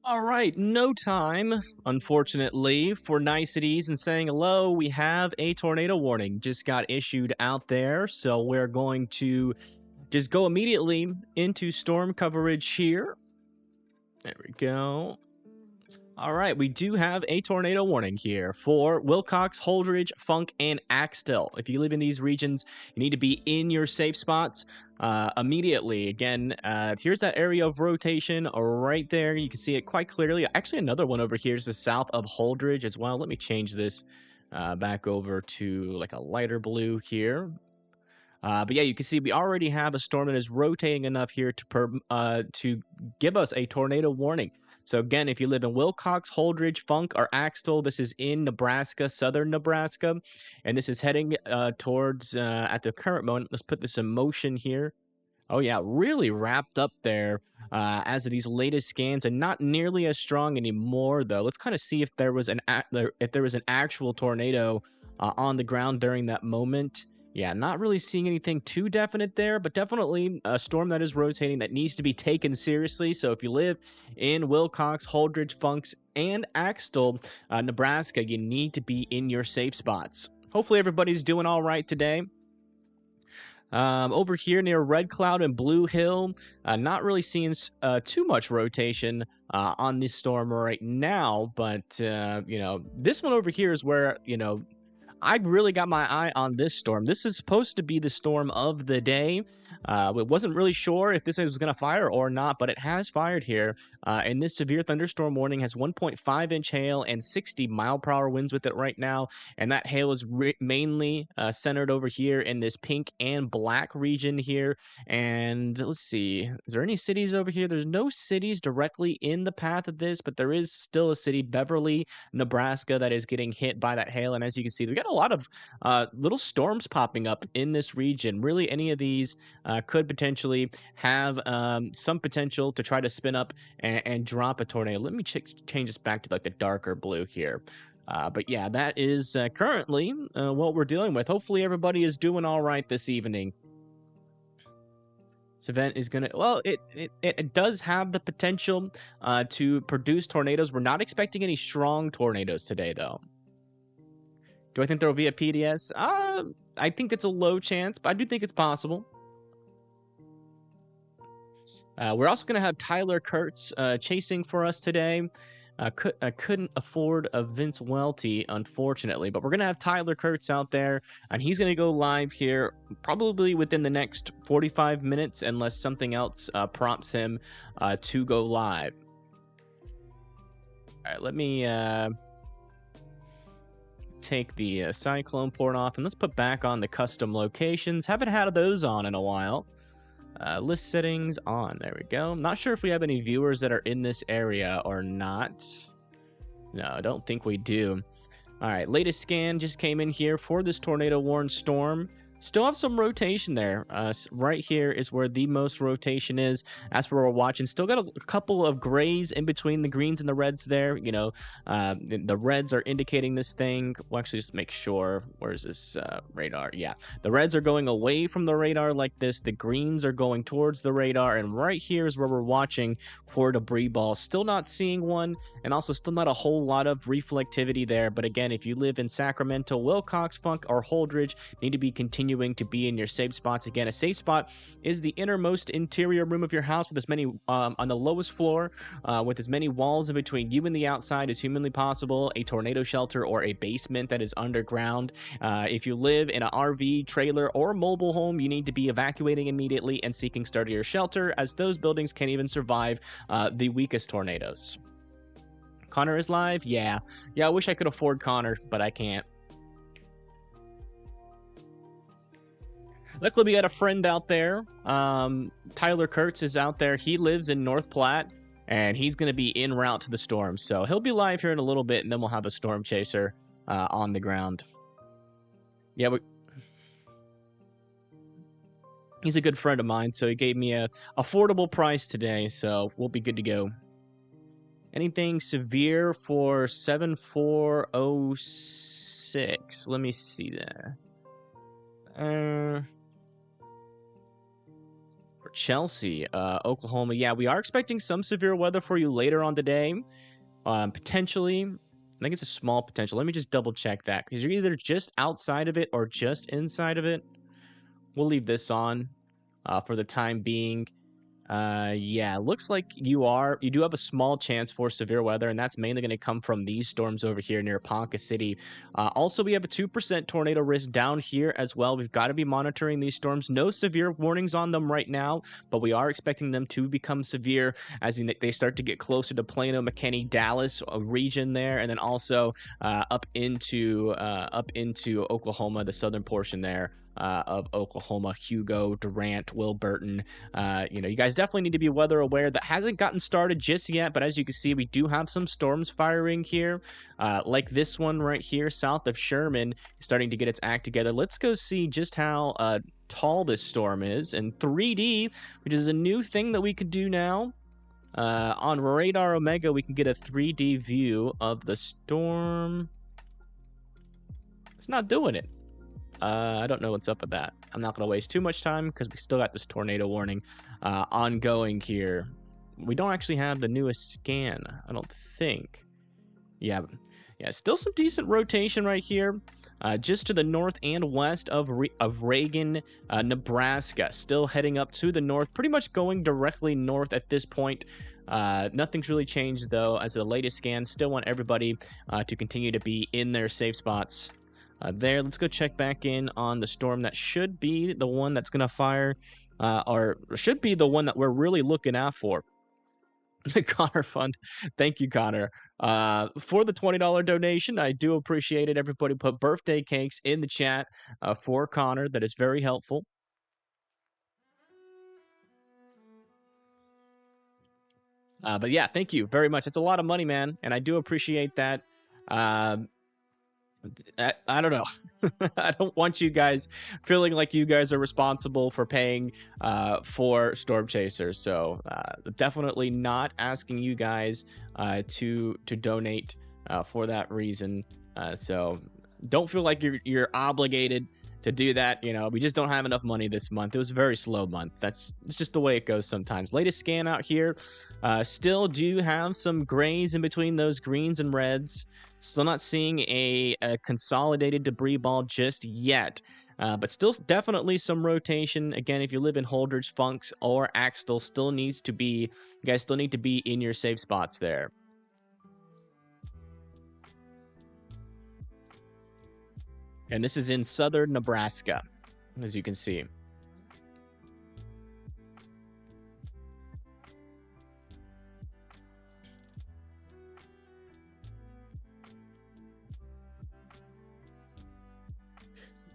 All right, no time, unfortunately, for niceties and saying hello. We have a tornado warning just got issued out there, so we're going to just go immediately into storm coverage here. There we go. All right, we do have a tornado warning here for Wilcox, Holdridge, Funk, and Axtell. If you live in these regions, you need to be in your safe spots immediately. Again, here's that area of rotation right there. You can see it quite clearly. Actually, another one over here is the south of Holdridge as well. Let me change this back over to like a lighter blue here. But yeah, you can see we already have a storm that is rotating enough here to give us a tornado warning. So again, if you live in Wilcox, Holdridge, Funk, or Axtell, this is in Nebraska, southern Nebraska, and this is heading towards at the current moment. Let's put this in motion here. Oh yeah, really wrapped up there as of these latest scans, and not nearly as strong anymore though. Let's kind of see if there was an actual tornado on the ground during that moment. Yeah, not really seeing anything too definite there, but definitely a storm that is rotating that needs to be taken seriously. So if you live in Wilcox, Holdridge, Funks, and Axtell, Nebraska, you need to be in your safe spots. Hopefully everybody's doing all right today. Over here near Red Cloud and Blue Hill, not really seeing too much rotation on this storm right now, but this one over here is where I really got my eye on this storm. This is supposed to be the storm of the day. Wasn't really sure if this was going to fire or not, but it has fired here. And this severe thunderstorm warning has 1.5-inch hail and 60-mile-per-hour winds with it right now. And that hail is mainly centered over here in this pink and black region here. And let's see, is there any cities over here? There's no cities directly in the path of this, but there is still a city, Beverly, Nebraska, that is getting hit by that hail. And as you can see, we got a lot of little storms popping up in this region. Really, any of these could potentially have some potential to try to spin up and drop a tornado. Let me change this back to like the darker blue here. But yeah, that is currently what we're dealing with. Hopefully everybody is doing all right this evening. This event is going to, well, it does have the potential to produce tornadoes. We're not expecting any strong tornadoes today, though. Do I think there will be a PDS? I think it's a low chance, but I do think it's possible. We're also going to have Tyler Kurtz chasing for us today. I couldn't afford a Vince Welty, unfortunately, but we're going to have Tyler Kurtz out there, and he's going to go live here probably within the next 45 minutes, unless something else prompts him to go live. All right, let me take the cyclone port off, and let's put back on the custom locations. Haven't had those on in a while. List settings on. There we go. Not sure if we have any viewers that are in this area or not. No, I don't think we do. All right, latest scan just came in here for this tornado warned storm. Still have some rotation there. Right here is where the most rotation is. That's where we're watching. Still got a couple of grays in between the greens and the reds there. You know, the reds are indicating this thing. We'll actually just make sure. Where's this radar? Yeah, the reds are going away from the radar like this. The greens are going towards the radar. And right here is where we're watching for debris balls. Still not seeing one, and also still not a whole lot of reflectivity there. But again, if you live in Sacramento, Wilcox, Funk, or Holdridge, need to be continuing to be in your safe spots. Again, a safe spot is the innermost interior room of your house with as many on the lowest floor with as many walls in between you and the outside as humanly possible, a tornado shelter or a basement that is underground. If you live in an RV, trailer, or mobile home, you need to be evacuating immediately and seeking sturdier shelter, as those buildings can't even survive the weakest tornadoes. Connor is live? Yeah, I wish I could afford Connor, but I can't. Luckily, we got a friend out there. Tyler Kurtz is out there. He lives in North Platte, and he's going to be en route to the storm. So he'll be live here in a little bit, and then we'll have a storm chaser on the ground. Yeah, he's a good friend of mine, so he gave me a affordable price today, so we'll be good to go. Anything severe for 7406? Let me see that. Port Chelsea, Oklahoma. Yeah, we are expecting some severe weather for you later on today. Potentially, I think it's a small potential. Let me just double check that, because you're either just outside of it or just inside of it. We'll leave this on for the time being. Yeah, looks like you do have a small chance for severe weather, and that's mainly going to come from these storms over here near Ponca City. Also, we have a 2% tornado risk down here as well. We've got to be monitoring these storms. No severe warnings on them right now, but we are expecting them to become severe as they start to get closer to Plano, McKinney, Dallas region there, and then also up into Oklahoma, the southern portion there. Of Oklahoma, Hugo, Durant, Will Burton. You guys definitely need to be weather aware. That hasn't gotten started just yet, but as you can see, we do have some storms firing here, like this one right here, south of Sherman, starting to get its act together. Let's go see just how tall this storm is in 3D, which is a new thing that we could do now. On Radar Omega, we can get a 3D view of the storm. It's not doing it. I don't know what's up with that. I'm not going to waste too much time because we still got this tornado warning ongoing here. We don't actually have the newest scan, I don't think. Yeah, still some decent rotation right here. Just to the north and west of Reagan, Nebraska. Still heading up to the north, pretty much going directly north at this point. Nothing's really changed, though, as the latest scan. Still want everybody to continue to be in their safe spots. There, let's go check back in on the storm that should be the one that's going to fire, or should be the one that we're really looking out for. Connor Fund, thank you, Connor, for the $20 donation. I do appreciate it. Everybody put birthday cakes in the chat for Connor. That is very helpful. But yeah, thank you very much. It's a lot of money, man, and I do appreciate that. I don't know. I don't want you guys feeling like you guys are responsible for paying for storm chasers. So definitely not asking you guys to donate for that reason. So don't feel like you're obligated to do that. We just don't have enough money this month. It was a very slow month. It's just the way it goes sometimes. Latest scan out here, still do have some grays in between those greens and reds. Still not seeing a consolidated debris ball just yet, but still definitely some rotation. Again, if you live in Holdridge, Funks, or Axtell, you guys still need to be in your safe spots there. And this is in southern Nebraska, as you can see.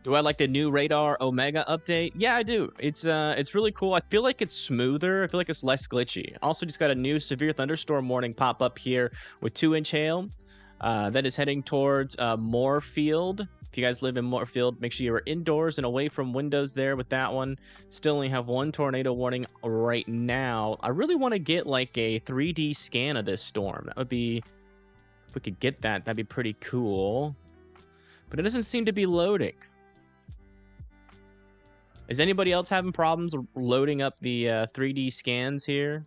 Do I like the new Radar Omega update? Yeah, I do. It's really cool. I feel like it's smoother. I feel like it's less glitchy. Also, just got a new severe thunderstorm warning pop up here with 2-inch hail. That is heading towards Moorfield. If you guys live in Moorfield, make sure you are indoors and away from windows there with that one. Still only have one tornado warning right now. I really want to get like a 3D scan of this storm. That would be, if we could get that, that'd be pretty cool. But it doesn't seem to be loading. Is anybody else having problems loading up the 3D scans here?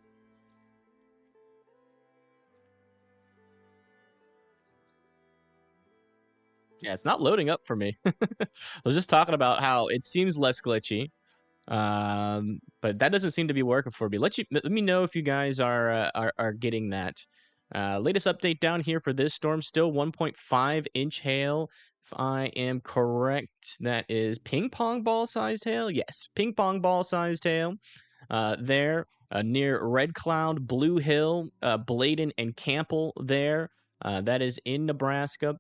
Yeah, it's not loading up for me. I was just talking about how it seems less glitchy, but that doesn't seem to be working for me. Let me know if you guys are getting that. Latest update down here for this storm, still 1.5-inch hail. If I am correct, that is ping pong ball sized hail. Yes, ping pong ball sized hail. There near Red Cloud, Blue Hill, Bladen, and Campbell. There, that is in Nebraska.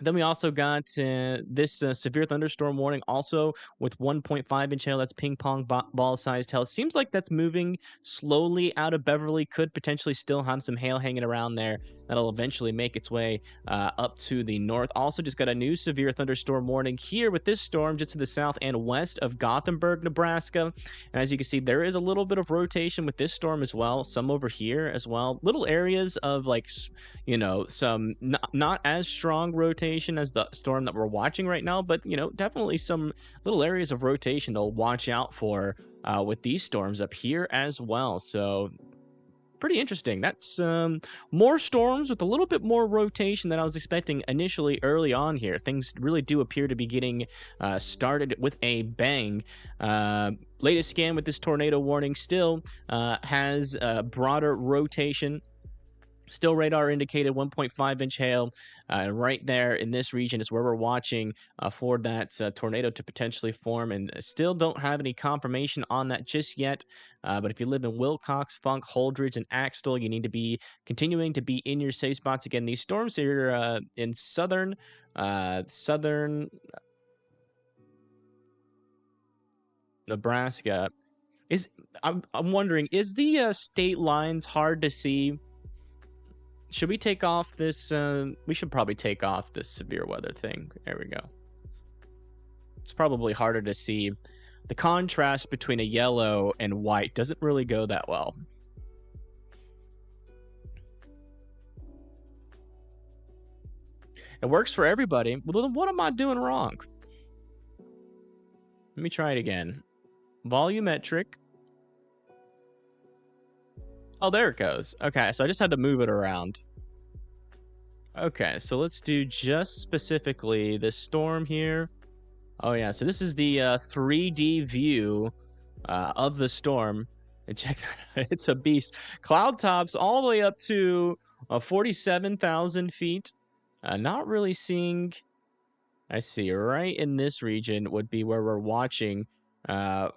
Then we also got this severe thunderstorm warning, also with 1.5-inch hail. That's ping pong ball sized hail. Seems like that's moving slowly out of Beverly. Could potentially still have some hail hanging around there. that'll eventually make its way up to the north. Also, just got a new severe thunderstorm warning here with this storm just to the south and west of Gothenburg, Nebraska. And as you can see, there is a little bit of rotation with this storm as well. Some over here as well. Little areas of like, you know, some not as strong rotation as the storm that we're watching right now, but, you know, definitely some little areas of rotation to watch out for with these storms up here as well. So pretty interesting. That's more storms with a little bit more rotation than I was expecting initially early on here. Things really do appear to be getting started with a bang. Latest scan with this tornado warning still has broader rotation. Still radar indicated 1.5-inch hail. Right there in this region is where we're watching for that tornado to potentially form, and still don't have any confirmation on that just yet. But if you live in Wilcox, Funk, Holdridge, and Axtell, you need to be continuing to be in your safe spots. Again, these storms here in southern Nebraska. I'm wondering, is the state lines hard to see? Should we take off this? We should probably take off this severe weather thing. There we go. It's probably harder to see. The contrast between a yellow and white doesn't really go that well. It works for everybody. Well, then what am I doing wrong? Let me try it again. Volumetric. Oh, there it goes. Okay, so I just had to move it around. Okay, so let's do just specifically this storm here. Oh, yeah, so this is the 3D view of the storm. And check that out. It's a beast. Cloud tops all the way up to 47,000 feet. Not really seeing... I see, right in this region would be where we're watching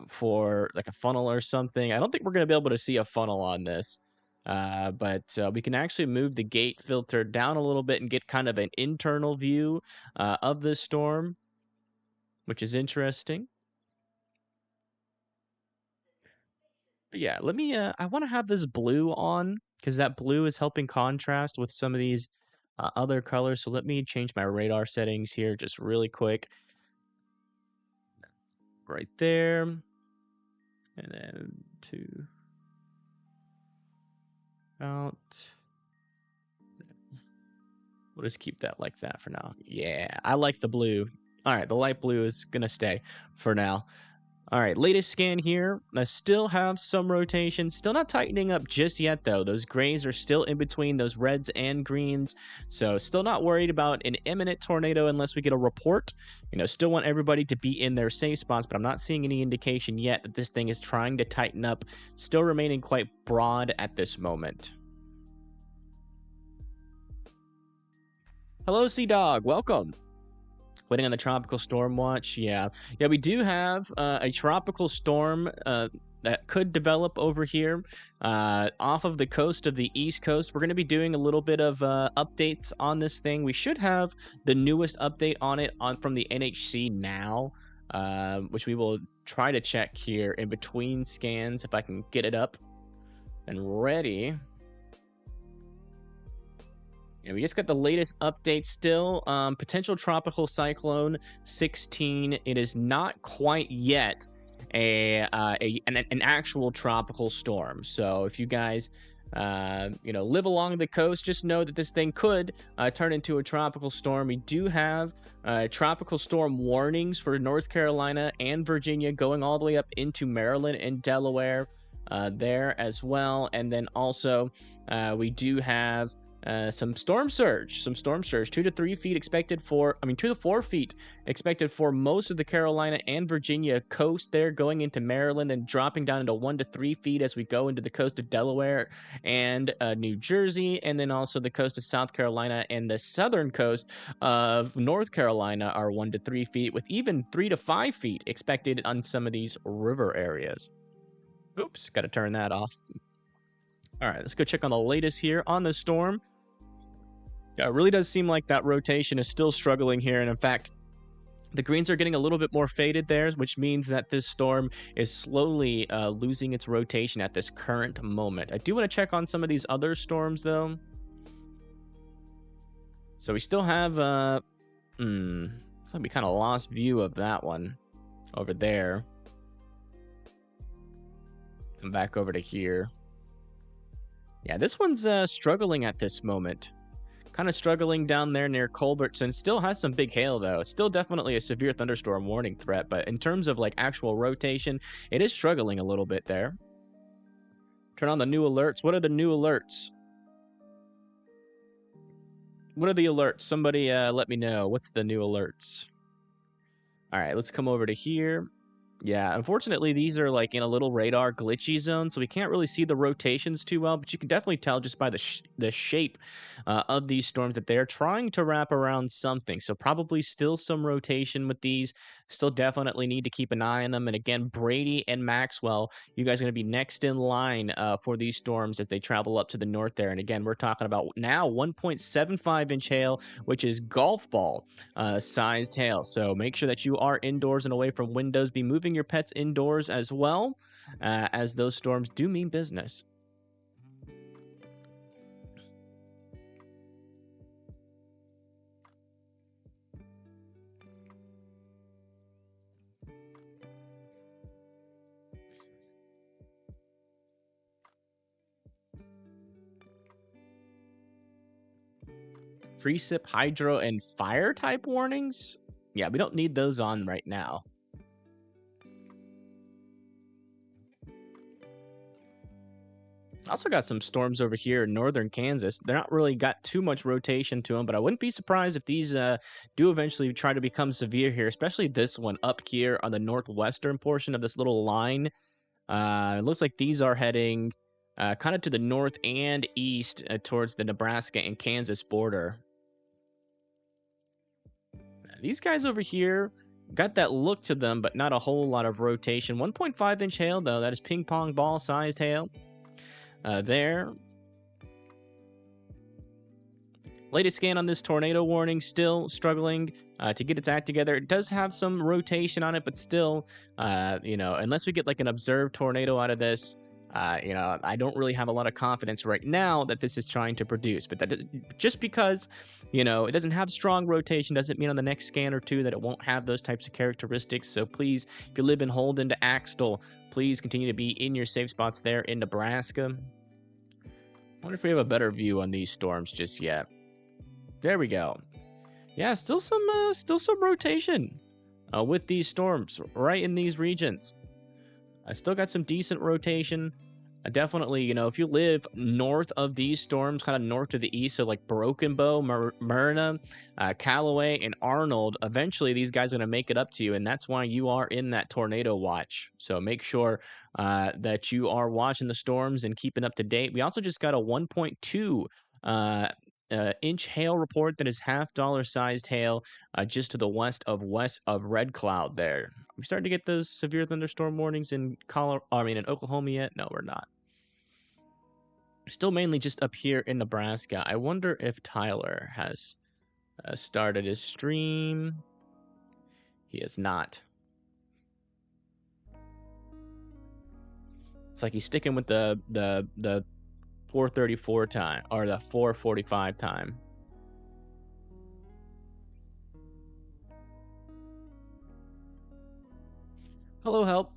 for like a funnel or something. I don't think we're going to be able to see a funnel on this, but we can actually move the gate filter down a little bit and get kind of an internal view of the storm, which is interesting. But yeah, let me, I want to have this blue on because that blue is helping contrast with some of these other colors. So let me change my radar settings here just really quick. Right there, and then to out. We'll just keep that like that for now. Yeah, I like the blue. All right, the light blue is gonna stay for now. All right, latest scan here. I still have some rotation. Still not tightening up just yet, though. Those grays are still in between those reds and greens. So still not worried about an imminent tornado unless we get a report. You know, still want everybody to be in their safe spots, but I'm not seeing any indication yet that this thing is trying to tighten up. Still remaining quite broad at this moment. Hello, Sea Dog. Welcome. Waiting on the tropical storm watch. Yeah, we do have a tropical storm that could develop over here off of the coast of the East Coast. We're going to be doing a little bit of updates on this thing. We should have the newest update on it from the NHC now, which we will try to check here in between scans if I can get it up and ready. Yeah, we just got the latest update still. Potential Tropical Cyclone 16. It is not quite yet an actual tropical storm. So if you guys, you know, live along the coast, just know that this thing could turn into a tropical storm. We do have tropical storm warnings for North Carolina and Virginia going all the way up into Maryland and Delaware there as well. And then also we do have some storm surge, 2 to 3 feet expected for, 2 to 4 feet expected for most of the Carolina and Virginia coast there, going into Maryland and dropping down into 1 to 3 feet as we go into the coast of Delaware and New Jersey, and then also the coast of South Carolina and the southern coast of North Carolina are 1 to 3 feet, with even 3 to 5 feet expected on some of these river areas. Oops, got to turn that off. All right, let's go check on the latest here on the storm. Yeah, it really does seem like that rotation is still struggling here. And in fact, the greens are getting a little bit more faded there, which means that this storm is slowly losing its rotation at this current moment. I do want to check on some of these other storms, though. So we still have, looks like we kind of lost view of that one over there. Come back over to here. Yeah, this one's struggling at this moment. Kind of struggling down there near Culbertson. Still has some big hail, though. It's still definitely a severe thunderstorm warning threat, but in terms of like actual rotation, it is struggling a little bit there. Turn on the new alerts. What are the new alerts? What are the alerts? Somebody let me know. What's the new alerts? All right, let's come over to here. Yeah, unfortunately, these are like in a little radar glitchy zone, so we can't really see the rotations too well, but you can definitely tell just by the shape of these storms that they're trying to wrap around something. So probably still some rotation with these. Still definitely need to keep an eye on them. And again, Brady and Maxwell, you guys are going to be next in line for these storms as they travel up to the north there. And again, we're talking about now 1.75-inch hail, which is golf ball sized hail. So make sure that you are indoors and away from windows. Be moving your pets indoors as well, as those storms do mean business. Precip, hydro, and fire type warnings? Yeah, we don't need those on right now. Also got some storms over here in northern Kansas. They're not really got too much rotation to them, but I wouldn't be surprised if these do eventually try to become severe here, especially this one up here on the northwestern portion of this little line. It looks like these are heading kind of to the north and east towards the Nebraska and Kansas border. These guys over here got that look to them, but not a whole lot of rotation. 1.5-inch hail, though. That is ping pong ball sized hail. There. Latest scan on this tornado warning, still struggling to get its act together. It does have some rotation on it, but still, unless we get like an observed tornado out of this, I don't really have a lot of confidence right now that this is trying to produce. But that just because, it doesn't have strong rotation doesn't mean on the next scan or two that it won't have those types of characteristics. So please, if you live in Holden to Axtell, please continue to be in your safe spots there in Nebraska. I wonder if we have a better view on these storms just yet. There we go. Yeah, still some rotation with these storms right in these regions. I still got some decent rotation. Definitely, if you live north of these storms, kind of north to the east, so like Broken Bow, Myrna, Callaway, and Arnold, eventually these guys are going to make it up to you, and that's why you are in that tornado watch. So make sure that you are watching the storms and keeping up to date. We also just got a 1.2 inch hail report that is $half sized hail just to the west of Red Cloud there. We starting to get those severe thunderstorm warnings in in Oklahoma yet? No, we're not. Still mainly just up here in Nebraska. I wonder if Tyler has started his stream. He has not. It's like he's sticking with the 4:34 time or the 4:45 time. Hello, help.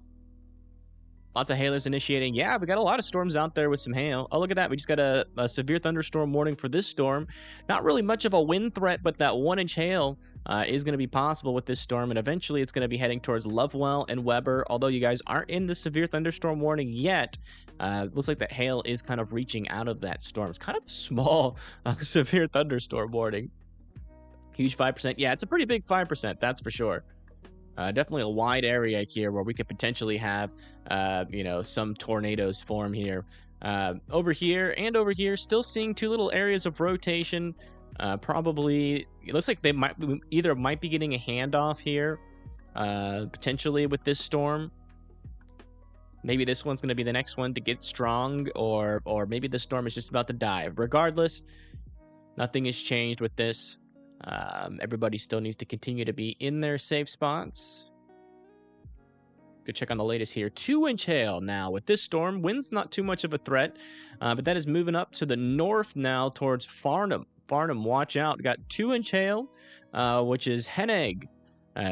Lots of hailers initiating. Yeah, we got a lot of storms out there with some hail. Oh, look at that. We just got a severe thunderstorm warning for this storm. Not really much of a wind threat, but that 1-inch hail is going to be possible with this storm. And eventually it's going to be heading towards Lovewell and Weber. Although you guys aren't in the severe thunderstorm warning yet, looks like that hail is kind of reaching out of that storm. It's kind of a small severe thunderstorm warning. Huge 5%. Yeah, it's a pretty big 5%. That's for sure. Definitely a wide area here where we could potentially have, some tornadoes form here. Over here and over here, still seeing two little areas of rotation. Probably, it looks like they might be getting a handoff here, potentially with this storm. Maybe this one's going to be the next one to get strong, or maybe the storm is just about to die. Regardless, nothing has changed with this. Everybody still needs to continue to be in their safe spots. Go check on the latest here. 2-inch hail now with this storm. Wind's not too much of a threat, but that is moving up to the north now towards Farnham. Farnham, watch out. Got 2-inch hail, which is hen egg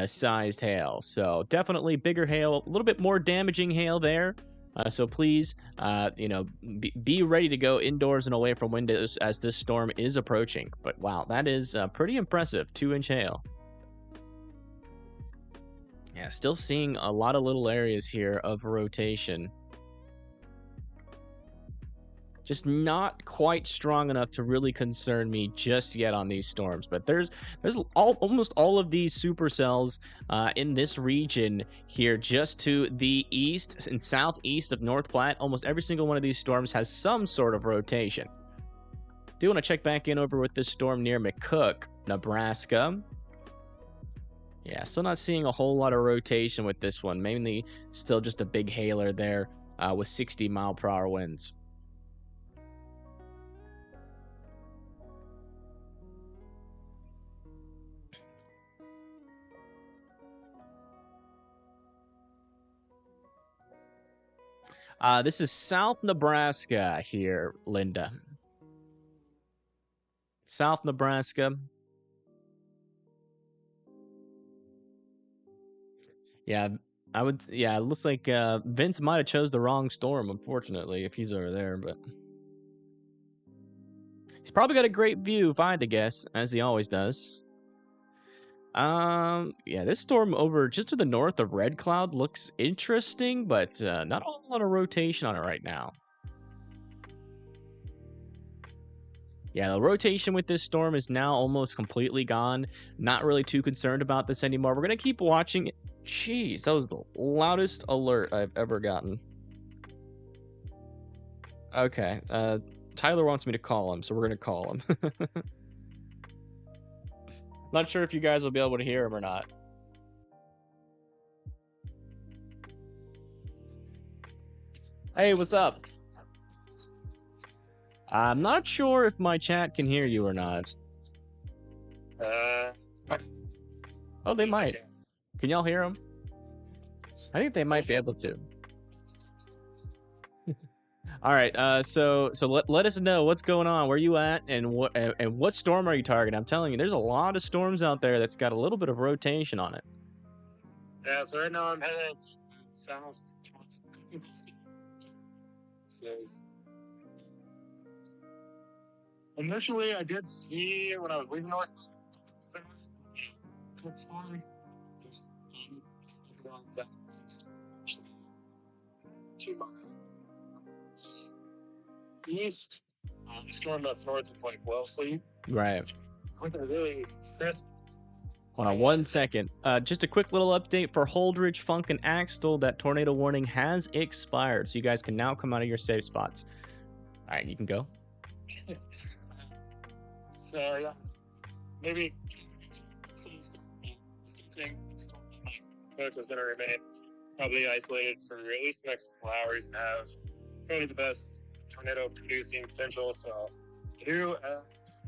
sized hail. So definitely bigger hail, a little bit more damaging hail there. So please, you know, be ready to go indoors and away from windows as this storm is approaching. But wow, that is pretty impressive. 2-inch hail. Yeah, still seeing a lot of little areas here of rotation. Just not quite strong enough to really concern me just yet on these storms. But there's almost all of these supercells in this region here, just to the east and southeast of North Platte. Almost every single one of these storms has some sort of rotation. Do want to check back in over with this storm near McCook, Nebraska. Yeah, still not seeing a whole lot of rotation with this one. Mainly still just a big hailer there with 60-mile-per-hour winds. This is South Nebraska here, Linda. South Nebraska. Yeah, I would. Yeah, it looks like Vince might have chose the wrong storm, unfortunately, if he's over there. But he's probably got a great view, if I had to guess, as he always does. Yeah, this storm over just to the north of Red Cloud looks interesting, but not a whole lot of rotation on it right now. Yeah, the rotation with this storm is now almost completely gone. Not really too concerned about this anymore. We're going to keep watching it. Jeez, that was the loudest alert I've ever gotten. Okay, Tyler wants me to call him, so we're going to call him. Not sure if you guys will be able to hear him or not. Hey, what's up? I'm not sure if my chat can hear you or not. Oh, they might. Can y'all hear them? I think they might be able to. All right. So let us know what's going on, where you at, and what storm are you targeting? I'm telling you, there's a lot of storms out there that's got a little bit of rotation on it. Yeah. So right now I'm headed south. Says. Initially, I did see when I was leaving north. Storm. East, the storm that's north of like Wellesley. Right. It's like a really crisp. Hold on 1 second. Just a quick little update for Holdridge, Funk, and Axtell. That tornado warning has expired, so you guys can now come out of your safe spots. All right, you can go. So yeah, maybe Cook is going to remain probably isolated for at least the next couple hours and have probably the best tornado producing potential. So I do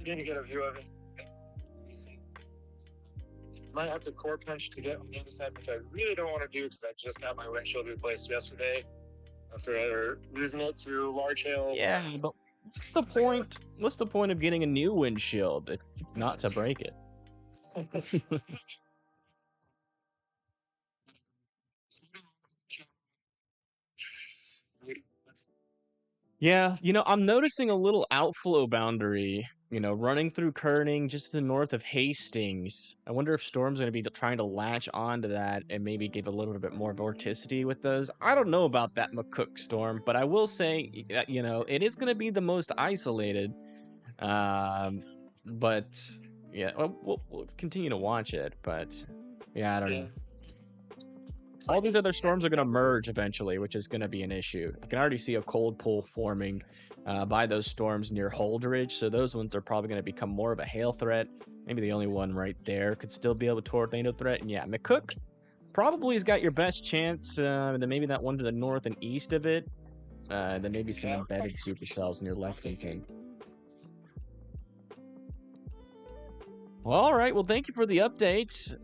need to get a view of it. Might have to core punch to get on the other side, which I really don't want to do because I just got my windshield replaced yesterday after losing it to large hail. Yeah, but what's the point? What's the point of getting a new windshield if not to break it? Yeah, you know, I'm noticing a little outflow boundary, you know, running through Kerning just to the north of Hastings. I wonder if Storm's going to be trying to latch onto that and maybe give a little bit more vorticity with those. I don't know about that McCook storm, but I will say, you know, it is going to be the most isolated. But yeah, we'll continue to watch it, but yeah, I don't know. All these other storms are going to merge eventually, which is going to be an issue. I can already see a cold pull forming by those storms near Holdridge, so those ones are probably going to become more of a hail threat. Maybe the only one right there could still be a tornado threat. And yeah, McCook probably has got your best chance. Then maybe that one to the north and east of it. Then maybe some embedded supercells near Lexington. Well, all right. Well, thank you for the update.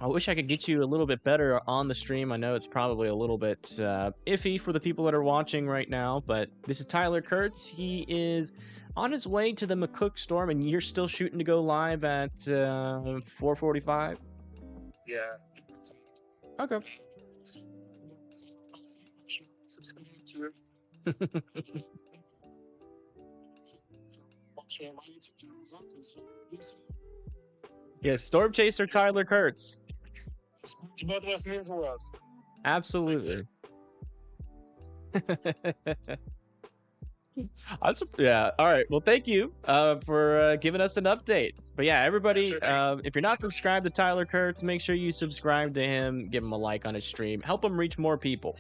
I wish I could get you a little bit better on the stream. I know it's probably a little bit iffy for the people that are watching right now, but this is Tyler Kurtz. He is on his way to the McCook storm, and you're still shooting to go live at 4:45? Yeah. Okay. Subscribe to it. Yes, Storm Chaser Tyler Kurtz. Both of us means the world. Absolutely. Yeah. All right. Well, thank you for giving us an update. But yeah, everybody, if you're not subscribed to Tyler Kurtz, make sure you subscribe to him, give him a like on his stream, help him reach more people.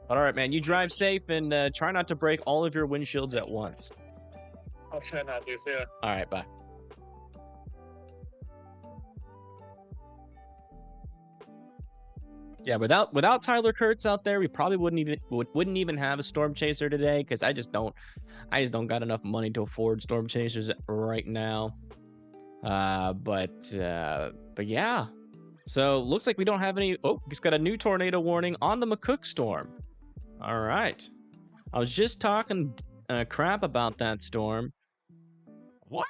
All right, man. You drive safe and try not to break all of your windshields at once. I'll try not to. See ya. All right. Bye. Yeah, without Tyler Kurtz out there, we probably wouldn't even have a Storm Chaser today, because I just don't got enough money to afford Storm Chasers right now. But yeah. So looks like we don't have any. Oh, just got a new tornado warning on the McCook storm. All right. I was just talking crap about that storm. What?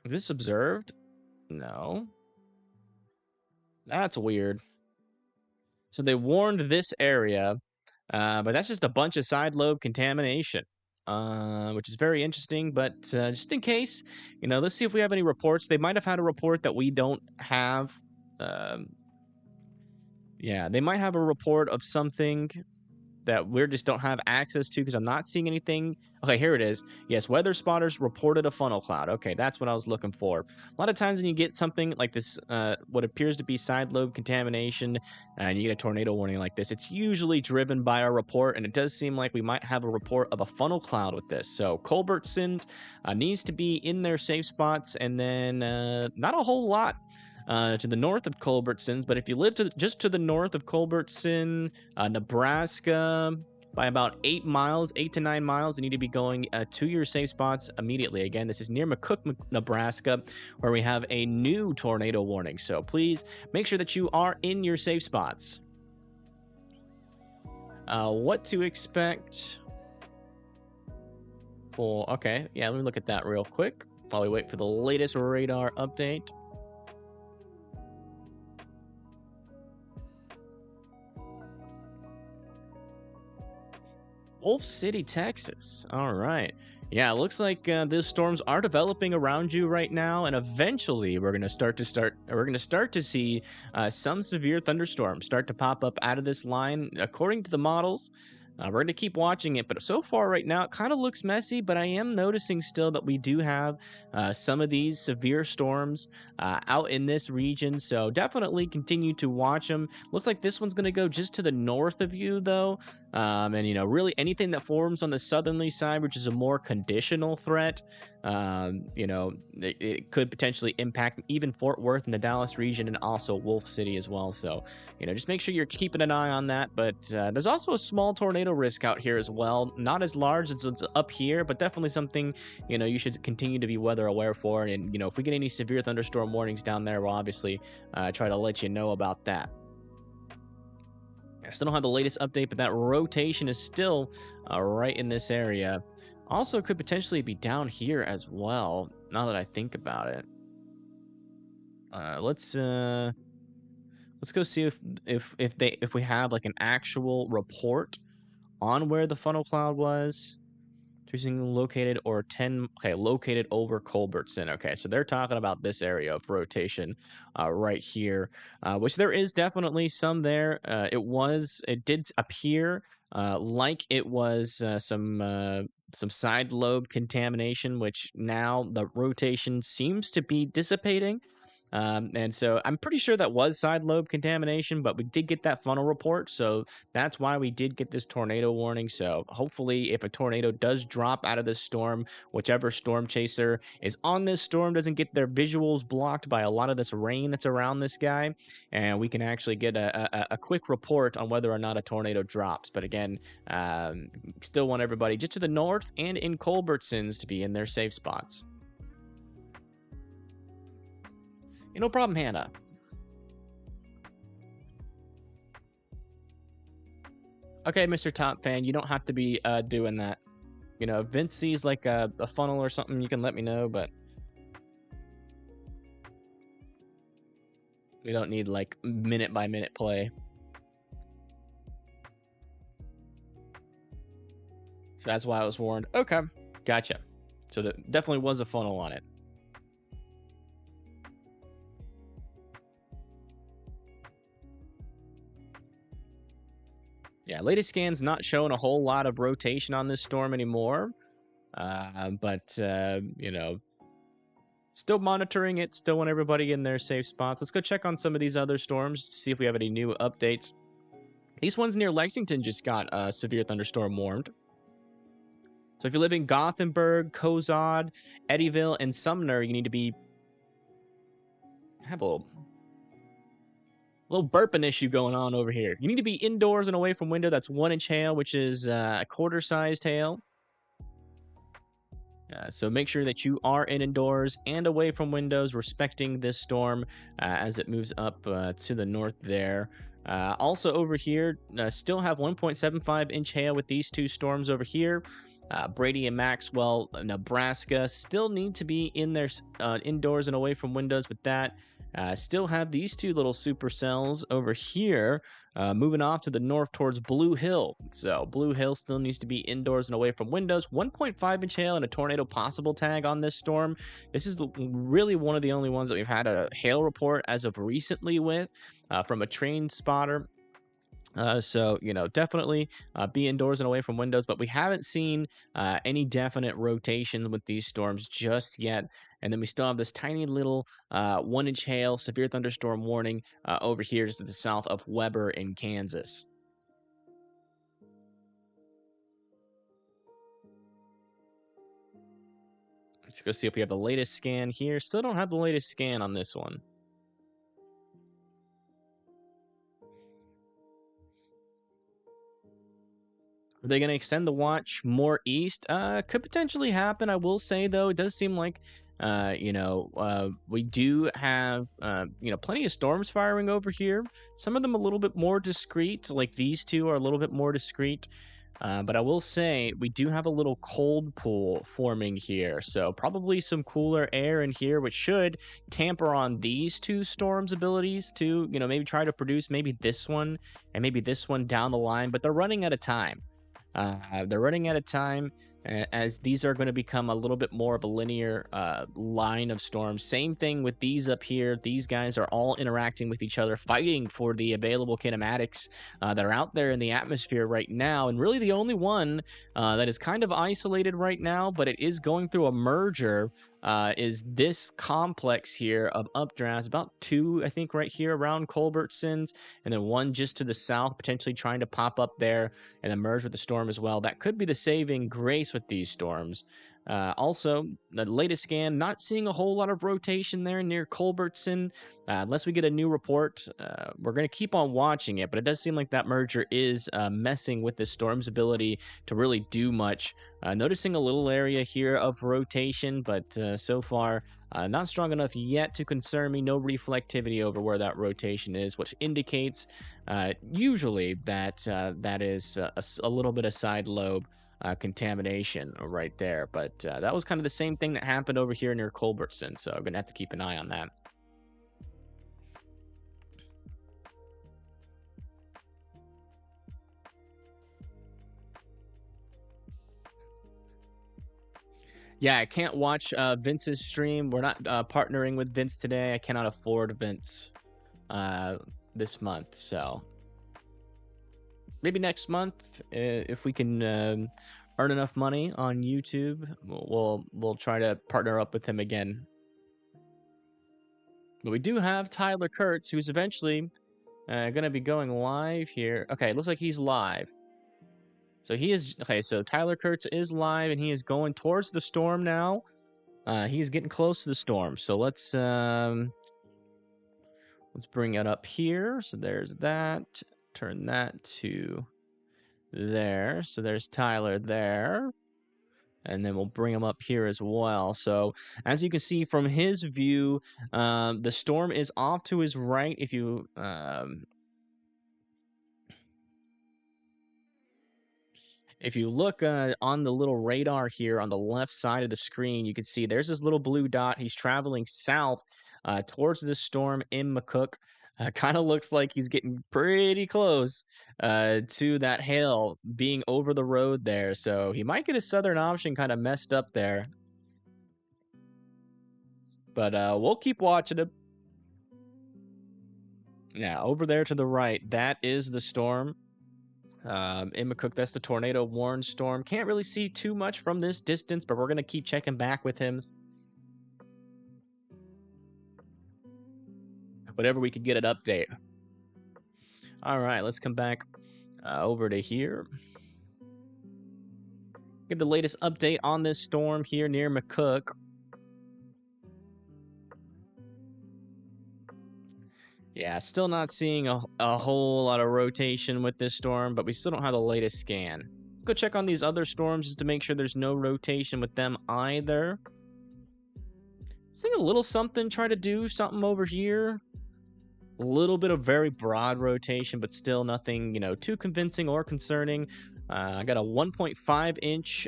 Is this observed? No. That's weird. So they warned this area, but that's just a bunch of side lobe contamination, which is very interesting. But just in case, let's see if we have any reports. They might have had a report that we don't have. Yeah, they might have a report of something that we just don't have access to, because I'm not seeing anything. Okay, here it is. Yes, weather spotters reported a funnel cloud. Okay, that's what I was looking for. A lot of times when you get something like this, what appears to be side lobe contamination, and you get a tornado warning like this, it's usually driven by a report, and it does seem like we might have a report of a funnel cloud with this. So Culbertson's needs to be in their safe spots, and then not a whole lot to the north of Culbertson's, but if you live just to the north of Culbertson, Nebraska, by about 8 to 9 miles, you need to be going to your safe spots immediately. Again, this is near McCook, Nebraska, where we have a new tornado warning. So please make sure that you are in your safe spots. What to expect for... Okay, yeah, let me look at that real quick while we wait for the latest radar update. Wolf City, Texas. All right. Yeah, it looks like those storms are developing around you right now, and eventually we're gonna start to see some severe thunderstorms start to pop up out of this line. According to the models, we're going to keep watching it, but so far right now, it kind of looks messy, but I am noticing still that we do have some of these severe storms out in this region, so definitely continue to watch them. Looks like this one's going to go just to the north of you, though, and, really anything that forms on the southerly side, which is a more conditional threat, it could potentially impact even Fort Worth and the Dallas region, and also Wolf City as well, so, just make sure you're keeping an eye on that, but there's also a small tornado risk out here as well. Not as large as it's up here, but definitely something you should continue to be weather aware for. And if we get any severe thunderstorm warnings down there, we'll obviously try to let you know about that. I still don't have the latest update, but that rotation is still right in this area. Also could potentially be down here as well, now that I think about it. Let's go see if we have like an actual report on where the funnel cloud was. Choosing located or 10. Okay, located over Culbertson. Okay, so they're talking about this area of rotation right here, which there is definitely some there. It did appear like it was some side lobe contamination, which now the rotation seems to be dissipating. And so I'm pretty sure that was side lobe contamination, but we did get that funnel report, so that's why we did get this tornado warning. So hopefully if a tornado does drop out of this storm, whichever storm chaser is on this storm doesn't get their visuals blocked by a lot of this rain that's around this guy, and we can actually get a quick report on whether or not a tornado drops. But again, still want everybody just to the north and in Culbertson's to be in their safe spots. No problem, Hannah. Okay, Mr. Top Fan, you don't have to be doing that. You know, if Vince sees like a funnel or something, you can let me know, but we don't need like minute by minute play. So that's why I was warned. Okay, gotcha. So there definitely was a funnel on it. Yeah, latest scan's not showing a whole lot of rotation on this storm anymore. But you know, still monitoring it, still want everybody in their safe spots. Let's go check on some of these other storms to see if we have any new updates. These ones near Lexington just got a severe thunderstorm warned. So if you live in Gothenburg, Kozad, Eddyville, and Sumner, you need to be have a little burping issue going on over here. You need to be indoors and away from window. That's 1-inch hail, which is a quarter-sized hail. So make sure that you are indoors and away from windows, respecting this storm as it moves up to the north there. Also over here, still have 1.75-inch hail with these two storms over here. Brady and Maxwell, Nebraska, still need to be in their indoors and away from windows with that. Still have these two little supercells over here moving off to the north towards Blue Hill. So Blue Hill still needs to be indoors and away from windows. 1.5-inch hail and a tornado possible tag on this storm. This is really one of the only ones that we've had a hail report as of recently with from a trained spotter. So, you know, definitely be indoors and away from windows, but we haven't seen any definite rotation with these storms just yet. And then we still have this tiny little 1-inch hail, severe thunderstorm warning over here just to the south of Weber in Kansas. Let's go see if we have the latest scan here. Still don't have the latest scan on this one. Are they going to extend the watch more east? Could potentially happen. I will say, though, it does seem like, we do have, plenty of storms firing over here. Some of them a little bit more discreet, like these two are a little bit more discreet. But I will say we do have a little cold pool forming here. So probably some cooler air in here, which should tamper on these two storms' abilities to, maybe try to produce maybe this one and maybe this one down the line. But they're running out of time. As these are going to become a little bit more of a linear line of storms. Same thing with these up here. These guys are all interacting with each other, fighting for the available kinematics that are out there in the atmosphere right now. And really the only one that is kind of isolated right now, but it is going through a merger, is this complex here of updrafts. About two, I think, right here around Culbertson's, and then one just to the south, potentially trying to pop up there and then merge with the storm as well. That could be the saving grace with these storms. Also, the latest scan, not seeing a whole lot of rotation there near Culbertson. Unless we get a new report, we're going to keep on watching it, but it does seem like that merger is messing with the storm's ability to really do much. Noticing a little area here of rotation, but so far not strong enough yet to concern me. No reflectivity over where that rotation is, which indicates usually that that is a little bit of side lobe contamination right there. But that was kind of the same thing that happened over here near Culbertson, so I'm going to have to keep an eye on that. Yeah, I can't watch Vince's stream. We're not partnering with Vince today. I cannot afford Vince this month, so maybe next month if we can earn enough money on YouTube, we'll try to partner up with him again. But we do have Tyler Kurtz, who's eventually going to be going live here. Okay, it looks like he's live. So he is okay. So Tyler Kurtz is live, and he is going towards the storm now. He's getting close to the storm. So let's bring it up here. So there's that. Turn that to there. So there's Tyler there. and then we'll bring him up here as well. So as you can see from his view, the storm is off to his right. If you look on the little radar here on the left side of the screen, you can see there's this little blue dot. He's traveling south towards this storm in McCook. Kind of looks like he's getting pretty close to that hail being over the road there. So he might get his southern option kind of messed up there. But we'll keep watching him. Yeah, over there to the right, that is the storm. In McCook, that's the tornado warned storm. Can't really see too much from this distance, but we're going to keep checking back with him. Whatever we could get an update. All right, let's come back over to here. Give the latest update on this storm here near McCook. Yeah, still not seeing a whole lot of rotation with this storm, but we still don't have the latest scan. Go check on these other storms just to make sure there's no rotation with them either. Seeing a little something, try to do something over here. A little bit of very broad rotation, but still nothing, you know, too convincing or concerning. I got a 1.5 inch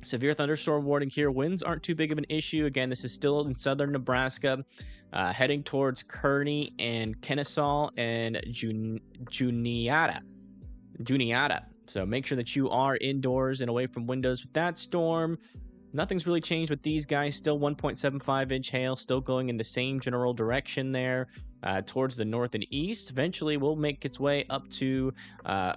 severe thunderstorm warning here. Winds aren't too big of an issue. Again, this is still in southern Nebraska, heading towards Kearney and Kennesaw and Juniata. So make sure that you are indoors and away from windows with that storm. Nothing's really changed with these guys. Still 1.75 inch hail, still going in the same general direction there towards the north and east. Eventually will make its way up to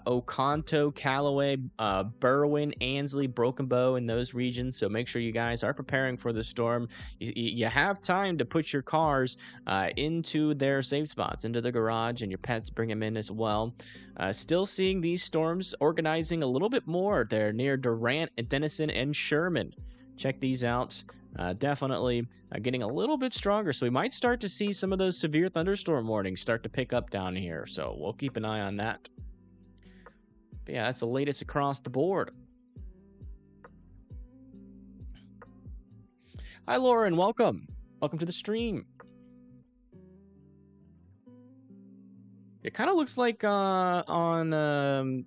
Oconto, Callaway, Berwyn, Ansley, Broken Bow, in those regions. So make sure you guys are preparing for the storm. You have time to put your cars into their safe spots, into the garage, and your pets, bring them in as well. Still seeing these storms organizing a little bit more there near Durant, Denison, and Sherman. Check these out. Definitely getting a little bit stronger. So we might start to see some of those severe thunderstorm warnings start to pick up down here. So we'll keep an eye on that. But yeah, that's the latest across the board. Hi, Lauren. Welcome. Welcome to the stream. It kind of looks like on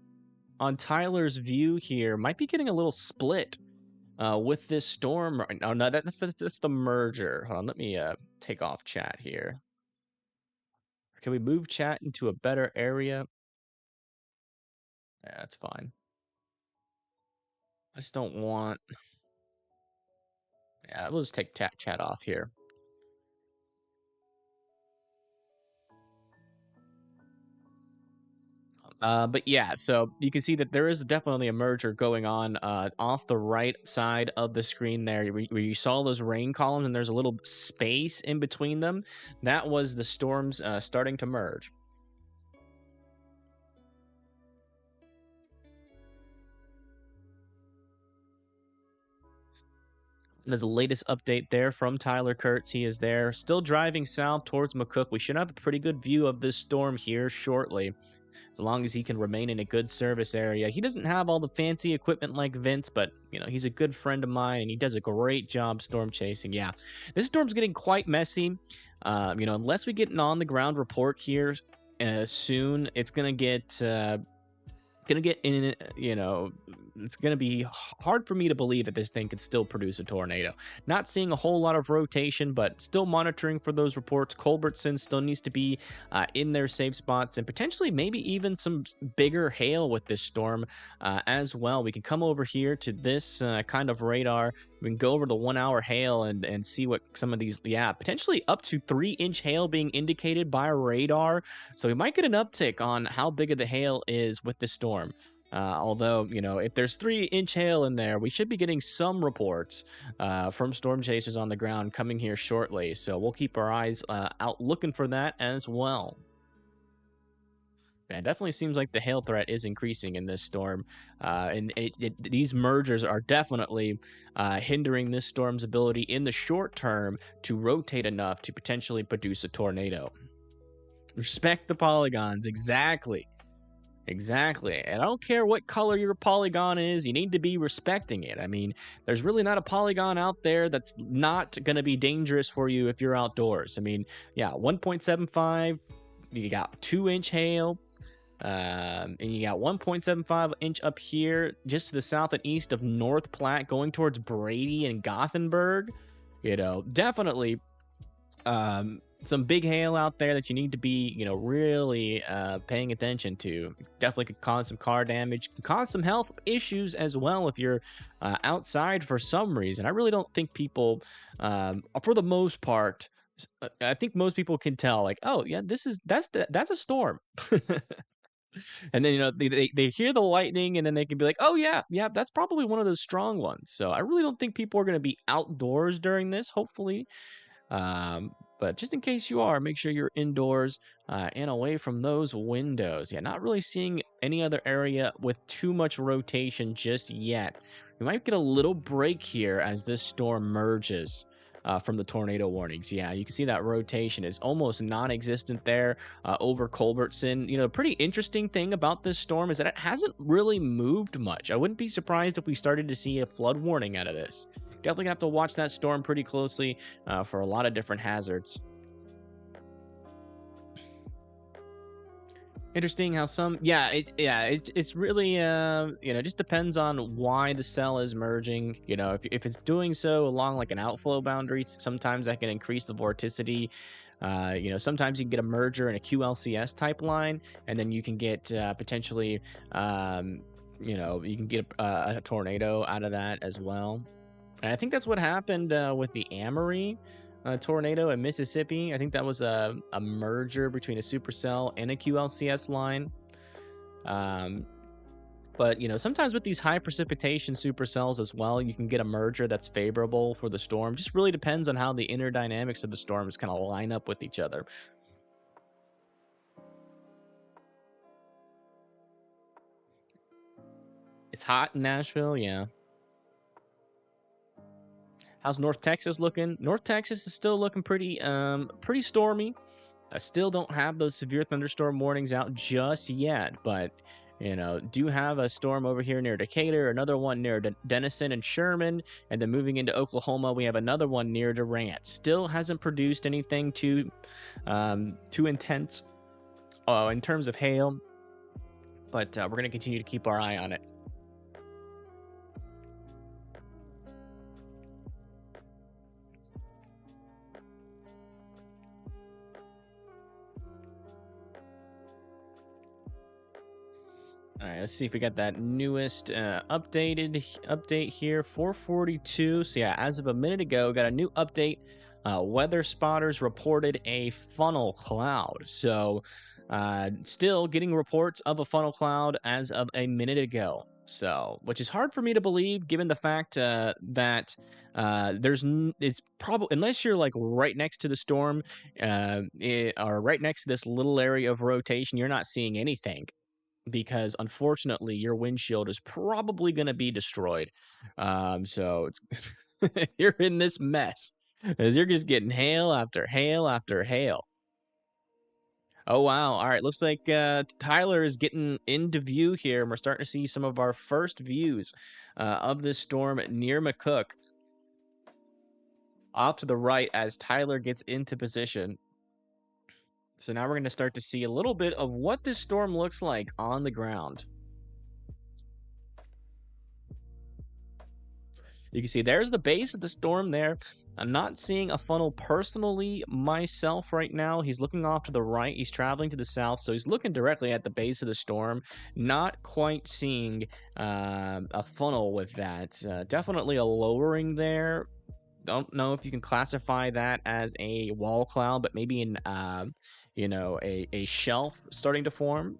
Tyler's view here, might be getting a little split. With this storm, oh no, that's the merger. Hold on, let me take off chat here. Can we move chat into a better area? Yeah, that's fine. I just don't want. Yeah, we'll just take chat off here. But yeah, so you can see that there is definitely a merger going on off the right side of the screen there, where you saw those rain columns and there's a little space in between them. That was the storms starting to merge. There's the latest update there from Tyler Kurtz. He is there, still driving south towards McCook. We should have a pretty good view of this storm here shortly, as long as he can remain in a good service area. He doesn't have all the fancy equipment like Vince, but, you know, he's a good friend of mine, and he does a great job storm chasing. Yeah, this storm's getting quite messy. You know, unless we get an on-the-ground report here soon, it's gonna get in, you know, it's going to be hard for me to believe that this thing could still produce a tornado. Not seeing a whole lot of rotation, but still monitoring for those reports. Culbertson still needs to be in their safe spots, and potentially maybe even some bigger hail with this storm as well. We can come over here to this kind of radar. We can go over the 1 hour hail and see what some of these, yeah, potentially up to 3-inch hail being indicated by radar. So we might get an uptick on how big of the hail is with this storm. Although, you know, if there's 3-inch hail in there, we should be getting some reports from storm chasers on the ground coming here shortly. So we'll keep our eyes out looking for that as well. Yeah, it definitely seems like the hail threat is increasing in this storm. And these mergers are definitely hindering this storm's ability in the short term to rotate enough to potentially produce a tornado. Respect the polygons, exactly. Exactly. And I don't care what color your polygon is, you need to be respecting it. I mean, there's really not a polygon out there that's not going to be dangerous for you if you're outdoors. I mean, yeah, 1.75, you got 2-inch hail, and you got 1.75-inch up here, just to the south and east of North Platte, going towards Brady and Gothenburg. You know, definitely some big hail out there that you need to be, you know, really paying attention to. Definitely could cause some car damage, could cause some health issues as well if you're outside for some reason. I really don't think people, for the most part, I think most people can tell, like, oh yeah, that's a storm. And then, you know, they hear the lightning, and then they can be like, oh yeah, yeah, that's probably one of those strong ones. So I really don't think people are going to be outdoors during this, hopefully. But just in case you are, make sure you're indoors and away from those windows. Yeah, not really seeing any other area with too much rotation just yet. We might get a little break here as this storm merges from the tornado warnings. Yeah, you can see that rotation is almost non-existent there over Culbertson. You know, the pretty interesting thing about this storm is that it hasn't really moved much. I wouldn't be surprised if we started to see a flood warning out of this. Definitely gonna have to watch that storm pretty closely for a lot of different hazards. Interesting how some, it's really you know, just depends on why the cell is merging. You know, if it's doing so along like an outflow boundary, sometimes that can increase the vorticity. You know, sometimes you can get a merger in a QLCS type line, and then you can get potentially you know, you can get a tornado out of that as well. And I think that's what happened with the Amory tornado in Mississippi. I think that was a merger between a supercell and a QLCS line. But, you know, sometimes with these high precipitation supercells as well, you can get a merger that's favorable for the storm. Just really depends on how the inner dynamics of the storms kind of line up with each other. It's hot in Nashville, yeah. How's North Texas looking? North Texas is still looking pretty stormy. I still don't have those severe thunderstorm warnings out just yet, but you know, do have a storm over here near Decatur, another one near Denison and Sherman, and then moving into Oklahoma, we have another one near Durant. Still hasn't produced anything too intense in terms of hail, but we're going to continue to keep our eye on it. All right, let's see if we got that newest update here, 442. So yeah, as of a minute ago, got a new update. Weather spotters reported a funnel cloud. So still getting reports of a funnel cloud as of a minute ago. So, which is hard for me to believe, given the fact that it's probably, unless you're like right next to the storm, or right next to this little area of rotation, you're not seeing anything, because unfortunately your windshield is probably going to be destroyed. So it's you're in this mess as you're just getting hail after hail after hail. Oh wow! All right, looks like Tyler is getting into view here, and we're starting to see some of our first views of this storm near McCook. Off to the right as Tyler gets into position. So now we're going to start to see a little bit of what this storm looks like on the ground. You can see there's the base of the storm there. I'm not seeing a funnel personally myself right now. He's looking off to the right. He's traveling to the south, so he's looking directly at the base of the storm. Not quite seeing a funnel with that. Definitely a lowering there. Don't know if you can classify that as a wall cloud, but maybe you know, a shelf starting to form.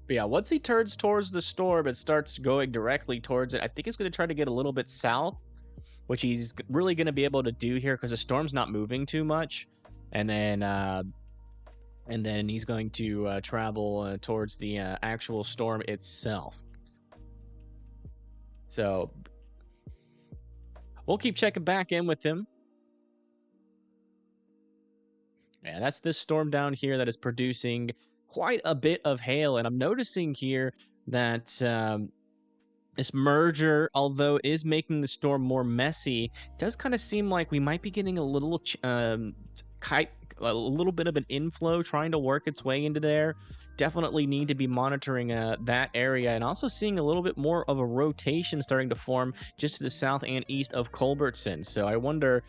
But yeah, once he turns towards the storm, it starts going directly towards it. I think he's going to try to get a little bit south, which he's really going to be able to do here because the storm's not moving too much. And then he's going to travel towards the actual storm itself. So we'll keep checking back in with him. Yeah, that's this storm down here that is producing quite a bit of hail. And I'm noticing here that this merger, although is making the storm more messy, does kind of seem like we might be getting a little kite, a little bit of an inflow trying to work its way into there. Definitely need to be monitoring that area, and also seeing a little bit more of a rotation starting to form just to the south and east of Culbertson. So I wonder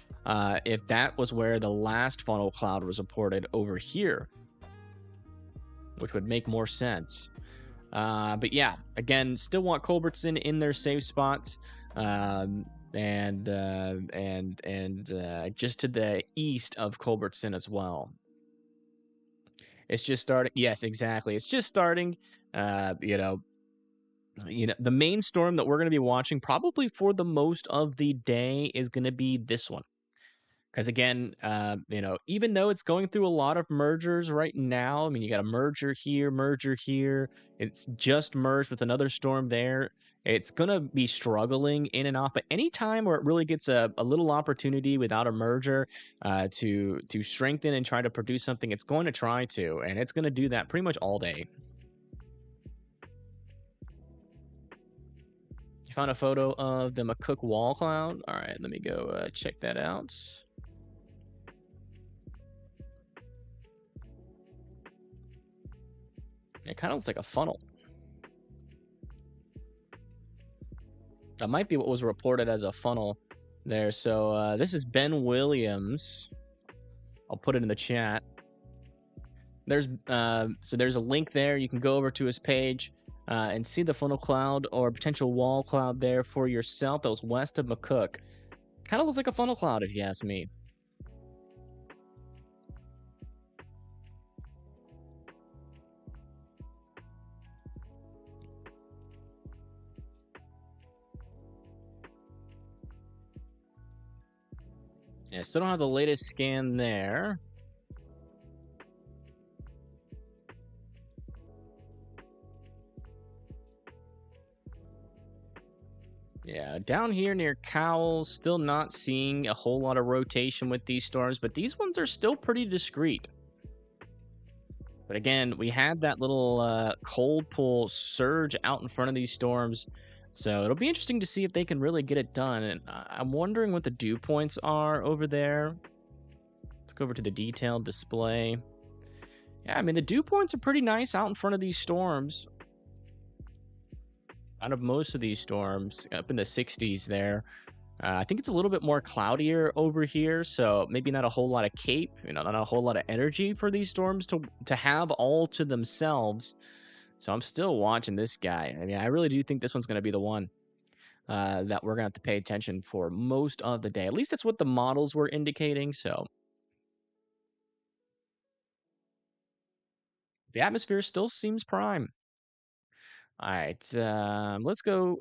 if that was where the last funnel cloud was reported over here, which would make more sense. But yeah, again, still want Culbertson in their safe spots, and just to the east of Culbertson as well. It's just starting. Yes, exactly. It's just starting. You know, the main storm that we're going to be watching probably for the most of the day is going to be this one. Because again, even though it's going through a lot of mergers right now, I mean, you got a merger here. It's just merged with another storm there. It's going to be struggling in and off. But anytime where it really gets a little opportunity without a merger to strengthen and try to produce something, it's going to try to. And it's going to do that pretty much all day. You found a photo of the McCook wall cloud? All right, let me go check that out. It kind of looks like a funnel. That might be what was reported as a funnel there. So this is Ben Williams. I'll put it in the chat. There's a link there. You can go over to his page and see the funnel cloud or potential wall cloud there for yourself. That was west of McCook. Kind of looks like a funnel cloud if you ask me. Yeah, still don't have the latest scan there. Yeah, down here near Cowell, still not seeing a whole lot of rotation with these storms, but these ones are still pretty discreet. But again, we had that little cold pull surge out in front of these storms. So it'll be interesting to see if they can really get it done. And I'm wondering what the dew points are over there. Let's go over to the detailed display. Yeah, I mean, the dew points are pretty nice out in front of these storms. Out of most of these storms, up in the 60s there. I think it's a little bit more cloudier over here, so maybe not a whole lot of cape, not a whole lot of energy for these storms to have all to themselves. So I'm still watching this guy. I mean, I really do think this one's going to be the one that we're going to have to pay attention for most of the day. At least that's what the models were indicating. So the atmosphere still seems prime. All right, let's go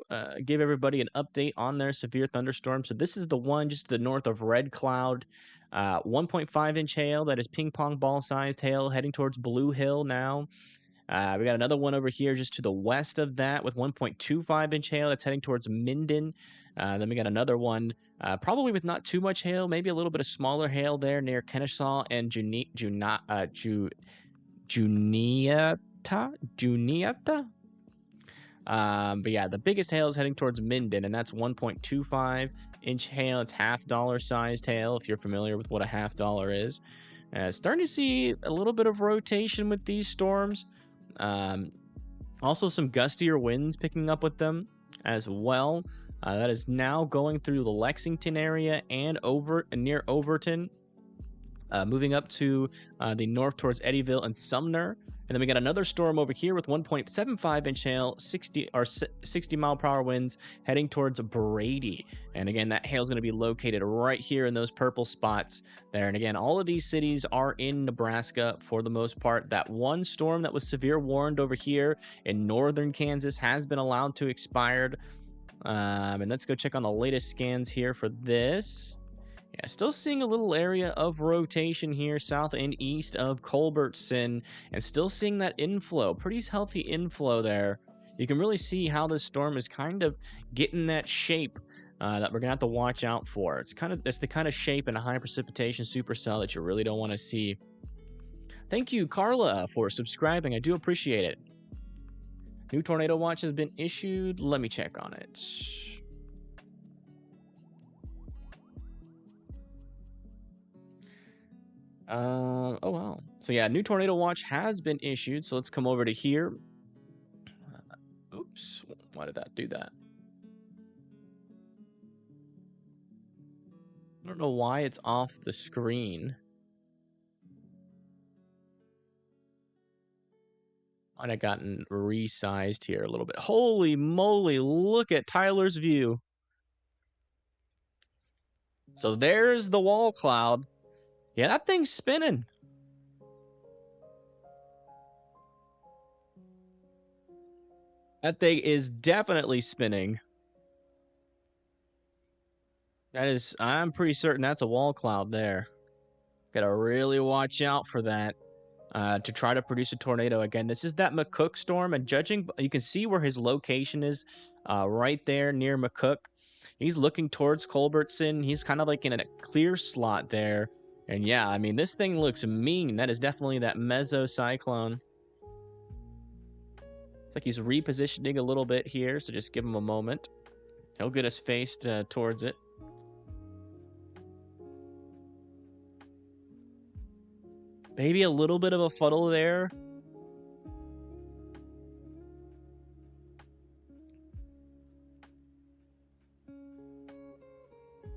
give everybody an update on their severe thunderstorm. So this is the one just to the north of Red Cloud, 1.5-inch hail. That is ping pong ball sized hail heading towards Blue Hill now. We got another one over here just to the west of that with 1.25-inch hail that's heading towards Minden. Then we got another one probably with not too much hail, maybe a little bit of smaller hail there near Kennesaw and Juniata. But yeah, the biggest hail is heading towards Minden, and that's 1.25-inch hail. It's $half sized hail, if you're familiar with what a $half is. Starting to see a little bit of rotation with these storms. Also some gustier winds picking up with them as well. That is now going through the Lexington area and near Overton. Moving up to the north towards Eddyville and Sumner. And then we got another storm over here with 1.75-inch hail, 60 mile per hour winds heading towards Brady. And again, that hail is going to be located right here in those purple spots there. And again, all of these cities are in Nebraska for the most part. That one storm that was severe warned over here in northern Kansas has been allowed to expire. And let's go check on the latest scans here for this. Yeah, still seeing a little area of rotation here south and east of Culbertson, and still seeing that inflow, pretty healthy inflow there. You can really see how this storm is kind of getting that shape that we're gonna have to watch out for. It's the kind of shape in a high precipitation supercell that you really don't want to see Thank you, Carla, for subscribing. I do appreciate it. New tornado watch has been issued. Let me check on it. Oh, wow. So yeah, new tornado watch has been issued. So let's come over to here. Oops. Why did that do that? I don't know why it's off the screen. Might have gotten resized here a little bit. Holy moly, look at Tyler's view. So there's the wall cloud. Yeah, that thing's spinning. That thing is definitely spinning. That is, I'm pretty certain that's a wall cloud there. Gotta really watch out for that to try to produce a tornado again. This is that McCook storm, and judging, you can see where his location is right there near McCook. He's looking towards Culbertson. He's kind of like in a clear slot there. And yeah, I mean, this thing looks mean. That is definitely that mesocyclone. It's like he's repositioning a little bit here, so just give him a moment. He'll get us faced towards it. Maybe a little bit of a funnel there.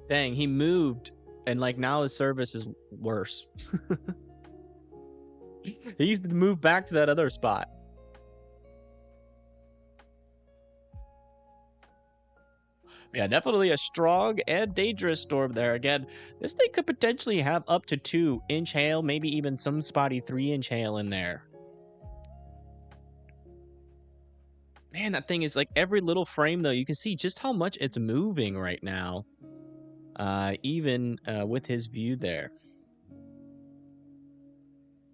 Dang, he moved, and like now his service is worse. He needs to move back to that other spot. Yeah, definitely a strong and dangerous storm there. Again, this thing could potentially have up to 2-inch hail, maybe even some spotty 3-inch hail in there. Man, that thing is like every little frame, though. You can see just how much it's moving right now, even with his view there.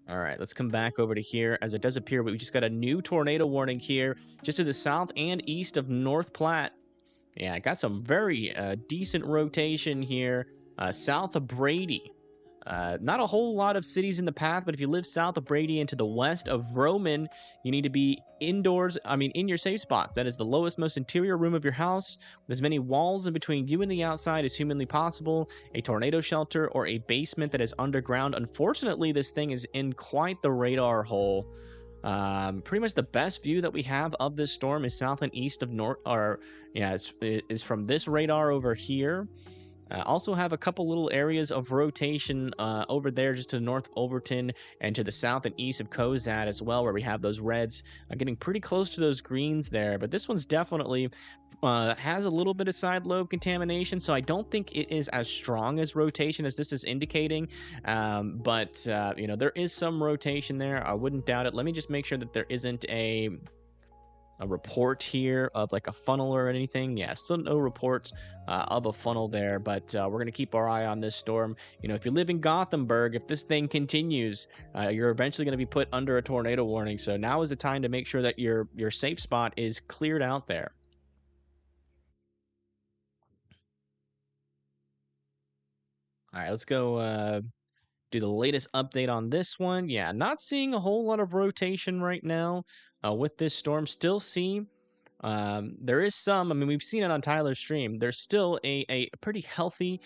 All right, let's come back over to here as it does appear we just got a new tornado warning here just to the south and east of North Platte. Yeah, got some very decent rotation here south of Brady. Not a whole lot of cities in the path, but if you live south of Brady and to the west of Roman, you need to be indoors, in your safe spots. That is the lowest, most interior room of your house, with as many walls in between you and the outside as humanly possible, a tornado shelter, or a basement that is underground. Unfortunately, this thing is in quite the radar hole. Pretty much the best view that we have of this storm is south and east of is from this radar over here. Also have a couple little areas of rotation over there just to the north of Overton and to the south and east of Cozad as well, where we have those reds getting pretty close to those greens there. But this one's definitely has a little bit of side lobe contamination, so I don't think it is as strong as rotation as this is indicating. But there is some rotation there. I wouldn't doubt it. Let me just make sure that there isn't a report here of like a funnel or anything. Yeah, still no reports of a funnel there, but we're going to keep our eye on this storm. If you live in Gothenburg, if this thing continues, you're eventually going to be put under a tornado warning. So now is the time to make sure that your safe spot is cleared out there. All right, let's go do the latest update on this one. Yeah, not seeing a whole lot of rotation right now with this storm. Still see there is some, we've seen it on Tyler's stream. There's still a pretty healthy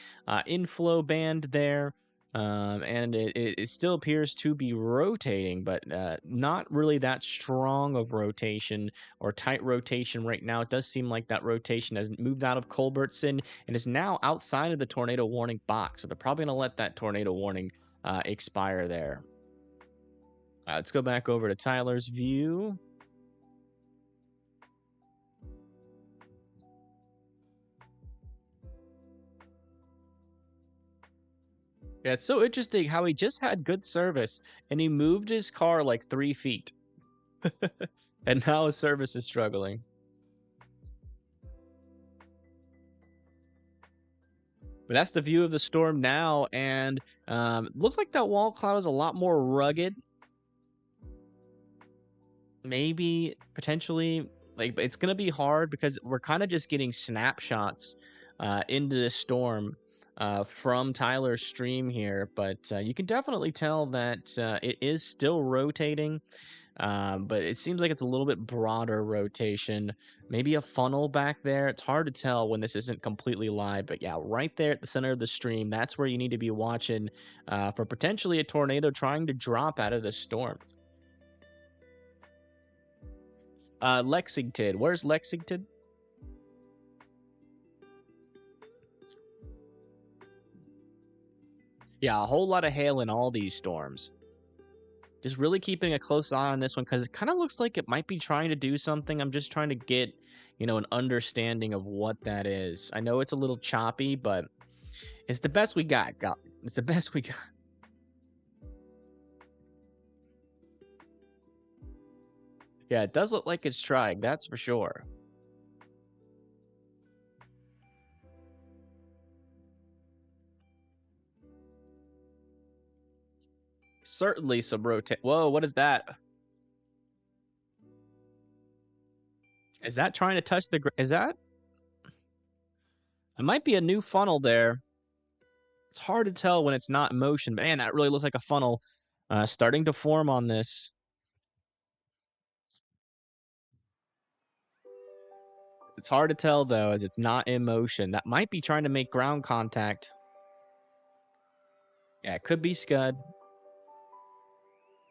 inflow band there. And it still appears to be rotating, but not really that strong of rotation or tight rotation right now. It does seem like that rotation has moved out of Culbertson and is now outside of the tornado warning box. So they're probably going to let that tornado warning expire there. Let's go back over to Tyler's view. Yeah, it's so interesting how he just had good service and he moved his car like 3 feet. And now his service is struggling. But that's the view of the storm now, and looks like that wall cloud is a lot more rugged. Maybe, potentially, like it's going to be hard because we're kind of just getting snapshots into this storm. from Tyler's stream here, but you can definitely tell that it is still rotating. But it seems like it's a little bit broader rotation. Maybe a funnel back there. It's hard to tell when this isn't completely live. But yeah, right there at the center of the stream, that's where you need to be watching for potentially a tornado trying to drop out of the storm. Lexington. Where's Lexington? Yeah, a whole lot of hail in all these storms. Just really keeping a close eye on this one because it kind of looks like it might be trying to do something. I'm just trying to get, an understanding of what that is. I know it's a little choppy, but it's the best we got. It's the best we got. Yeah, it does look like it's trying. That's for sure. Certainly some rotate. Whoa, what is that? Is that trying to touch the? Is that? It might be a new funnel there. It's hard to tell when it's not in motion. Man, that really looks like a funnel starting to form on this. It's hard to tell though, as it's not in motion. That might be trying to make ground contact. Yeah, it could be Scud.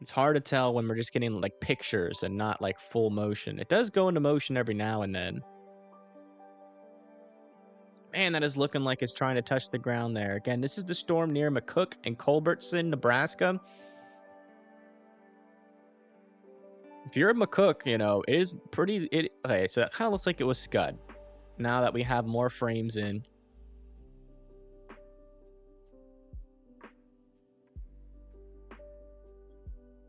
It's hard to tell when we're just getting like pictures and not like full motion. It does go into motion every now and then. Man, that is looking like it's trying to touch the ground there. Again, this is the storm near McCook and Culbertson, Nebraska. If you're at McCook, it is pretty... Okay, so that kind of looks like it was Scud. Now that we have more frames in.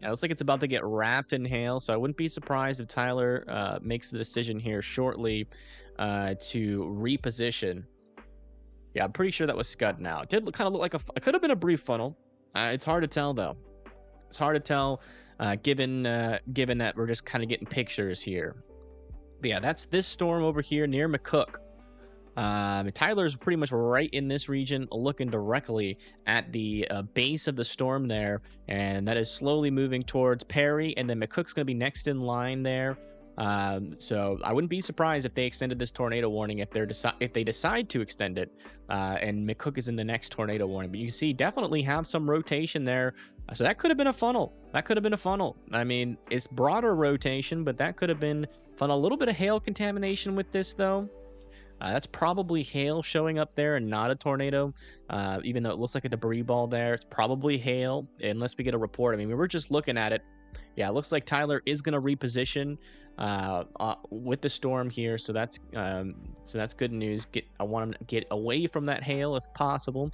Yeah, it looks like it's about to get wrapped in hail, so I wouldn't be surprised if Tyler makes the decision here shortly to reposition. Yeah, I'm pretty sure that was Scud now. It did kind of look like it could have been a brief funnel. It's hard to tell, though. It's hard to tell given that we're just kind of getting pictures here. But yeah, that's this storm over here near McCook. Tyler's pretty much right in this region, looking directly at the base of the storm there, and that is slowly moving towards Perry, and then McCook's going to be next in line there. So I wouldn't be surprised if they extended this tornado warning if they decide to extend it, and McCook is in the next tornado warning. But you see, definitely have some rotation there. So that could have been a funnel. I mean, it's broader rotation, but that could have been fun. A little bit of hail contamination with this, though. That's probably hail showing up there and not a tornado, even though it looks like a debris ball there. It's probably hail, unless we get a report. I mean, we were just looking at it. Yeah, it looks like Tyler is going to reposition with the storm here, so that's good news. I want him to get away from that hail if possible.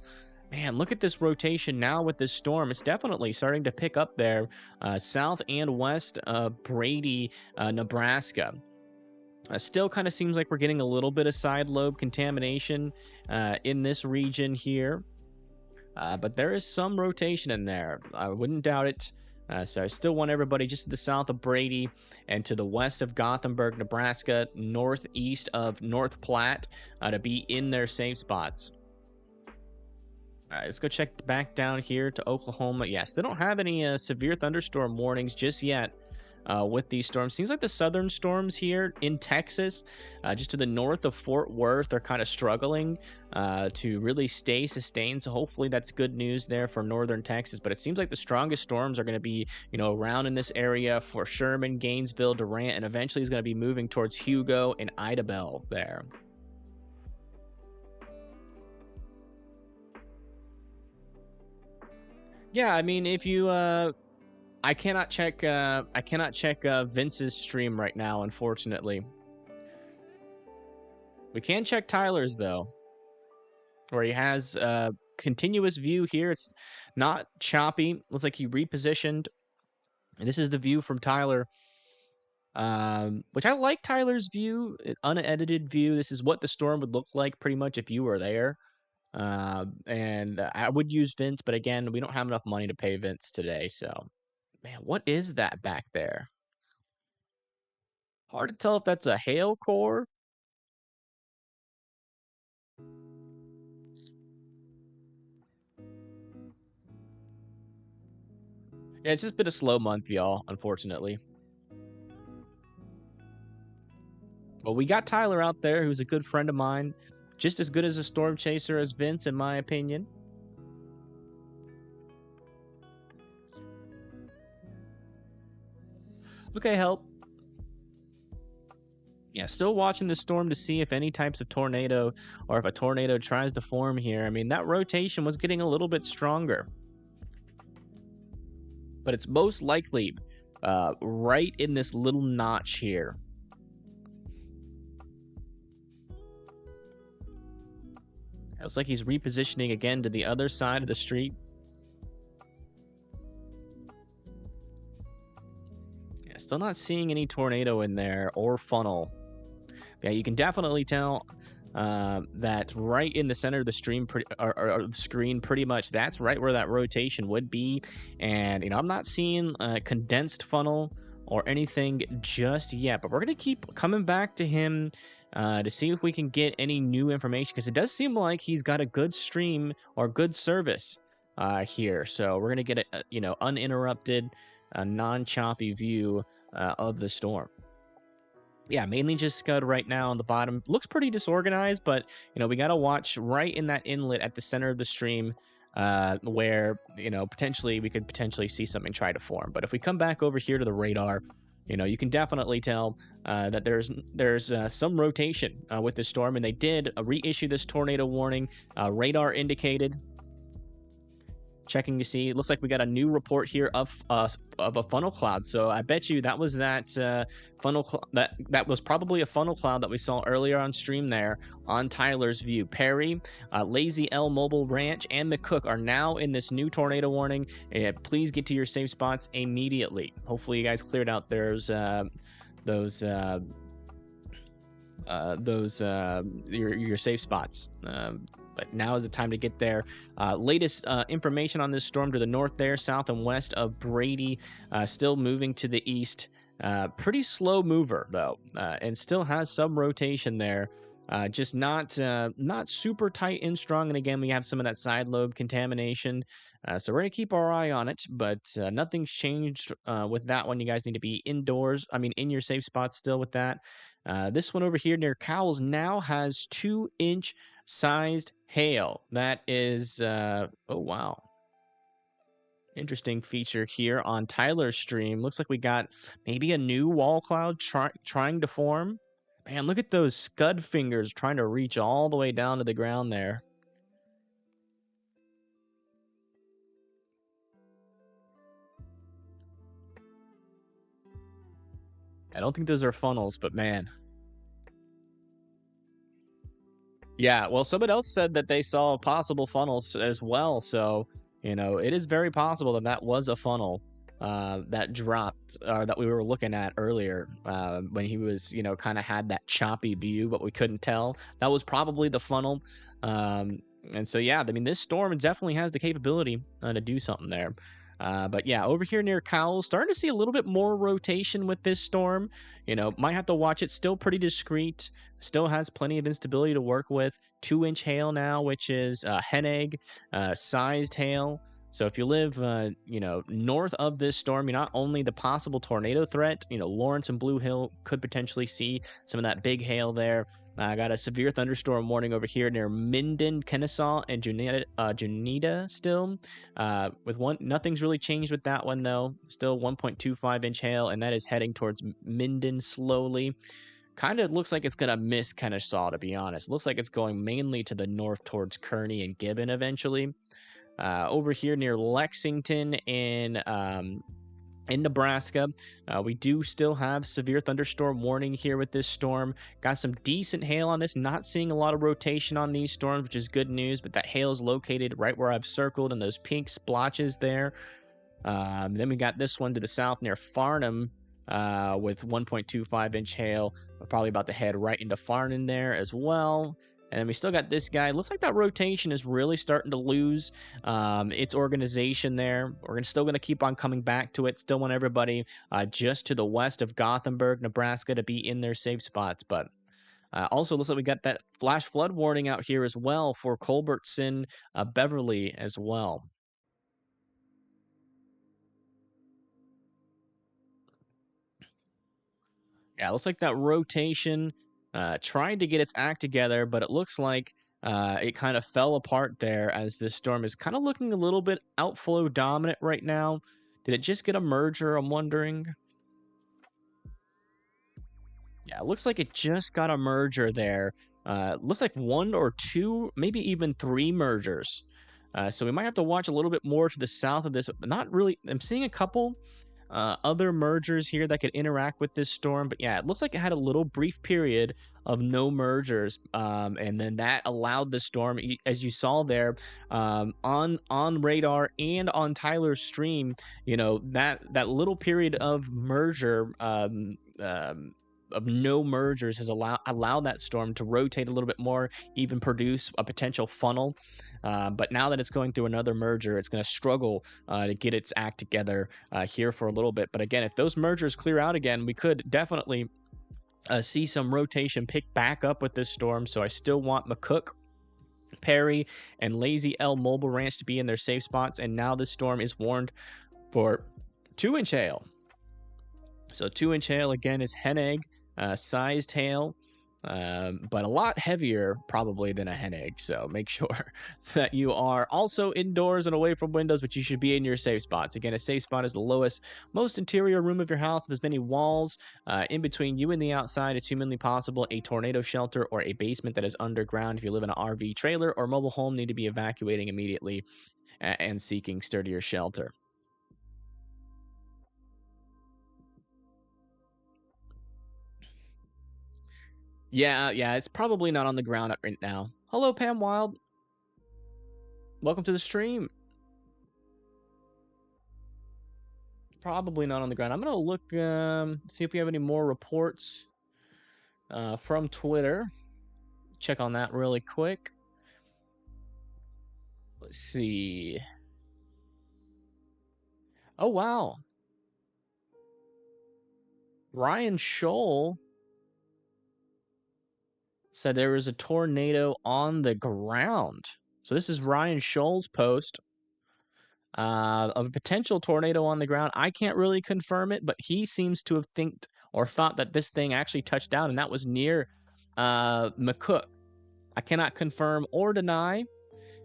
Man, look at this rotation now with this storm. It's definitely starting to pick up there, south and west of Brady, Nebraska. Still kind of seems like we're getting a little bit of side lobe contamination in this region here. But there is some rotation in there. I wouldn't doubt it. So I still want everybody just to the south of Brady and to the west of Gothenburg, Nebraska, northeast of North Platte to be in their safe spots. All right, let's go check back down here to Oklahoma. Yes, they don't have any severe thunderstorm warnings just yet. With these storms, seems like the southern storms here in Texas, just to the north of Fort Worth, are kind of struggling to really stay sustained. So hopefully that's good news there for northern Texas. But it seems like the strongest storms are going to be, around in this area for Sherman, Gainesville, Durant, and eventually is going to be moving towards Hugo and Idabel there. Yeah, I mean, if you I cannot check Vince's stream right now, unfortunately. We can check Tyler's though, where he has a continuous view here. It's not choppy. Looks like he repositioned. And this is the view from Tyler. Which I like Tyler's view, unedited view. This is what the storm would look like pretty much if you were there. And I would use Vince, but again, we don't have enough money to pay Vince today, so. Man, what is that back there? Hard to tell if that's a hail core. Yeah, it's just been a slow month, y'all, unfortunately. But we got Tyler out there, who's a good friend of mine, just as good as a storm chaser as Vince, in my opinion. Okay, help. Yeah, still watching the storm to see if any types of tornado or if a tornado tries to form here. I mean, that rotation was getting a little bit stronger, but it's most likely right in this little notch here. It looks like he's repositioning again to the other side of the street. Yeah, still not seeing any tornado in there or funnel. Yeah, you can definitely tell that right in the center of the stream or the screen, pretty much that's right where that rotation would be. And I'm not seeing a condensed funnel or anything just yet, but we're gonna keep coming back to him to see if we can get any new information, because it does seem like he's got a good stream or good service here. So we're gonna get a uninterrupted, non-choppy view of the storm. Yeah, mainly just Scud right now on the bottom. Looks pretty disorganized, but we got to watch right in that inlet at the center of the stream, where potentially we could see something try to form. But if we come back over here to the radar, you can definitely tell that there's some rotation with this storm, and they did reissue this tornado warning. Radar indicated. Checking to see, it looks like we got a new report here of a funnel cloud. So I bet you that was that funnel that was probably a funnel cloud that we saw earlier on stream there on Tyler's view. Perry, Lazy L Mobile Ranch, and the Cook are now in this new tornado warning. Please get to your safe spots immediately. Hopefully you guys cleared out those your safe spots. But now is the time to get there. Latest information on this storm to the north there, south and west of Brady, still moving to the east. Pretty slow mover though, and still has some rotation there. Just not super tight and strong. And again, we have some of that side lobe contamination. So we're gonna keep our eye on it, but nothing's changed with that one. You guys need to be indoors. I mean, in your safe spots still with that. This one over here near Cowles now has 2-inch sized hail. That is, oh wow. Interesting feature here on Tyler's stream. Looks like we got maybe a new wall cloud trying to form. Man, look at those scud fingers trying to reach all the way down to the ground there. I don't think those are funnels, but man. Yeah, well, someone else said that they saw possible funnels as well. So, it is very possible that that was a funnel that dropped, or that we were looking at earlier when he was, kind of had that choppy view, but we couldn't tell. That was probably the funnel. And so, yeah, I mean, this storm definitely has the capability to do something there. But yeah, over here near Cowles, starting to see a little bit more rotation with this storm. Might have to watch it. Still pretty discreet. Still has plenty of instability to work with. 2-inch hail now, which is hen egg sized hail. So if you live, north of this storm, you're not only the possible tornado threat. Lawrence and Blue Hill could potentially see some of that big hail there. I got a severe thunderstorm warning over here near Minden, Kennesaw, and Junita still. With one, nothing's really changed with that one though. Still 1.25-inch hail, and that is heading towards Minden slowly. Kind of looks like it's gonna miss Kennesaw, to be honest. Looks like it's going mainly to the north towards Kearney and Gibbon eventually. Over here near Lexington in Nebraska, we do still have severe thunderstorm warning here with this storm. Got some decent hail on this. Not seeing a lot of rotation on these storms, which is good news, but that hail is located right where I've circled in those pink splotches there. Then we got this one to the south near Farnham with 1.25-inch hail. We're probably about to head right into Farnham there as well. And then we still got this guy. Looks like that rotation is really starting to lose its organization there. We're still going to keep on coming back to it. Still want everybody just to the west of Gothenburg, Nebraska, to be in their safe spots. But also looks like we got that flash flood warning out here as well for Culbertson, Beverly as well. Yeah, it looks like that rotation tried to get its act together, but it looks like it kind of fell apart there as this storm is kind of looking a little bit outflow dominant right now. Did it just get a merger? I'm wondering. Yeah, it looks like it just got a merger there. Looks like one or two, maybe even three mergers. So we might have to watch a little bit more to the south of this. Not really. I'm seeing a couple other mergers here that could interact with this storm. But yeah, it looks like it had a little brief period of no mergers, and then that allowed the storm, as you saw there, on radar and on Tyler's stream. You know, that little period of merger. Of no mergers has allowed that storm to rotate a little bit more, even produce a potential funnel. But now that it's going through another merger, it's going to struggle to get its act together here for a little bit. But again, if those mergers clear out again, we could definitely see some rotation pick back up with this storm. So I still want McCook, Perry, and Lazy L Mobile Ranch to be in their safe spots. And now this storm is warned for 2-inch hail. So 2-inch hail again is hen egg sized hail, but a lot heavier probably than a hen egg. So make sure that you are also indoors and away from windows, but you should be in your safe spots. Again, a safe spot is the lowest, most interior room of your house. There's many walls in between you and the outside. It's humanly possible. A tornado shelter or a basement that is underground. If you live in an RV trailer or mobile home, need to be evacuating immediately and seeking sturdier shelter. Yeah, it's probably not on the ground right now. Hello, Pam Wild. Welcome to the stream. Probably not on the ground. I'm going to look, see if we have any more reports from Twitter. Check on that really quick. Let's see. Oh, wow. Ryan Scholl said there was a tornado on the ground. So this is Ryan Scholl's post of a potential tornado on the ground. I can't really confirm it, but he seems to have thought that this thing actually touched down, and that was near McCook. I cannot confirm or deny,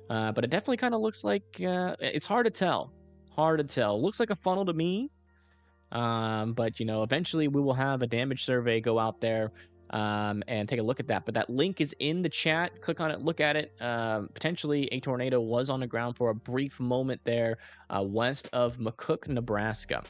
but it definitely kind of looks like it's hard to tell. Looks like a funnel to me. But you know, eventually we will have a damage survey go out there and take a look at that. But that link is in the chat. Click on it, look at it. Potentially a tornado was on the ground for a brief moment there west of McCook, Nebraska.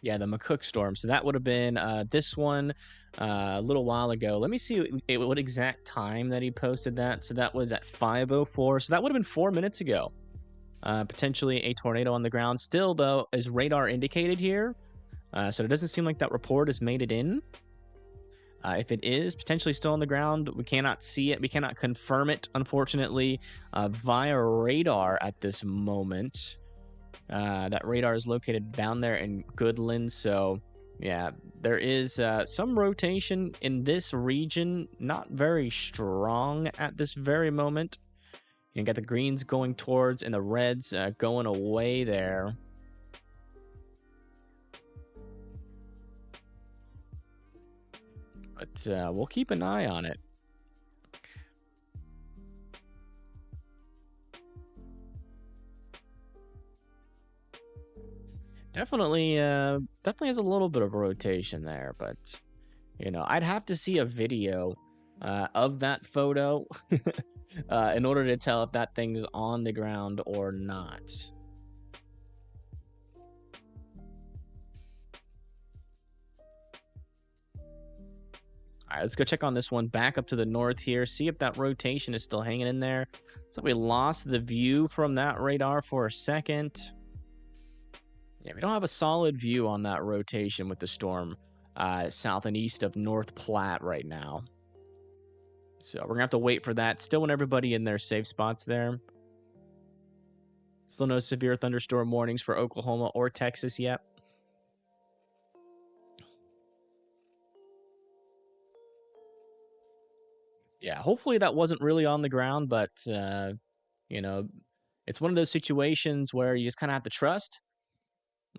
Yeah, the McCook storm. So that would have been this one a little while ago. Let me see what exact time that he posted that. So that was at 5:04. So that would have been 4 minutes ago. Potentially a tornado on the ground. Still, though, is radar indicated here. So it doesn't seem like that report has made it in. If it is potentially still on the ground, we cannot see it. We cannot confirm it, unfortunately, via radar at this moment. That radar is located down there in Goodland. So, yeah, there is some rotation in this region. Not very strong at this very moment. You got the greens going towards and the reds going away there. But we'll keep an eye on it. Definitely has a little bit of rotation there, but you know, I'd have to see a video of that photo in order to tell if that thing's on the ground or not. All right, let's go check on this one back up to the north here, see if that rotation is still hanging in there. So we lost the view from that radar for a second. Yeah, we don't have a solid view on that rotation with the storm south and east of North Platte right now. So we're going to have to wait for that. Still want everybody in their safe spots there. Still no severe thunderstorm warnings for Oklahoma or Texas yet. Yeah, hopefully that wasn't really on the ground, but you know, it's one of those situations where you just kind of have to trust.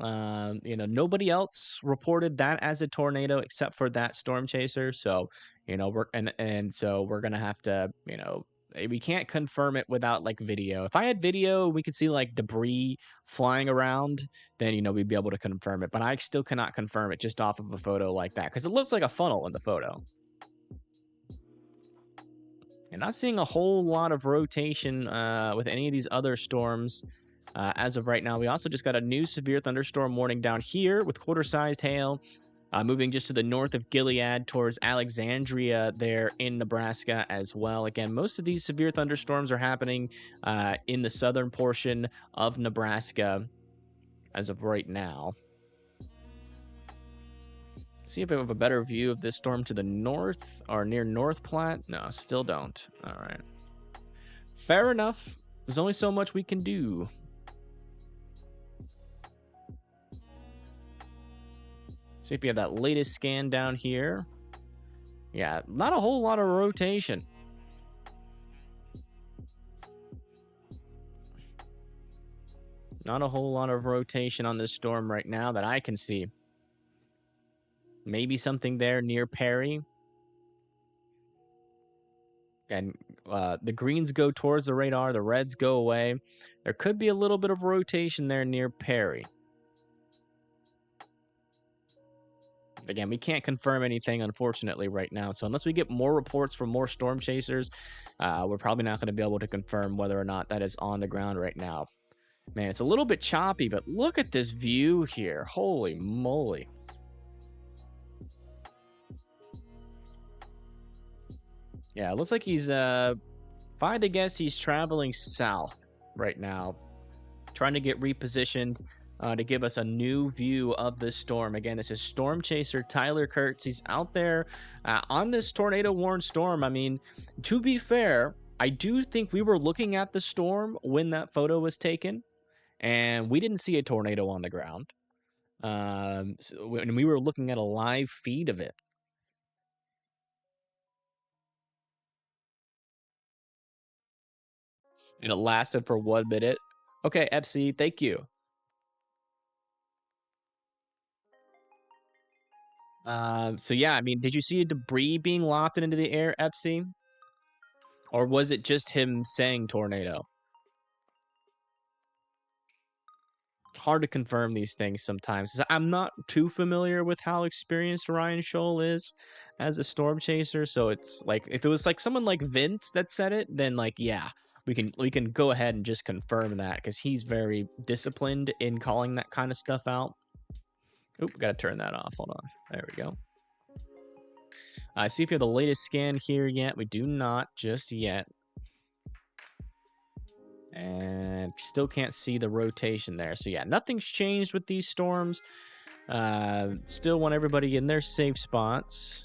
Nobody else reported that as a tornado except for that storm chaser. So, so we're gonna have to, we can't confirm it without like video. If I had video, we could see like debris flying around, then we'd be able to confirm it. But I still cannot confirm it just off of a photo like that because it looks like a funnel in the photo. And not seeing a whole lot of rotation with any of these other storms as of right now. We also just got a new severe thunderstorm warning down here with quarter-sized hail moving just to the north of Gilead towards Alexandria there in Nebraska as well. Again, most of these severe thunderstorms are happening in the southern portion of Nebraska as of right now. See if we have a better view of this storm to the north or near North Platte. No, still don't. All right. Fair enough. There's only so much we can do. See if you have that latest scan down here. Yeah, not a whole lot of rotation. Not a whole lot of rotation on this storm right now that I can see. Maybe something there near Perry. And the greens go towards the radar, the reds go away. There could be a little bit of rotation there near Perry. Again, we can't confirm anything, unfortunately, right now. So unless we get more reports from more storm chasers, we're probably not going to be able to confirm whether or not that is on the ground right now. Man, it's a little bit choppy, but look at this view here. Holy moly. Yeah, it looks like he's, if I had to guess, he's traveling south right now, trying to get repositioned to give us a new view of this storm. Again, this is storm chaser Tyler Kurtz. He's out there on this tornado warned storm. I mean, to be fair, I do think we were looking at the storm when that photo was taken, and we didn't see a tornado on the ground. When we were looking at a live feed of it. And it lasted for 1 minute. Okay, FC, thank you. So yeah, I mean, did you see debris being lofted into the air, FC? Or was it just him saying tornado? Hard to confirm these things sometimes. I'm not too familiar with how experienced Ryan Scholl is as a storm chaser, so it's like if it was like someone like Vince that said it, then like yeah, we can go ahead and just confirm that because he's very disciplined in calling that kind of stuff out. Oop, gotta turn that off. Hold on. There we go. See if you have the latest scan here yet. We do not just yet. And still can't see the rotation there. So yeah, nothing's changed with these storms. Still want everybody in their safe spots.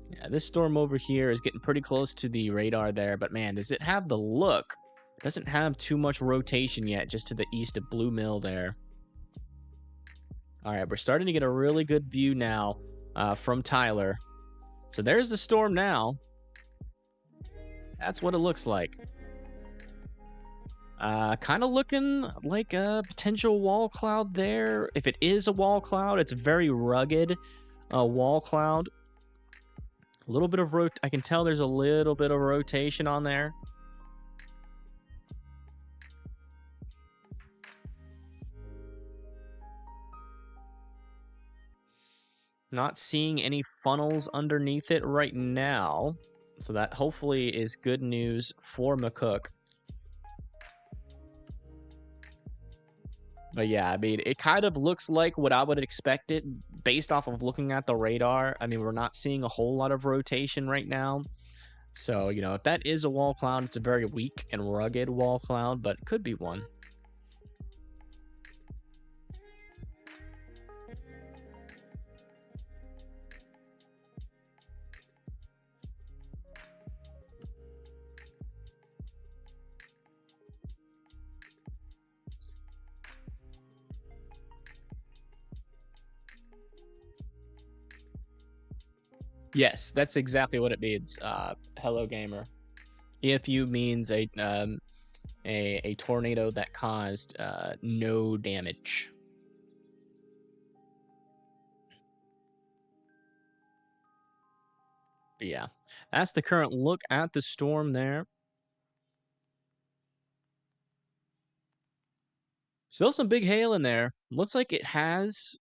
Yeah, this storm over here is getting pretty close to the radar there. But man, does it have the look? It doesn't have too much rotation yet, just to the east of Blue Mill there. All right, we're starting to get a really good view now from Tyler. So there's the storm now. That's what it looks like. Kind of looking like a potential wall cloud there. If it is a wall cloud, it's very rugged wall cloud. A little bit of I can tell there's a little bit of rotation on there. Not seeing any funnels underneath it right now. So that hopefully is good news for McCook. But yeah, I mean, it kind of looks like what I would expect it based off of looking at the radar. I mean, we're not seeing a whole lot of rotation right now. So, if that is a wall cloud, it's a very weak and rugged wall cloud, but it could be one. Yes, that's exactly what it means. Hello gamer. EFU means a tornado that caused no damage. But yeah, that's the current look at the storm there. Still some big hail in there. Looks like it has.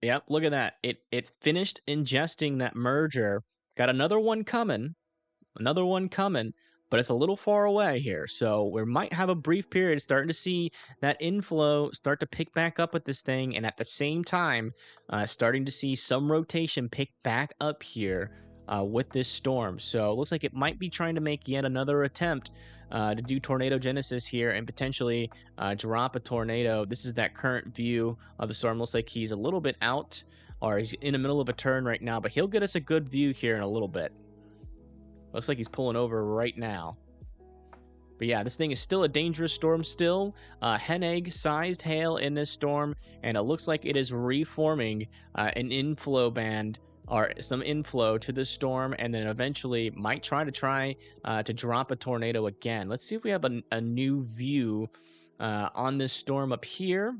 Yep, look at that. It's finished ingesting that merger. Got another one coming. Another one coming, but it's a little far away here. So we might have a brief period starting to see that inflow start to pick back up with this thing. And at the same time, starting to see some rotation pick back up here with this storm. So it looks like it might be trying to make yet another attempt to do tornado genesis here and potentially drop a tornado. This is that current view of the storm. Looks like he's a little bit out, or he's in the middle of a turn right now, but he'll get us a good view here in a little bit. Looks like he's pulling over right now. But yeah, this thing is still a dangerous storm still. Hen egg sized hail in this storm, and it looks like it is reforming an inflow band or some inflow to the storm, and then eventually might try to drop a tornado again. Let's see if we have a new view on this storm up here.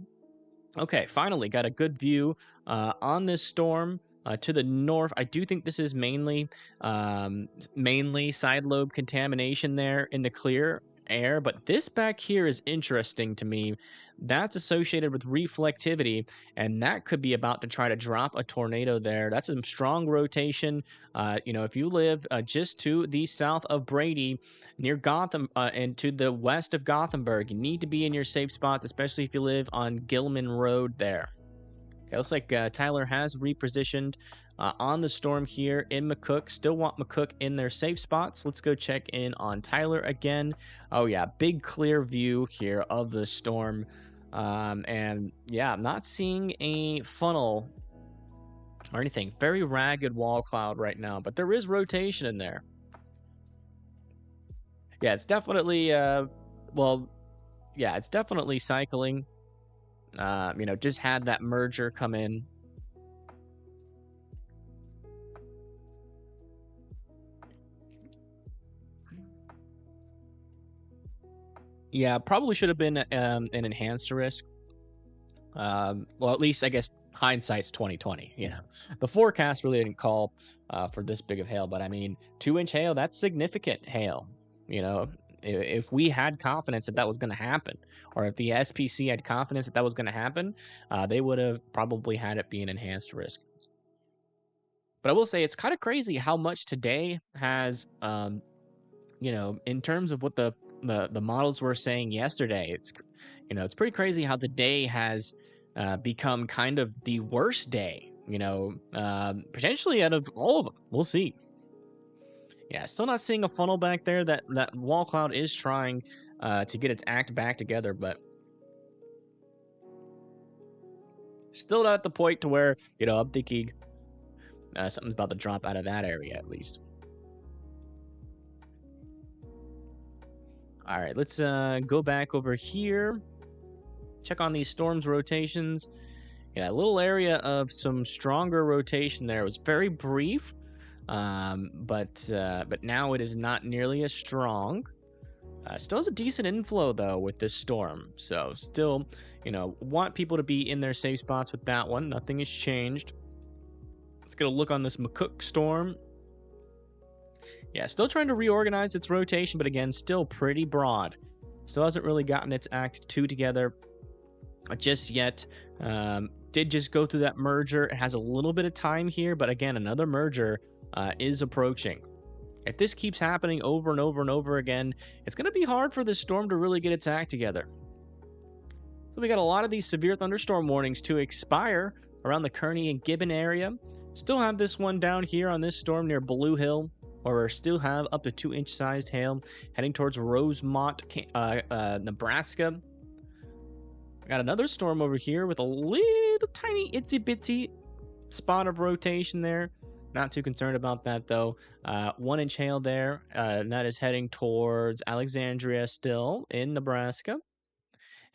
Okay, finally got a good view on this storm. To the north, I do think this is mainly side lobe contamination there in the clear air, but this back here is interesting to me. That's associated with reflectivity, and that could be about to try to drop a tornado there. That's some strong rotation. If you live just to the south of Brady, near Gotham, and to the west of Gothenburg, you need to be in your safe spots, especially if you live on Gilman Road there. Okay, looks like Tyler has repositioned on the storm here in McCook. Still want McCook in their safe spots. Let's go check in on Tyler again. Oh yeah, big clear view here of the storm. And yeah, I'm not seeing a funnel or anything. Very ragged wall cloud right now, but there is rotation in there. Yeah, it's definitely, it's definitely cycling. Just had that merger come in. Yeah, probably should have been an enhanced risk. Well, at least I guess hindsight's 2020. The forecast really didn't call for this big of hail, but I mean, 2-inch hail, that's significant hail. If we had confidence that was going to happen, or if the SPC had confidence that was going to happen, they would have probably had it be an enhanced risk. But I will say it's kind of crazy how much today has, in terms of what the models were saying yesterday. It's pretty crazy how the day has become kind of the worst day. Potentially out of all of them. We'll see. Yeah, still not seeing a funnel back there. That wall cloud is trying to get its act back together, but still not at the point to where I'm thinking something's about to drop out of that area at least. All right, let's go back over here. Check on these storms rotations. Yeah, a little area of some stronger rotation there. It was very brief, but now it is not nearly as strong. Still has a decent inflow though with this storm, so still, want people to be in their safe spots with that one. Nothing has changed. Let's get a look on this McCook storm. Yeah, still trying to reorganize its rotation, but again, still pretty broad. Still hasn't really gotten its act 2 together just yet. Did just go through that merger. It has a little bit of time here, but again, another merger is approaching. If this keeps happening over and over and over again, it's going to be hard for this storm to really get its act together. So we got a lot of these severe thunderstorm warnings to expire around the Kearney and Gibbon area. Still have this one down here on this storm near Blue Hill, where we still have up to 2-inch sized hail heading towards Rosemont, Nebraska. Got another storm over here with a little tiny itsy bitsy spot of rotation there. Not too concerned about that though. 1-inch hail there, and that is heading towards Alexandria still in Nebraska.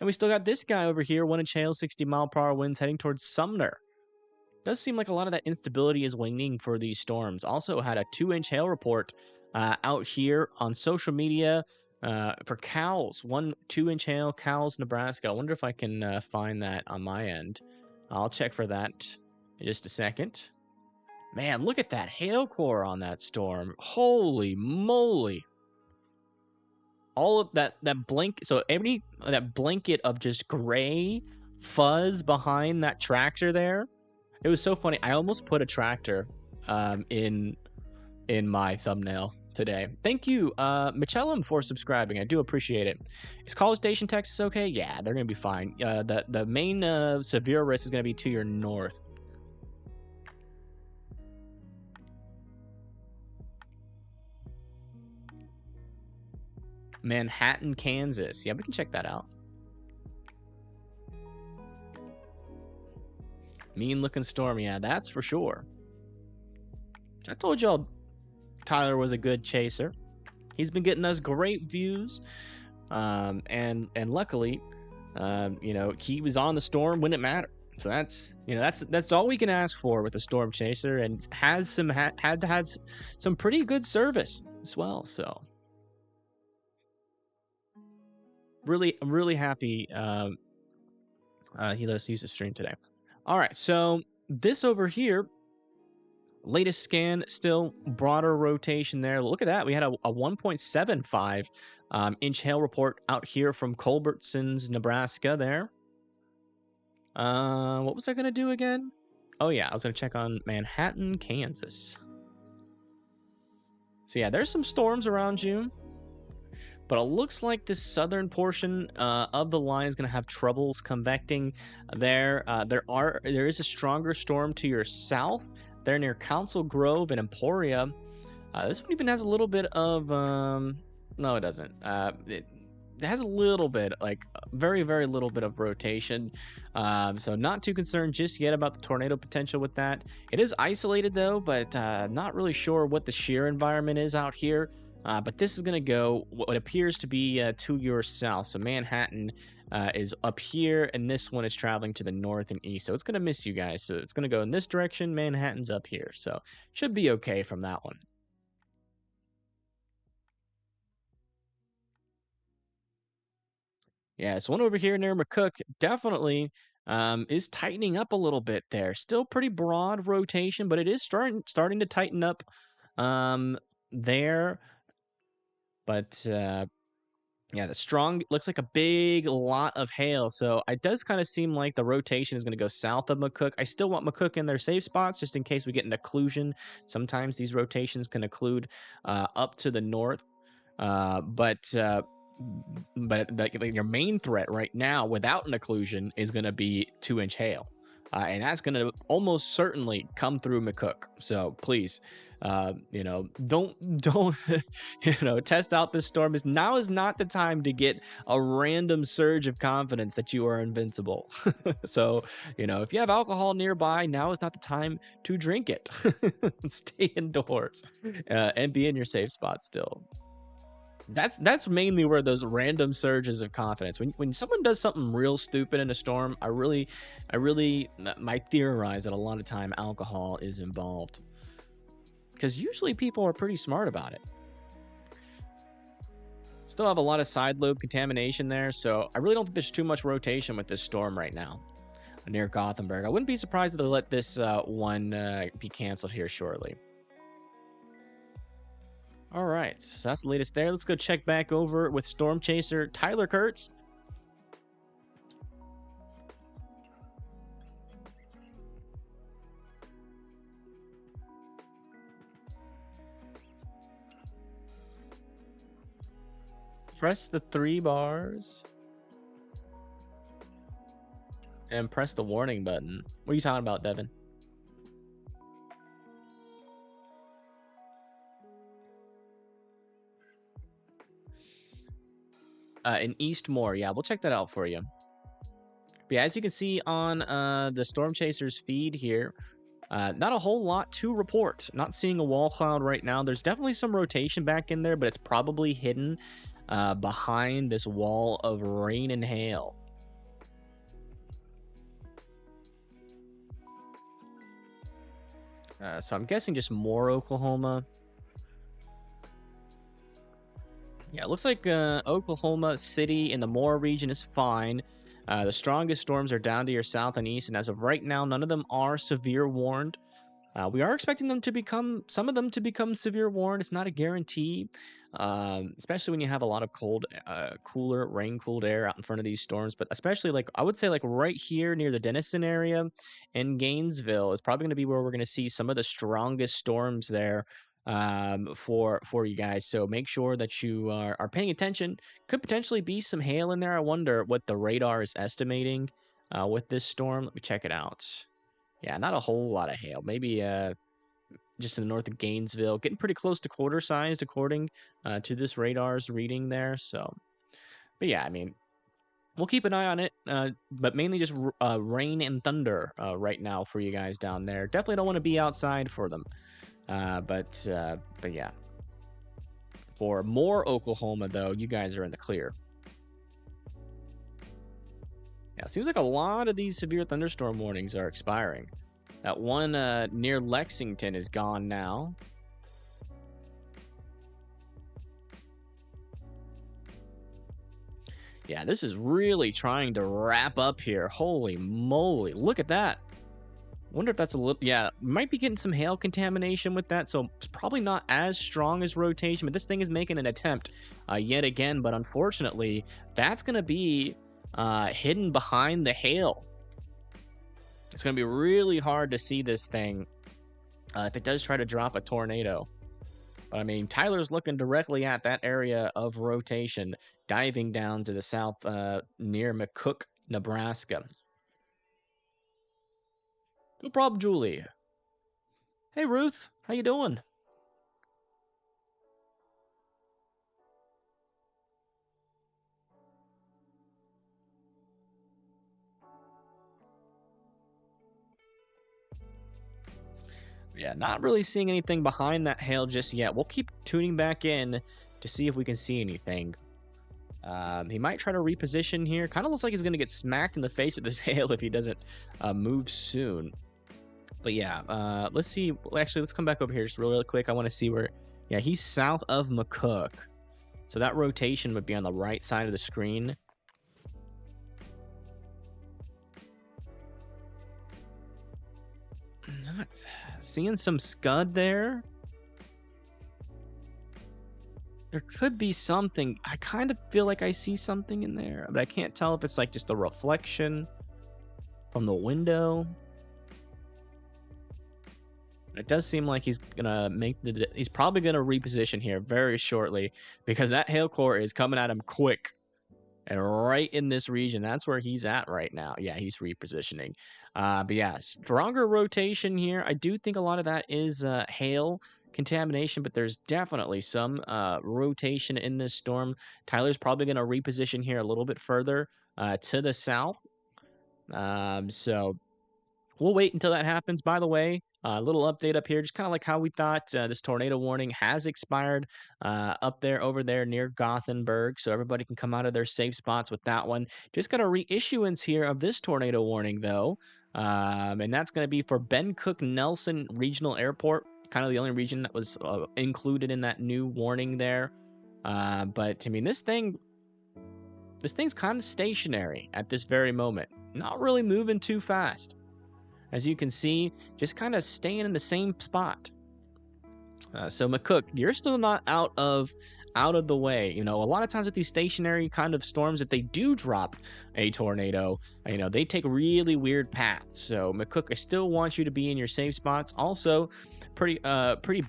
And we still got this guy over here, 1-inch hail, 60-mile-per-hour winds heading towards Sumner. Does seem like a lot of that instability is waning for these storms. Also had a 2-inch hail report out here on social media for Cowles. 2-inch hail, Cowles, Nebraska. I wonder if I can find that on my end. I'll check for that in just a second. Man, look at that hail core on that storm. Holy moly. All of that blanket, so that blanket of just gray fuzz behind that tractor there. It was so funny. I almost put a tractor in my thumbnail today. Thank you, Michelum, for subscribing. I do appreciate it. Is College Station, Texas okay? Yeah, they're gonna be fine. The main severe risk is gonna be to your north. Manhattan, Kansas. Yeah, we can check that out. Mean looking storm. Yeah, that's for sure. I told y'all Tyler was a good chaser. He's been getting us great views. And luckily, you know, he was on the storm when it mattered. So that's, you know, that's all we can ask for with a storm chaser, and has had some pretty good service as well. So I'm really happy he let us use the stream today. All right, so this over here, latest scan, still broader rotation there. Look at that. We had a 1.75 inch hail report out here from Culbertson's, Nebraska there. What was I going to do again? Oh, yeah, I was going to check on Manhattan, Kansas. So, yeah, there's some storms around you. But it looks like this southern portion of the line is going to have troubles convecting there. There is a stronger storm to your south. They're near Council Grove and Emporia. This one even has a little bit of... no, it doesn't. It has a little bit, like very, very little bit of rotation. So not too concerned just yet about the tornado potential with that. It is isolated, though, but not really sure what the shear environment is out here. But this is going to go what appears to be to your south. So Manhattan is up here, and this one is traveling to the north and east. So it's going to miss you guys. So it's going to go in this direction. Manhattan's up here. So should be okay from that one. Yeah, this one over here near McCook definitely is tightening up a little bit there. Still pretty broad rotation, but it is starting to tighten up there. But yeah, the strong looks like a big lot of hail. So it does kind of seem like the rotation is going to go south of McCook. I still want McCook in their safe spots just in case we get an occlusion. Sometimes these rotations can occlude up to the north. But your main threat right now without an occlusion is going to be 2-inch hail. And that's going to almost certainly come through McCook. So please, you know, don't, you know, test out this storm. Now is not the time to get a random surge of confidence that you are invincible. So, you know, if you have alcohol nearby, now is not the time to drink it. Stay indoors and be in your safe spot still. That's mainly where those random surges of confidence, when someone does something real stupid in a storm, I really might theorize that a lot of time alcohol is involved, because usually people are pretty smart about it. Still have a lot of side lobe contamination there, so I really don't think there's too much rotation with this storm right now near Gothenburg. I wouldn't be surprised if they let this one be canceled here shortly. All right, so that's the latest there. Let's go check back over with storm chaser Tyler Kurtz. Press the 3 bars and press the warning button. What are you talking about, Devin? In Eastmore, yeah, we'll check that out for you. But yeah, as you can see on the Storm Chasers feed here, not a whole lot to report. Not seeing a wall cloud right now. There's definitely some rotation back in there, but it's probably hidden behind this wall of rain and hail. So I'm guessing just more Oklahoma. Yeah, it looks like Oklahoma City in the Moore region is fine. The strongest storms are down to your south and east, and as of right now, none of them are severe warned. We are expecting them to become, some of them to become severe warned. It's not a guarantee, especially when you have a lot of cooler, rain-cooled air out in front of these storms. But especially, like, I would say, like, right here near the Denison area in Gainesville is probably going to be where we're going to see some of the strongest storms there for you guys. So make sure that you are paying attention. Could potentially be some hail in there. I wonder what the radar is estimating with this storm. Let me check it out. Yeah, not a whole lot of hail. Maybe just in the north of Gainesville, getting pretty close to quarter sized according to this radar's reading there. So, but yeah, I mean, we'll keep an eye on it, but mainly just rain and thunder right now for you guys down there. Definitely don't want to be outside for them, but yeah. For more Oklahoma, though, you guys are in the clear. Yeah, it seems like a lot of these severe thunderstorm warnings are expiring. That one near Lexington is gone now. Yeah, this is really trying to wrap up here. Holy moly, look at that. Wonder if that's a little, yeah, might be getting some hail contamination with that, so it's probably not as strong as rotation, but this thing is making an attempt yet again, but unfortunately, that's going to be hidden behind the hail. It's going to be really hard to see this thing if it does try to drop a tornado. But I mean, Tyler's looking directly at that area of rotation, diving down to the south near McCook, Nebraska. No problem, Julie. Hey, Ruth. How you doing? Yeah, not really seeing anything behind that hail just yet. We'll keep tuning back in to see if we can see anything. He might try to reposition here. Kind of looks like he's going to get smacked in the face with this hail if he doesn't move soon. But yeah, let's see. Actually, let's come back over here just really quick. I want to see where... Yeah, he's south of McCook. So that rotation would be on the right side of the screen. Not seeing some scud there. There could be something. I kind of feel like I see something in there, but I can't tell if it's like just a reflection from the window. It does seem like he's gonna he's probably gonna reposition here very shortly because that hail core is coming at him quick. And right in this region, that's where he's at right now. Yeah, he's repositioning. But yeah, stronger rotation here. I do think a lot of that is hail contamination, but there's definitely some rotation in this storm. Tyler's probably going to reposition here a little bit further to the south. So we'll wait until that happens. By the way, a little update up here, just kind of like how we thought this tornado warning has expired up there, over there near Gothenburg. So everybody can come out of their safe spots with that one. Just got a reissuance here of this tornado warning, though. And that's going to be for Ben Cook Nelson Regional Airport, kind of the only region that was included in that new warning there. But I mean, this thing's kind of stationary at this very moment. Not really moving too fast. As you can see, just kind of staying in the same spot. So McCook, you're still not out of the way. You know, a lot of times with these stationary kind of storms, if they do drop a tornado, you know, they take really weird paths. So McCook, I still want you to be in your safe spots. Also, pretty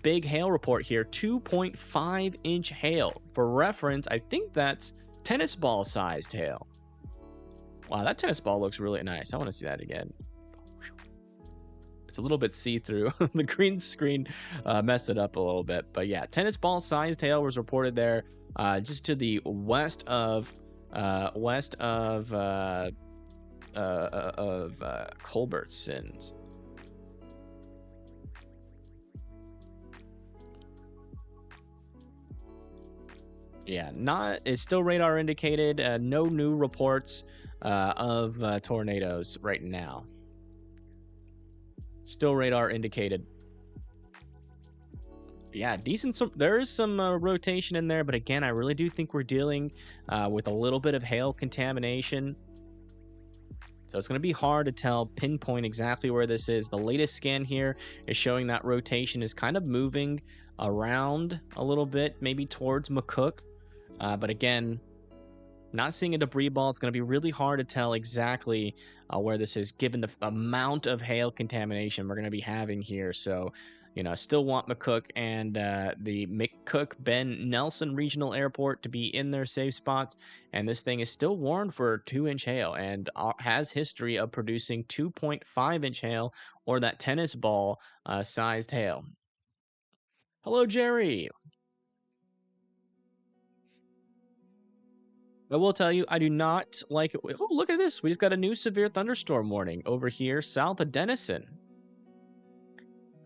big hail report here, 2.5-inch hail. For reference, I think that's tennis ball sized hail. Wow, that tennis ball looks really nice. I want to see that again. It's a little bit see-through. The green screen messed it up a little bit. But yeah, tennis ball sized hail was reported there just to the west of Culbertsons. Yeah, it's still radar indicated. No new reports of tornadoes right now. Still radar indicated. Yeah, decent. There is some rotation in there, but again, I really do think we're dealing with a little bit of hail contamination. So it's going to be hard to pinpoint exactly where this is. The latest scan here is showing that rotation is kind of moving around a little bit, maybe towards McCook. But again, not seeing a debris ball. It's going to be really hard to tell exactly where this is, given the amount of hail contamination we're going to be having here. So, still want McCook and the McCook Ben Nelson Regional Airport to be in their safe spots. And this thing is still warned for 2-inch hail and has history of producing 2.5-inch hail, or that tennis ball sized hail. Hello, Jerry. I will tell you, I do not like it. Oh, look at this. We just got a new severe thunderstorm warning over here south of Denison.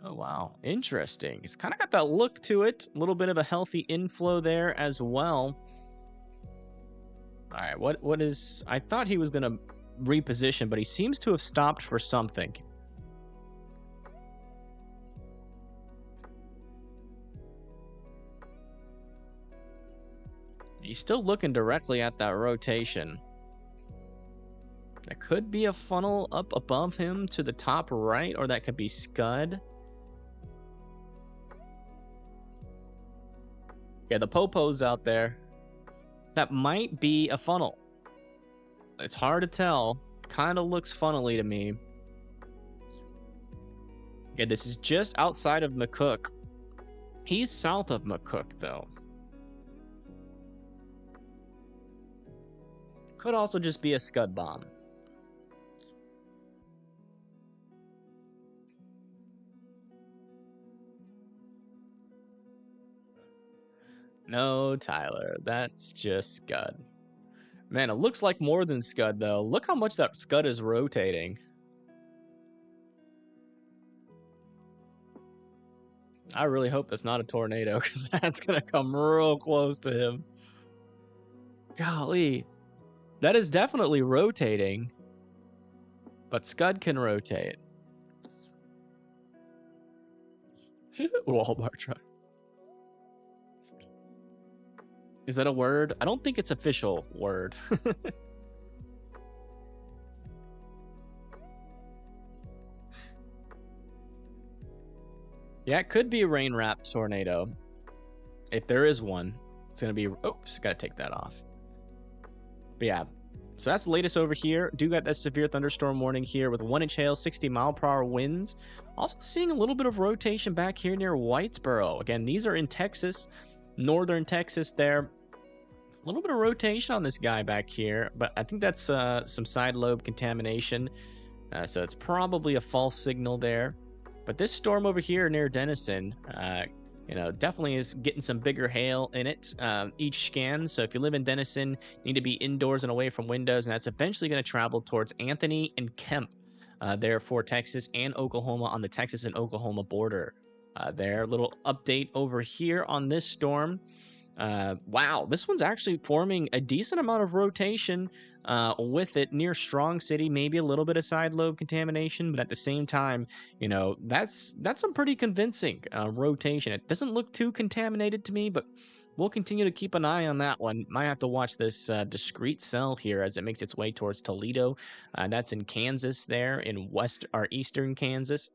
Oh, wow. Interesting. It's kind of got that look to it. A little bit of a healthy inflow there as well. All right, what is... I thought he was going to reposition, but he seems to have stopped for something. He's still looking directly at that rotation. That could be a funnel up above him to the top right, or that could be Scud. Yeah, the Popo's out there. That might be a funnel. It's hard to tell. Kind of looks funnely to me. Yeah, this is just outside of McCook. He's south of McCook, though. Could also just be a Scud bomb. No, Tyler, that's just Scud. Man, it looks like more than Scud, though. Look how much that Scud is rotating. I really hope that's not a tornado, because that's going to come real close to him. Golly. That is definitely rotating, but Scud can rotate. Walmart truck. Is that a word? I don't think it's official word. Yeah, it could be a rain-wrapped tornado. If there is one, it's going to be... Oops, got to take that off. But yeah, so that's the latest over here. Do got that severe thunderstorm warning here with 1-inch hail, 60-mile-per-hour winds. Also seeing a little bit of rotation back here near Whitesboro. Again, these are in Texas, northern Texas there. A little bit of rotation on this guy back here, but I think that's some side lobe contamination. So it's probably a false signal there. But this storm over here near Denison, definitely is getting some bigger hail in it each scan. So if you live in Denison, you need to be indoors and away from windows, and that's eventually going to travel towards Anthony and Kemp there for Texas and Oklahoma on the Texas and Oklahoma border. There, little update over here on this storm. Wow, this one's actually forming a decent amount of rotation with it near Strong City, maybe a little bit of side lobe contamination, but at the same time, that's some pretty convincing rotation. It doesn't look too contaminated to me, but we'll continue to keep an eye on that one. Might have to watch this discrete cell here as it makes its way towards Toledo. That's in Kansas there, in eastern Kansas.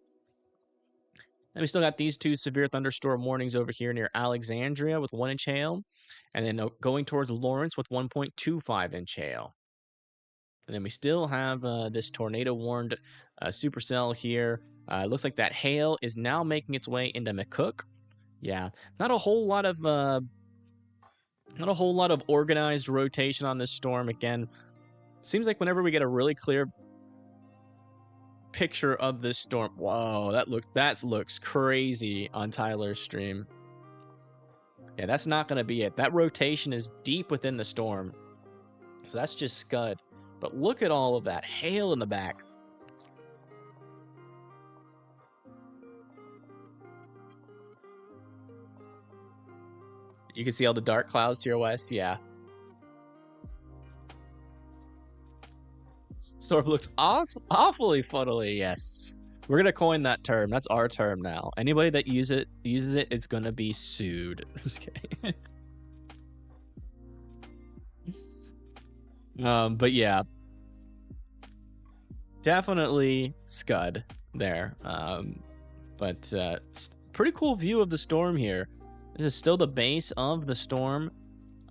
And we still got these two severe thunderstorm warnings over here near Alexandria with 1-inch hail. And then going towards Lawrence with 1.25-inch hail. And then we still have this tornado warned supercell here. It looks like that hail is now making its way into McCook. Yeah, not a whole lot of organized rotation on this storm. Again, seems like whenever we get a really clear picture of this storm, whoa, that looks crazy on Tyler's stream. Yeah, that's not going to be it. That rotation is deep within the storm, so that's just Scud. But look at all of that hail in the back. You can see all the dark clouds to your west. Yeah, storm looks awfully funnily. Yes, We're gonna coin that term. That's our term now. Anybody that uses it, it's gonna be sued. Just kidding. But yeah, definitely scud there. But pretty cool view of the storm here. This is still the base of the storm.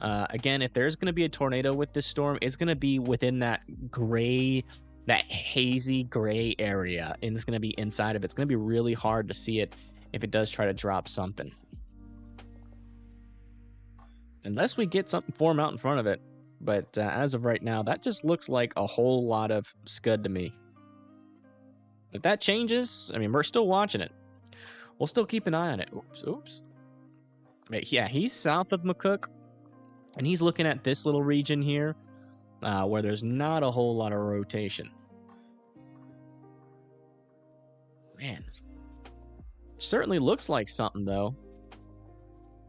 Again, if there's going to be a tornado with this storm, it's going to be within that gray, that hazy gray area, and it's going to be inside of it. It's going to be really hard to see it if it does try to drop something. Unless we get something form out in front of it. But as of right now, that just looks like a whole lot of scud to me. If that changes, I mean, we're still watching it. We'll still keep an eye on it. Oops. But yeah, he's south of McCook, and he's looking at this little region here where there's not a whole lot of rotation. Man, certainly looks like something, though.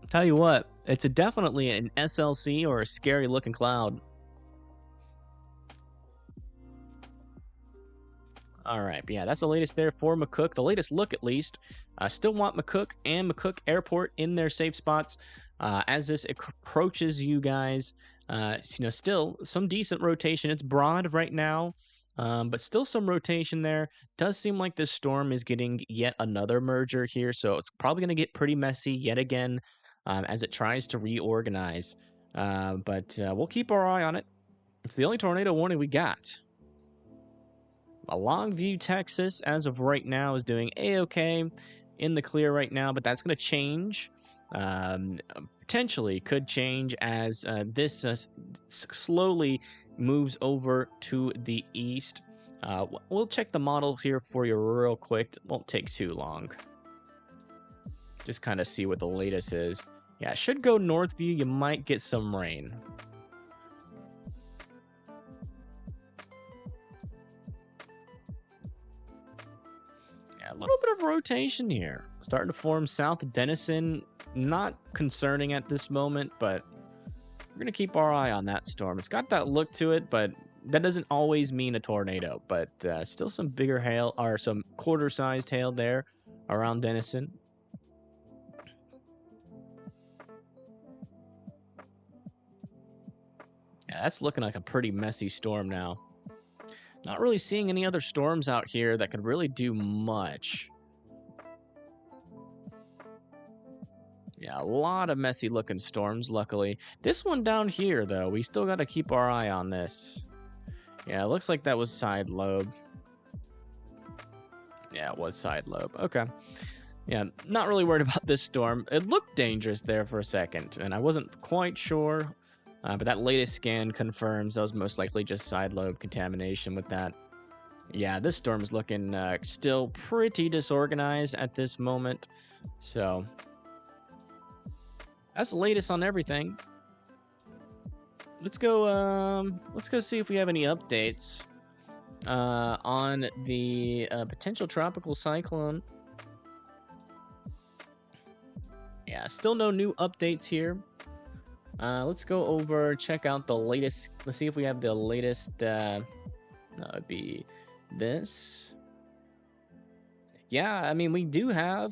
I'll tell you what, it's definitely an SLC or a scary looking cloud. All right, but yeah, that's the latest there for McCook. The latest look, at least. Still want McCook and McCook Airport in their safe spots as this approaches you guys. Still some decent rotation. It's broad right now, but still some rotation there. Does seem like this storm is getting yet another merger here, so it's probably going to get pretty messy yet again as it tries to reorganize. But we'll keep our eye on it. It's the only tornado warning we got. Longview, Texas, as of right now, is doing A-okay in the clear right now, but that's going to change. Potentially could change as this slowly moves over to the east. We'll check the model here for you real quick. It won't take too long. Just kind of see what the latest is. Yeah, it should go Northview. You might get some rain. A little bit of rotation here. Starting to form south of Denison. Not concerning at this moment, but we're going to keep our eye on that storm. It's got that look to it, but that doesn't always mean a tornado. But still some bigger hail, or some quarter-sized hail there around Denison. Yeah, that's looking like a pretty messy storm now. Not really seeing any other storms out here that could really do much. Yeah, a lot of messy looking storms, luckily. This one down here, though, we still got to keep our eye on this. Yeah, it looks like that was side lobe. Yeah, it was side lobe. Okay. Yeah, not really worried about this storm. It looked dangerous there for a second, and I wasn't quite sure. But that latest scan confirms that was most likely just side lobe contamination with that. Yeah, this storm's looking still pretty disorganized at this moment. So that's the latest on everything. Let's go see if we have any updates on the potential tropical cyclone. Yeah, still no new updates here. Let's go over, check out the latest. Let's see if we have the latest. That would be this. Yeah, I mean, we do have,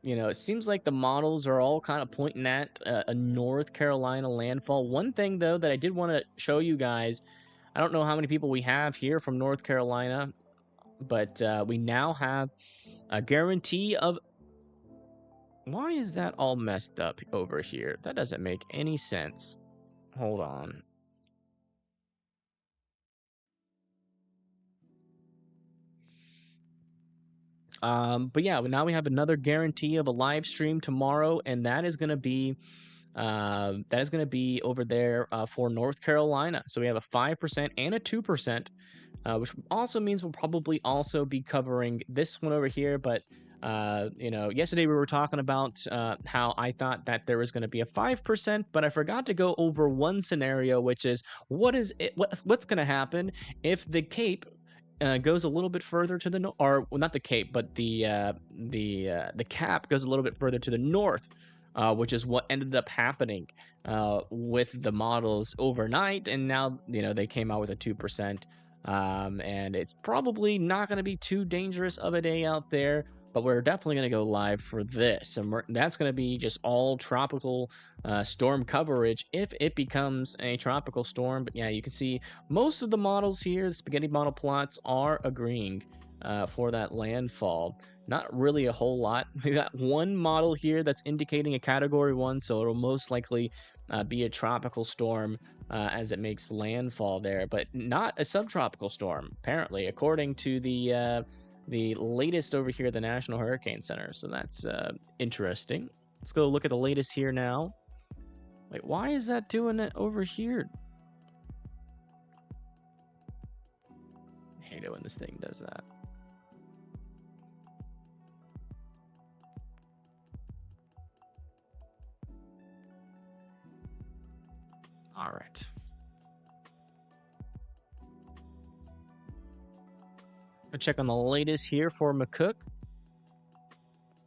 it seems like the models are all kind of pointing at a North Carolina landfall. One thing, though, that I did want to show you guys, I don't know how many people we have here from North Carolina, but we now have a guarantee of... Why is that all messed up over here? That doesn't make any sense. Hold on. But yeah, now we have another guarantee of a live stream tomorrow, and that is going to be over there for North Carolina. So we have a 5% and a 2%, which also means we'll probably also be covering this one over here, but yesterday we were talking about how I thought that there was going to be a 5%, but I forgot to go over one scenario, which is what's going to happen if the Cape goes a little bit further to the north, or well, not the Cape, but the cap goes a little bit further to the north, which is what ended up happening with the models overnight, and now they came out with a 2%. And it's probably not going to be too dangerous of a day out there, but we're definitely going to go live for this. And that's going to be just all tropical storm coverage if it becomes a tropical storm. But yeah, you can see most of the models here, the spaghetti model plots, are agreeing for that landfall. Not really a whole lot. We got one model here that's indicating a category 1, so it'll most likely be a tropical storm as it makes landfall there, but not a subtropical storm, apparently, according to the latest over here at the National Hurricane Center. So that's interesting. Let's go look at the latest here now. Wait, why is that doing it over here? I hate it when this thing does that. All right. I'll check on the latest here for McCook.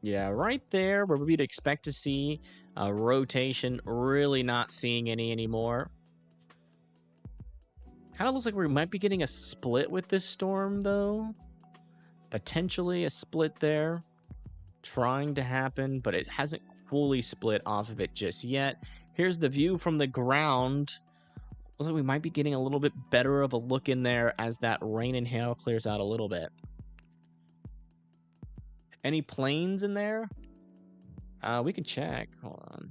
Yeah, right there where we'd expect to see a rotation, really not seeing any anymore. Kind of looks like we might be getting a split with this storm, though. Potentially a split there. Trying to happen, but it hasn't fully split off of it just yet. Here's the view from the ground. Looks like we might be getting a little bit better of a look in there as that rain and hail clears out a little bit. Any planes in there? We can check. Hold on.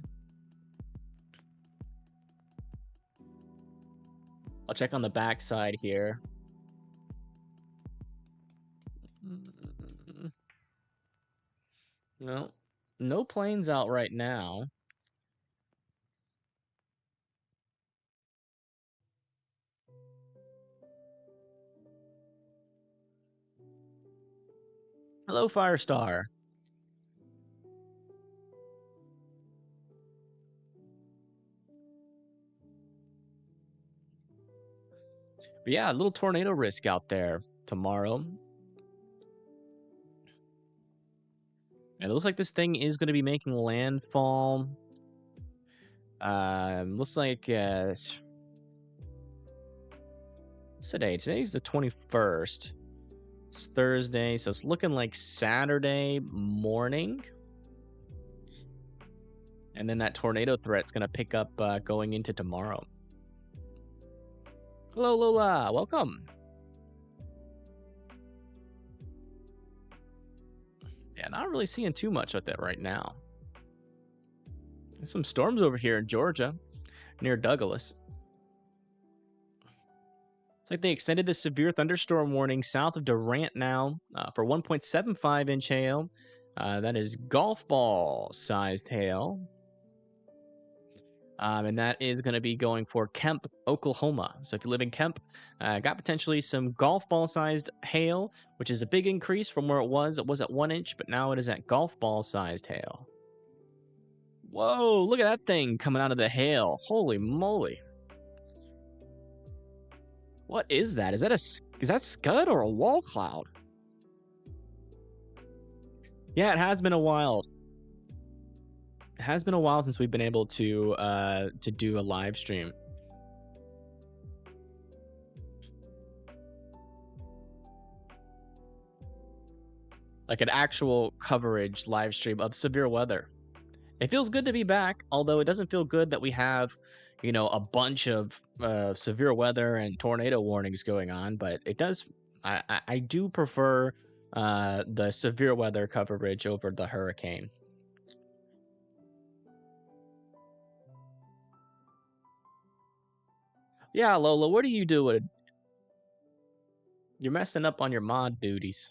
I'll check on the backside here. No. No planes out right now. Hello, Firestar. But yeah, a little tornado risk out there tomorrow. It looks like this thing is going to be making landfall. Looks like what's today? Today's the 21st. It's Thursday, so it's looking like Saturday morning. And then that tornado threat's going to pick up going into tomorrow. Hello, Lola. Welcome. Yeah, not really seeing too much with it right now. There's some storms over here in Georgia, near Douglas. It's like they extended the severe thunderstorm warning south of Durant now for 1.75 inch hail. That is golf ball sized hail. And that is going to be going for Kemp, Oklahoma. So if you live in Kemp, got potentially some golf ball sized hail, which is a big increase from where it was. It was at 1 inch, but now it is at golf ball sized hail. Whoa, look at that thing coming out of the hail. Holy moly. What is that? Is that scud or a wall cloud? Yeah, it has been a while. It has been a while since we've been able to do a live stream. Like an actual coverage live stream of severe weather. It feels good to be back, although it doesn't feel good that we have, you know, a bunch of severe weather and tornado warnings going on, but it does. I do prefer the severe weather coverage over the hurricane. Yeah, Lola, what are you doing? You're messing up on your mod duties.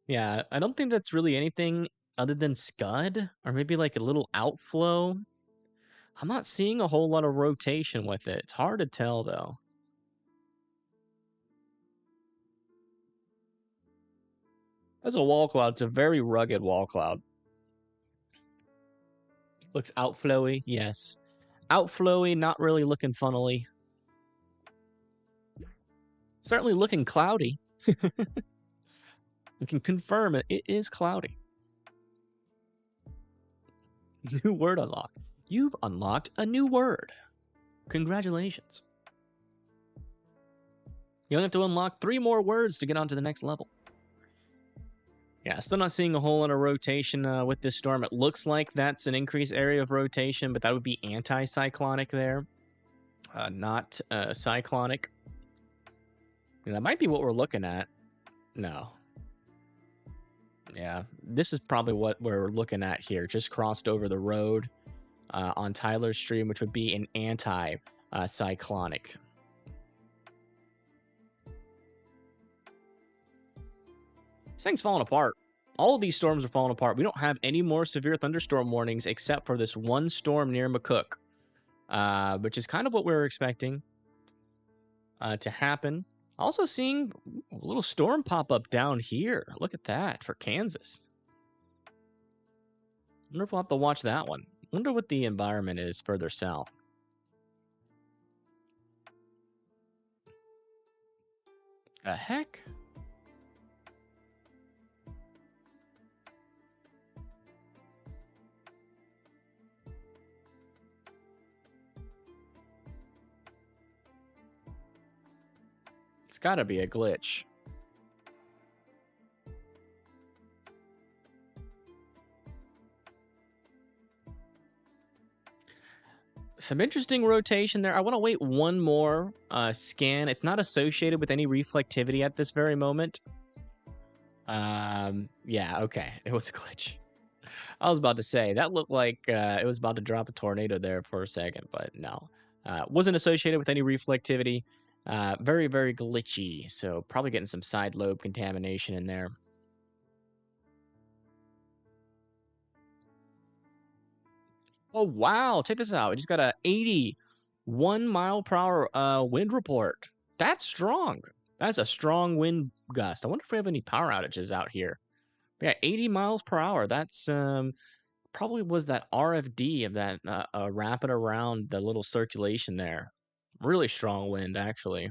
Yeah, I don't think that's really anything other than scud, or maybe like a little outflow. I'm not seeing a whole lot of rotation with it. It's hard to tell, though. That's a wall cloud. It's a very rugged wall cloud. Looks outflowy, yes. Outflowy, not really looking funnily. Certainly looking cloudy. We can confirm it is cloudy. New word unlocked. You've unlocked a new word. Congratulations. You only have to unlock 3 more words to get onto the next level. Yeah, still not seeing a whole lot of rotation with this storm. It looks like that's an increased area of rotation, but that would be anti-cyclonic there, not cyclonic. And that might be what we're looking at. No. Yeah, this is probably what we're looking at here. Just crossed over the road on Tyler's stream, which would be an anti-cyclonic. This thing's falling apart. All of these storms are falling apart. We don't have any more severe thunderstorm warnings except for this one storm near McCook, which is kind of what we were expecting to happen. Also seeing a little storm pop up down here. Look at that for Kansas. Wonder if we'll have to watch that one. Wonder what the environment is further south. The heck? It's gotta be a glitch. Some interesting rotation there. I want to wait one more scan. It's not associated with any reflectivity at this very moment. Yeah, okay. It was a glitch. I was about to say, that looked like it was about to drop a tornado there for a second, but no. Wasn't associated with any reflectivity. Very, very glitchy. So probably getting some side lobe contamination in there. Oh, wow. Check this out. We just got a 81 mile per hour wind report. That's strong. That's a strong wind gust. I wonder if we have any power outages out here. Yeah, 80 miles per hour. That's probably was that RFD of that wrapping around the little circulation there. Really strong wind, actually.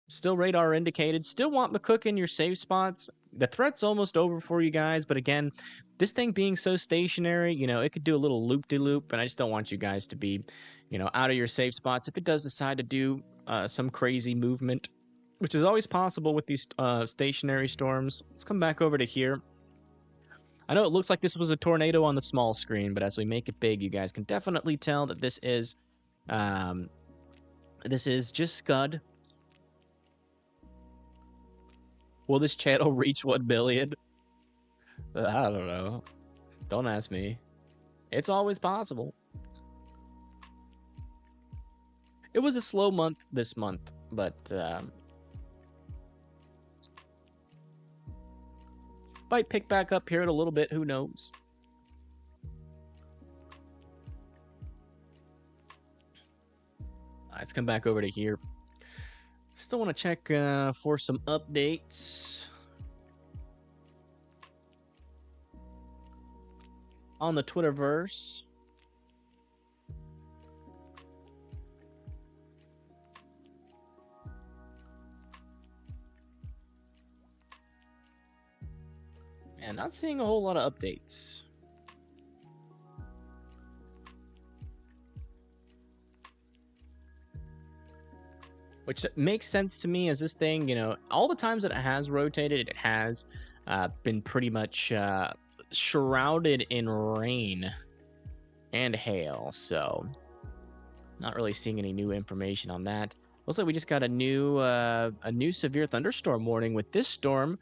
Still radar indicated. Still want McCook in your safe spots. The threat's almost over for you guys, but again, this thing being so stationary, you know, it could do a little loop-de-loop, and I just don't want you guys to be, you know, out of your safe spots. If it does decide to do some crazy movement, which is always possible with these stationary storms. Let's come back over to here. I know it looks like this was a tornado on the small screen, but as we make it big, you guys can definitely tell that this is just Scud. Will this channel reach 1 billion? I don't know. Don't ask me. It's always possible. It was a slow month this month, but might pick back up here in a little bit. Who knows? Let's come back over to here. Still want to check for some updates on the Twitterverse. And not seeing a whole lot of updates. Which makes sense to me as this thing, you know, all the times that it has rotated, it has been pretty much shrouded in rain and hail. So not really seeing any new information on that. Looks like we just got a new severe thunderstorm warning with this storm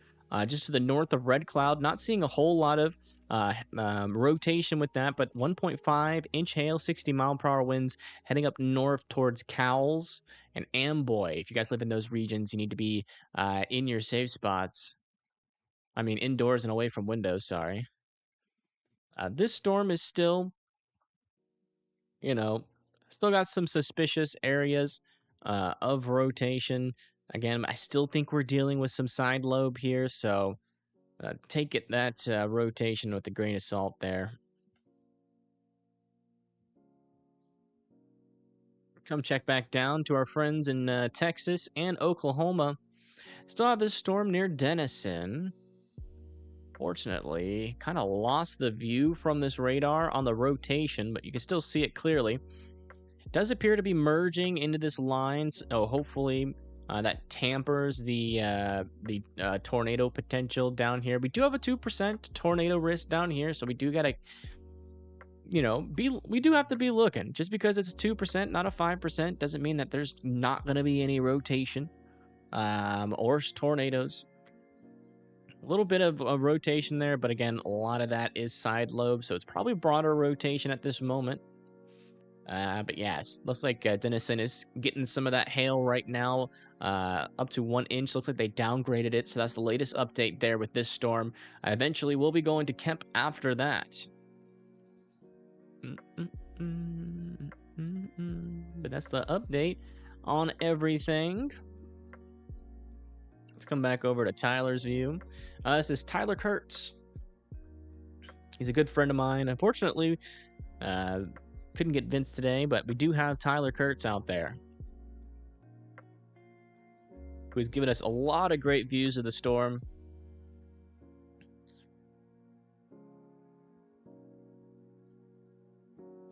just to the north of Red Cloud. Not seeing a whole lot of rotation with that, but 1.5-inch hail, 60 mile per hour winds heading up north towards Cowles and Amboy. If you guys live in those regions, you need to be in your safe spots. I mean, indoors and away from windows, sorry. This storm is still, you know, still got some suspicious areas of rotation. Again, I still think we're dealing with some side lobe here, so take that rotation with a grain of salt there. Come check back down to our friends in Texas and Oklahoma. Still have this storm near Denison. Fortunately, kind of lost the view from this radar on the rotation, but you can still see it clearly. Does appear to be merging into this line. So hopefully that tampers the tornado potential down here. We do have a 2% tornado risk down here, so we do gotta, we do have to be looking. Just because it's 2%, not a 5%, doesn't mean that there's not gonna be any rotation or tornadoes. A little bit of a rotation there, but again, a lot of that is side lobe, so it's probably broader rotation at this moment. But yeah, looks like Denison is getting some of that hail right now, up to 1 inch. Looks like they downgraded it, so that's the latest update there with this storm. Eventually, we'll be going to Kemp after that. But that's the update on everything. Let's come back over to Tyler's view. This is Tyler Kurtz. He's a good friend of mine. Unfortunately, couldn't get Vince today, but we do have Tyler Kurtz out there, who's given us a lot of great views of the storm.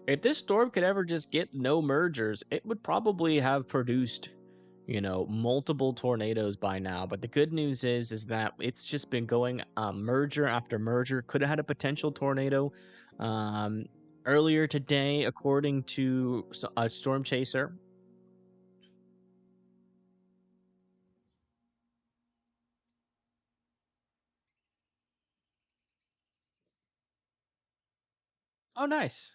If this storm could ever just get no mergers, it would probably have produced, multiple tornadoes by now. But the good news is that it's just been going merger after merger. Could have had a potential tornado earlier today, according to a storm chaser. Oh, nice.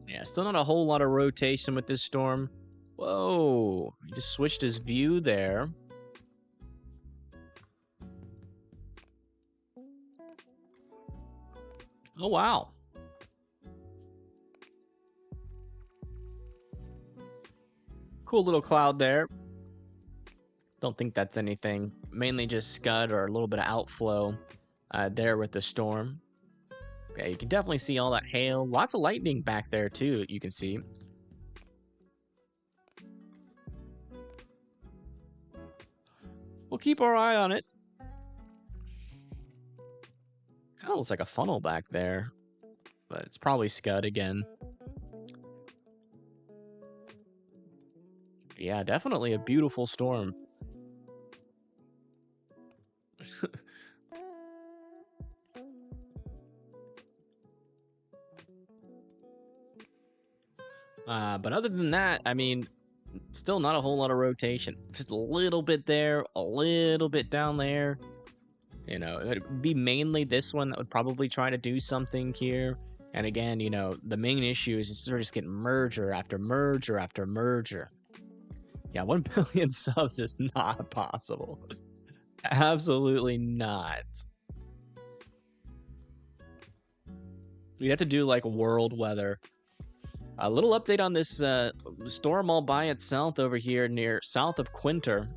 Yeah, still not a whole lot of rotation with this storm. Whoa, he just switched his view there. Oh, wow. Cool little cloud there. Don't think that's anything. Mainly just scud or a little bit of outflow there with the storm. Yeah, you can definitely see all that hail. Lots of lightning back there, too, you can see. We'll keep our eye on it. Kind of looks like a funnel back there, but it's probably scud again. Yeah, definitely a beautiful storm. But other than that, I mean, still not a whole lot of rotation. Just a little bit there, a little bit down there. It'd be mainly this one that would probably try to do something here. And again, the main issue is just sort of just getting merger after merger after merger. Yeah, 1 billion subs is not possible. Absolutely not. We'd have to do like world weather. A little update on this storm all by itself over here near south of Quinter.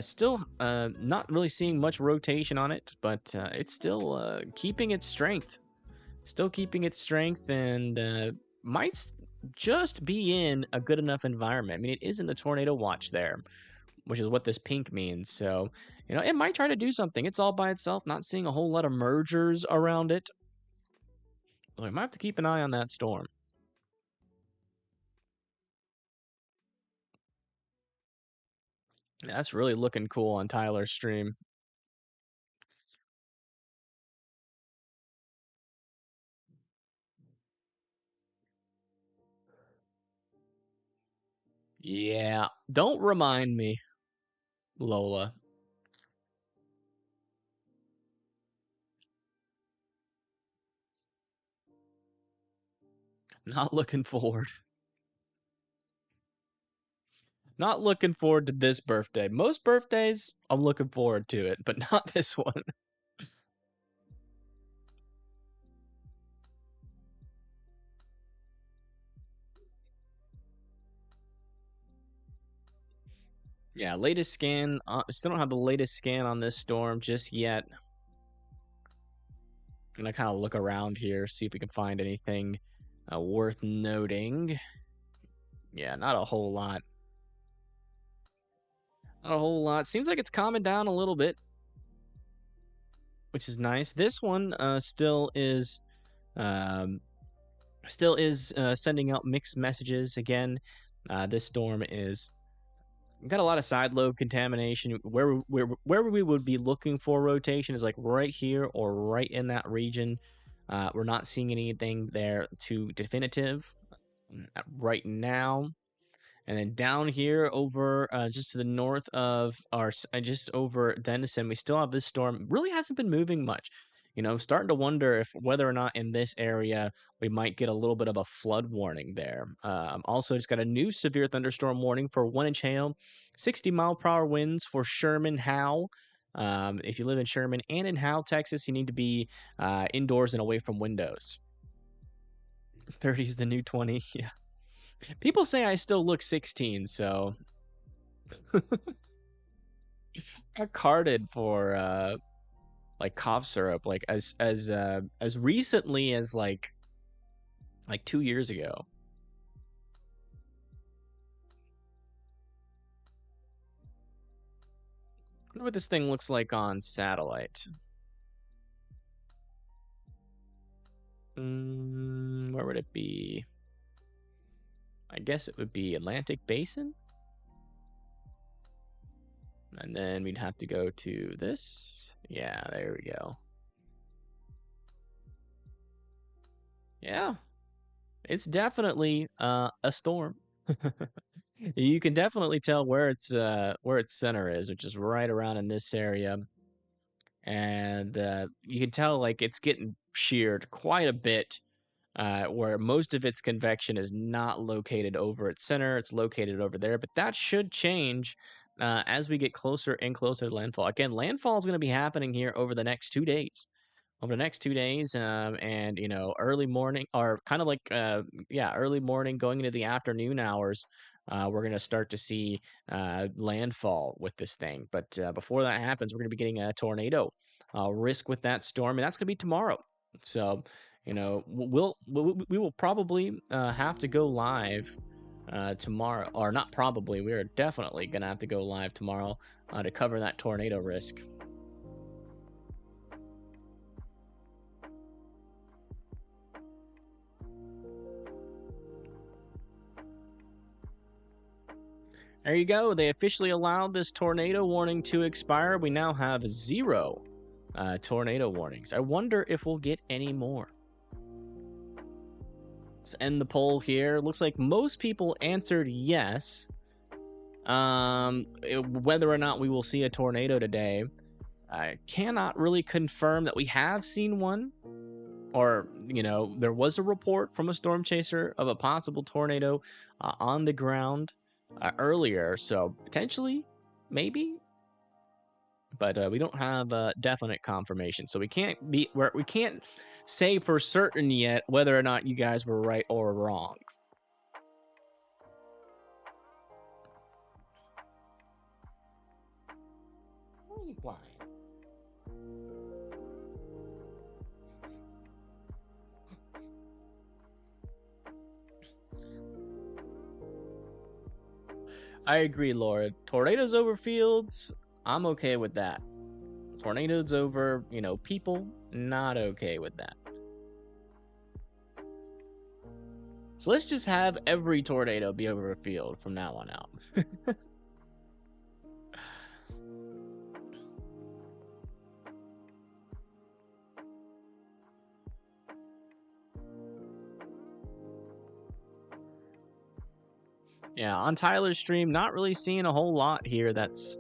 Still not really seeing much rotation on it, but it's still keeping its strength. Still keeping its strength, and might just be in a good enough environment. I mean, it is in the tornado watch there, which is what this pink means. So, it might try to do something. It's all by itself, not seeing a whole lot of mergers around it. So we might have to keep an eye on that storm. That's really looking cool on Tyler's stream. Yeah, don't remind me, Lola. Not looking forward. Not looking forward to this birthday. Most birthdays, I'm looking forward to it, but not this one. Yeah, latest scan. Still don't have the latest scan on this storm just yet. gonna kind of look around here, see if we can find anything worth noting. Yeah, not a whole lot. Not a whole lot. Seems like it's calming down a little bit, which is nice. This one still is sending out mixed messages again. This storm is got a lot of side lobe contamination. Where we would be looking for rotation is like right here or right in that region. We're not seeing anything there too definitive right now. And then down here over just to the north of just over Denison, we still have this storm. Really hasn't been moving much. You know, starting to wonder if whether or not in this area we might get a little bit of a flood warning there. Also, just got a new severe thunderstorm warning for 1-inch hail, 60-mile-per-hour winds for Sherman, Howe. If you live in Sherman and in Howe, Texas, you need to be indoors and away from windows. 30 is the new 20. Yeah. People say I still look 16, so I carded for like cough syrup like as recently as like 2 years ago. I wonder what this thing looks like on satellite. Where would it be? I guess it would be Atlantic Basin. And then we'd have to go to this. Yeah, there we go. Yeah, it's definitely a storm. You can definitely tell where its center is, which is right around in this area. And you can tell like it's getting sheared quite a bit, where most of its convection is not located over its center. It's located over there, but that should change as we get closer and closer to landfall. Again, landfall is going to be happening here over the next 2 days. Over the next 2 days, and you know, early morning or kind of like early morning going into the afternoon hours, we're going to start to see landfall with this thing. But before that happens, we're going to be getting a tornado risk with that storm, and that's going to be tomorrow. So, you know, we will probably have to go live tomorrow, or not probably. We are definitely going to have to go live tomorrow to cover that tornado risk. There you go. They officially allowed this tornado warning to expire. We now have 0 tornado warnings. I wonder if we'll get any more. Let's end the poll here. Looks like most people answered yes. Whether or not we will see a tornado today, I cannot really confirm that we have seen one. Or, you know, there was a report from a storm chaser of a possible tornado on the ground earlier, so potentially, maybe, but we don't have definite confirmation, so we can't say for certain yet whether or not you guys were right or wrong. Why? I agree, Laura. Tornadoes over fields, I'm okay with that. Tornadoes over, you know, people, not okay with that. So let's just have every tornado be over a field from now on out. Yeah, on Tyler's stream, not really seeing a whole lot here that's,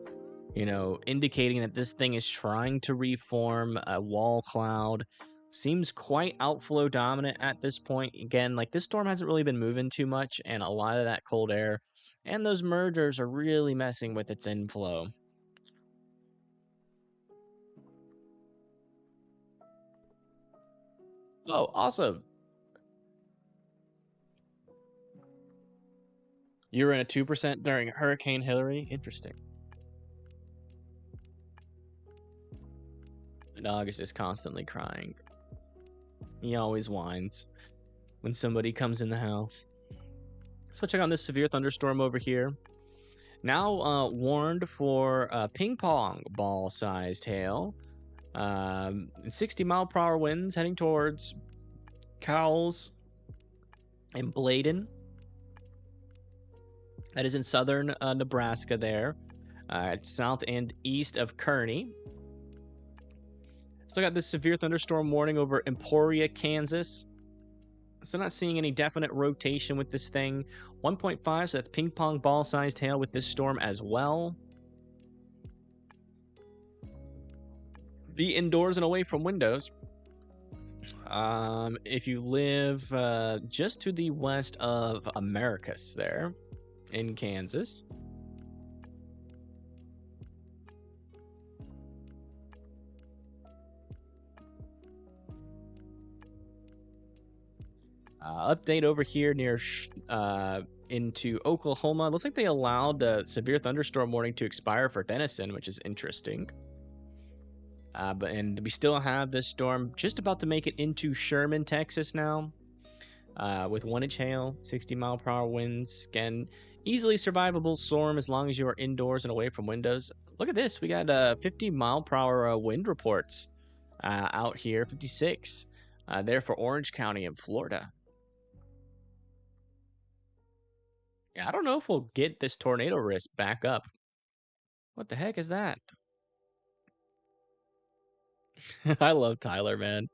you know, indicating that this thing is trying to reform a wall cloud. Seems quite outflow dominant at this point. Again, like this storm hasn't really been moving too much, and a lot of that cold air and those mergers are really messing with its inflow. Oh, awesome. You were in a 2% during Hurricane Hillary? Interesting. The dog is just constantly crying. He always whines when somebody comes in the house. So check out this severe thunderstorm over here. Now warned for ping pong ball sized hail. 60-mile-per-hour winds heading towards Cowles and Bladen. That is in southern Nebraska there. South and east of Kearney. Still got this severe thunderstorm warning over Emporia, Kansas. Still not seeing any definite rotation with this thing. 1.5, so that's ping pong ball sized hail with this storm as well. Be indoors and away from windows. If you live just to the west of Americus there in Kansas. Update over here near into Oklahoma. Looks like they allowed the severe thunderstorm warning to expire for Denison, which is interesting. And we still have this storm just about to make it into Sherman, Texas now, with 1-inch hail, 60-mile-per-hour winds. Again, easily survivable storm as long as you are indoors and away from windows. Look at this. We got 50-mile-per-hour wind reports out here, 56 there for Orange County in Florida. Yeah, I don't know if we'll get this tornado risk back up. What the heck is that? I love Tyler, man.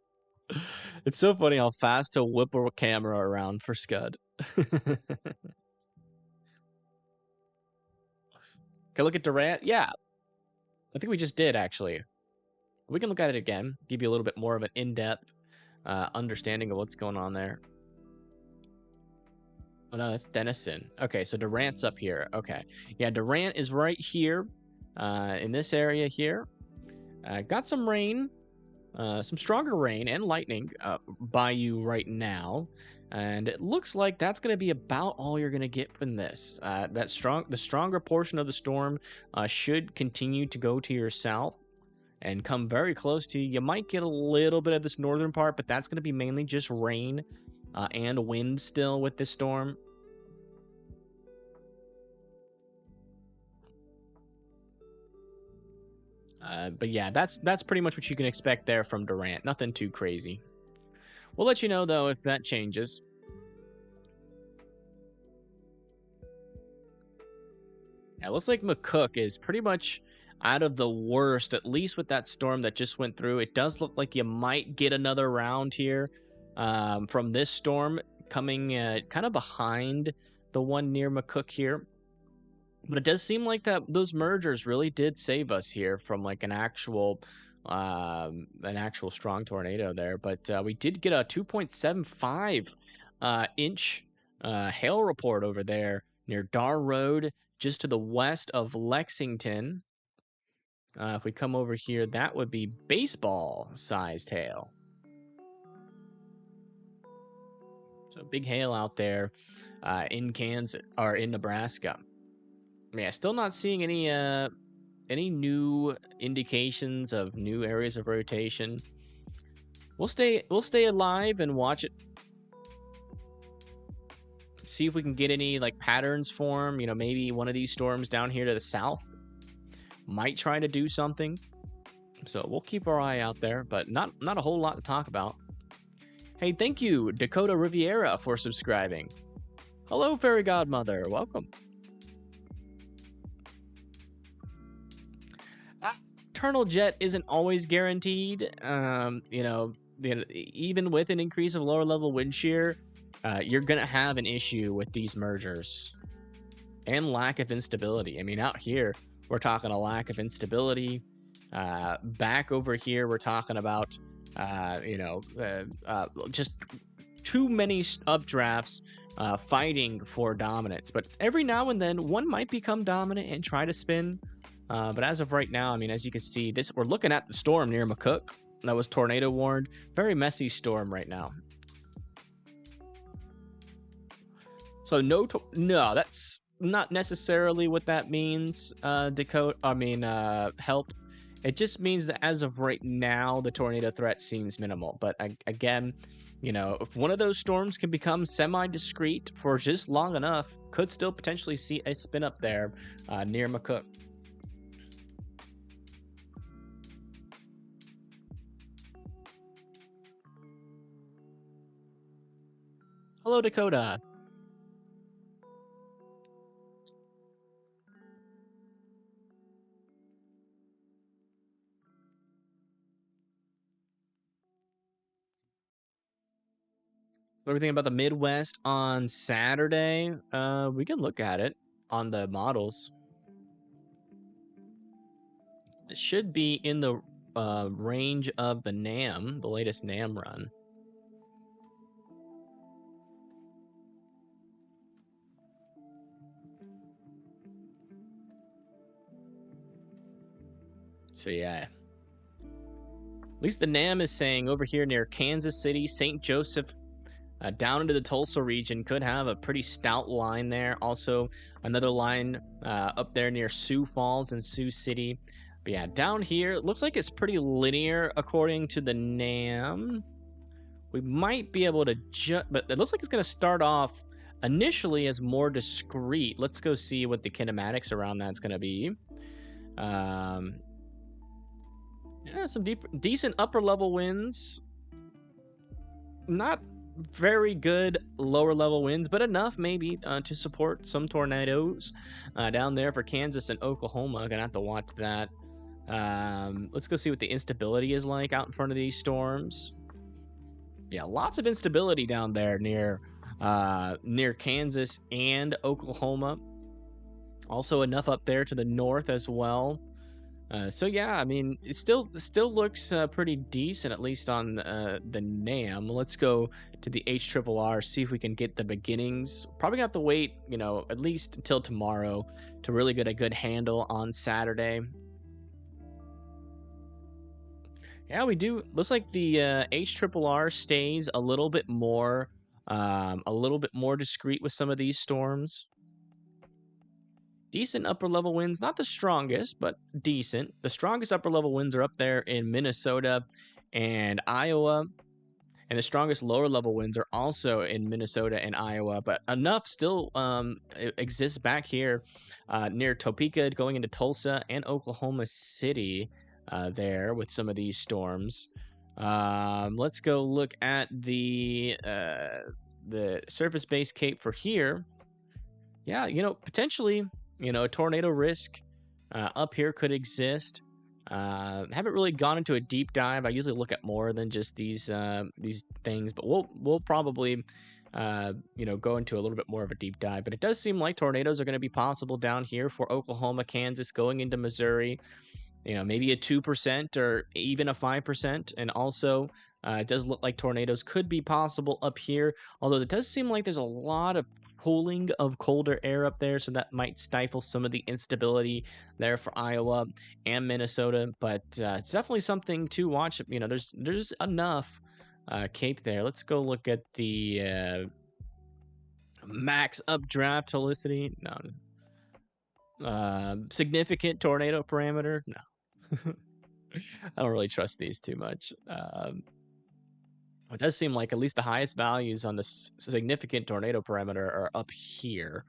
It's so funny how fast he'll whip a camera around for Scud. Okay, look at Durant. Yeah, I think we just did, actually. We can look at it again, give you a little bit more of an in-depth understanding of what's going on there. Oh, no, that's Denison. Okay, so Durant's up here. Okay. Yeah, Durant is right here in this area here. Got some rain, some stronger rain and lightning by you right now. And it looks like that's going to be about all you're going to get from this. The stronger portion of the storm should continue to go to your south and come very close to you. You might get a little bit of this northern part, but that's going to be mainly just rain and wind still with this storm. But yeah, that's pretty much what you can expect there from Durant. Nothing too crazy. We'll let you know, though, if that changes. Yeah, it looks like McCook is pretty much out of the worst, at least with that storm that just went through. It does look like you might get another round here from this storm coming kind of behind the one near McCook here. But it does seem like that those mergers really did save us here from like an actual strong tornado there. But we did get a 2.75 inch hail report over there near Dar Road, just to the west of Lexington. If we come over here, that would be baseball-sized hail. So big hail out there in Kansas or in Nebraska. Yeah, still not seeing any new indications of new areas of rotation. We'll stay alive and watch it. See if we can get any like patterns form. You know, maybe one of these storms down here to the south might try to do something. So we'll keep our eye out there, but not a whole lot to talk about. Hey, thank you, Dakota Riviera, for subscribing. Hello, Fairy Godmother. Welcome. Eternal jet isn't always guaranteed. You know, even with an increase of lower level wind shear, you're gonna have an issue with these mergers and lack of instability. I mean, out here we're talking a lack of instability. Back over here we're talking about just too many updrafts fighting for dominance. But every now and then one might become dominant and try to spin. But as of right now, I mean, as you can see, we're looking at the storm near McCook that was tornado warned. Very messy storm right now. So no, that's not necessarily what that means. Dakota, I mean, help. It just means that as of right now, the tornado threat seems minimal. But again, you know, if one of those storms can become semi-discrete for just long enough, could still potentially see a spin up there near McCook. Hello, Dakota. Everything about the Midwest on Saturday, we can look at it on the models. It should be in the range of the NAM, the latest NAM run. So yeah, at least the NAM is saying over here near Kansas City, St. Joseph, down into the Tulsa region, could have a pretty stout line there. Also, another line up there near Sioux Falls and Sioux City. But yeah, down here, it looks like it's pretty linear according to the NAM. We might be able to but it looks like it's going to start off initially as more discrete. Let's go see what the kinematics around that's going to be. Yeah, some decent upper level winds. Not very good lower level winds, but enough maybe to support some tornadoes down there for Kansas and Oklahoma. Gonna have to watch that. Let's go see what the instability is like out in front of these storms. Yeah, lots of instability down there near Kansas and Oklahoma. Also enough up there to the north as well. So yeah, I mean, it still looks pretty decent, at least on the NAM. Let's go to the HRRR, see if we can get the beginnings. Probably gonna have to wait, you know, at least until tomorrow to really get a good handle on Saturday. Yeah, we do. Looks like the HRRR stays a little bit more discreet with some of these storms. Decent upper level winds, not the strongest, but decent. The strongest upper level winds are up there in Minnesota and Iowa, and the strongest lower level winds are also in Minnesota and Iowa, but enough still exists back here near Topeka going into Tulsa and Oklahoma City there with some of these storms. Let's go look at the surface-based cape for here. Yeah, you know, potentially, you know, a tornado risk up here could exist. Haven't really gone into a deep dive. I usually look at more than just these things, but we'll probably you know, go into a little bit more of a deep dive. But it does seem like tornadoes are going to be possible down here for Oklahoma, Kansas, going into Missouri. You know, maybe a 2% or even a 5%, and also it does look like tornadoes could be possible up here. Although it does seem like there's a lot of cooling of colder air up there, so that might stifle some of the instability there for Iowa and Minnesota. But it's definitely something to watch. You know, there's enough cape there. Let's go look at the max updraft helicity. No. Significant tornado parameter. No. I don't really trust these too much. It does seem like at least the highest values on the significant tornado parameter are up here.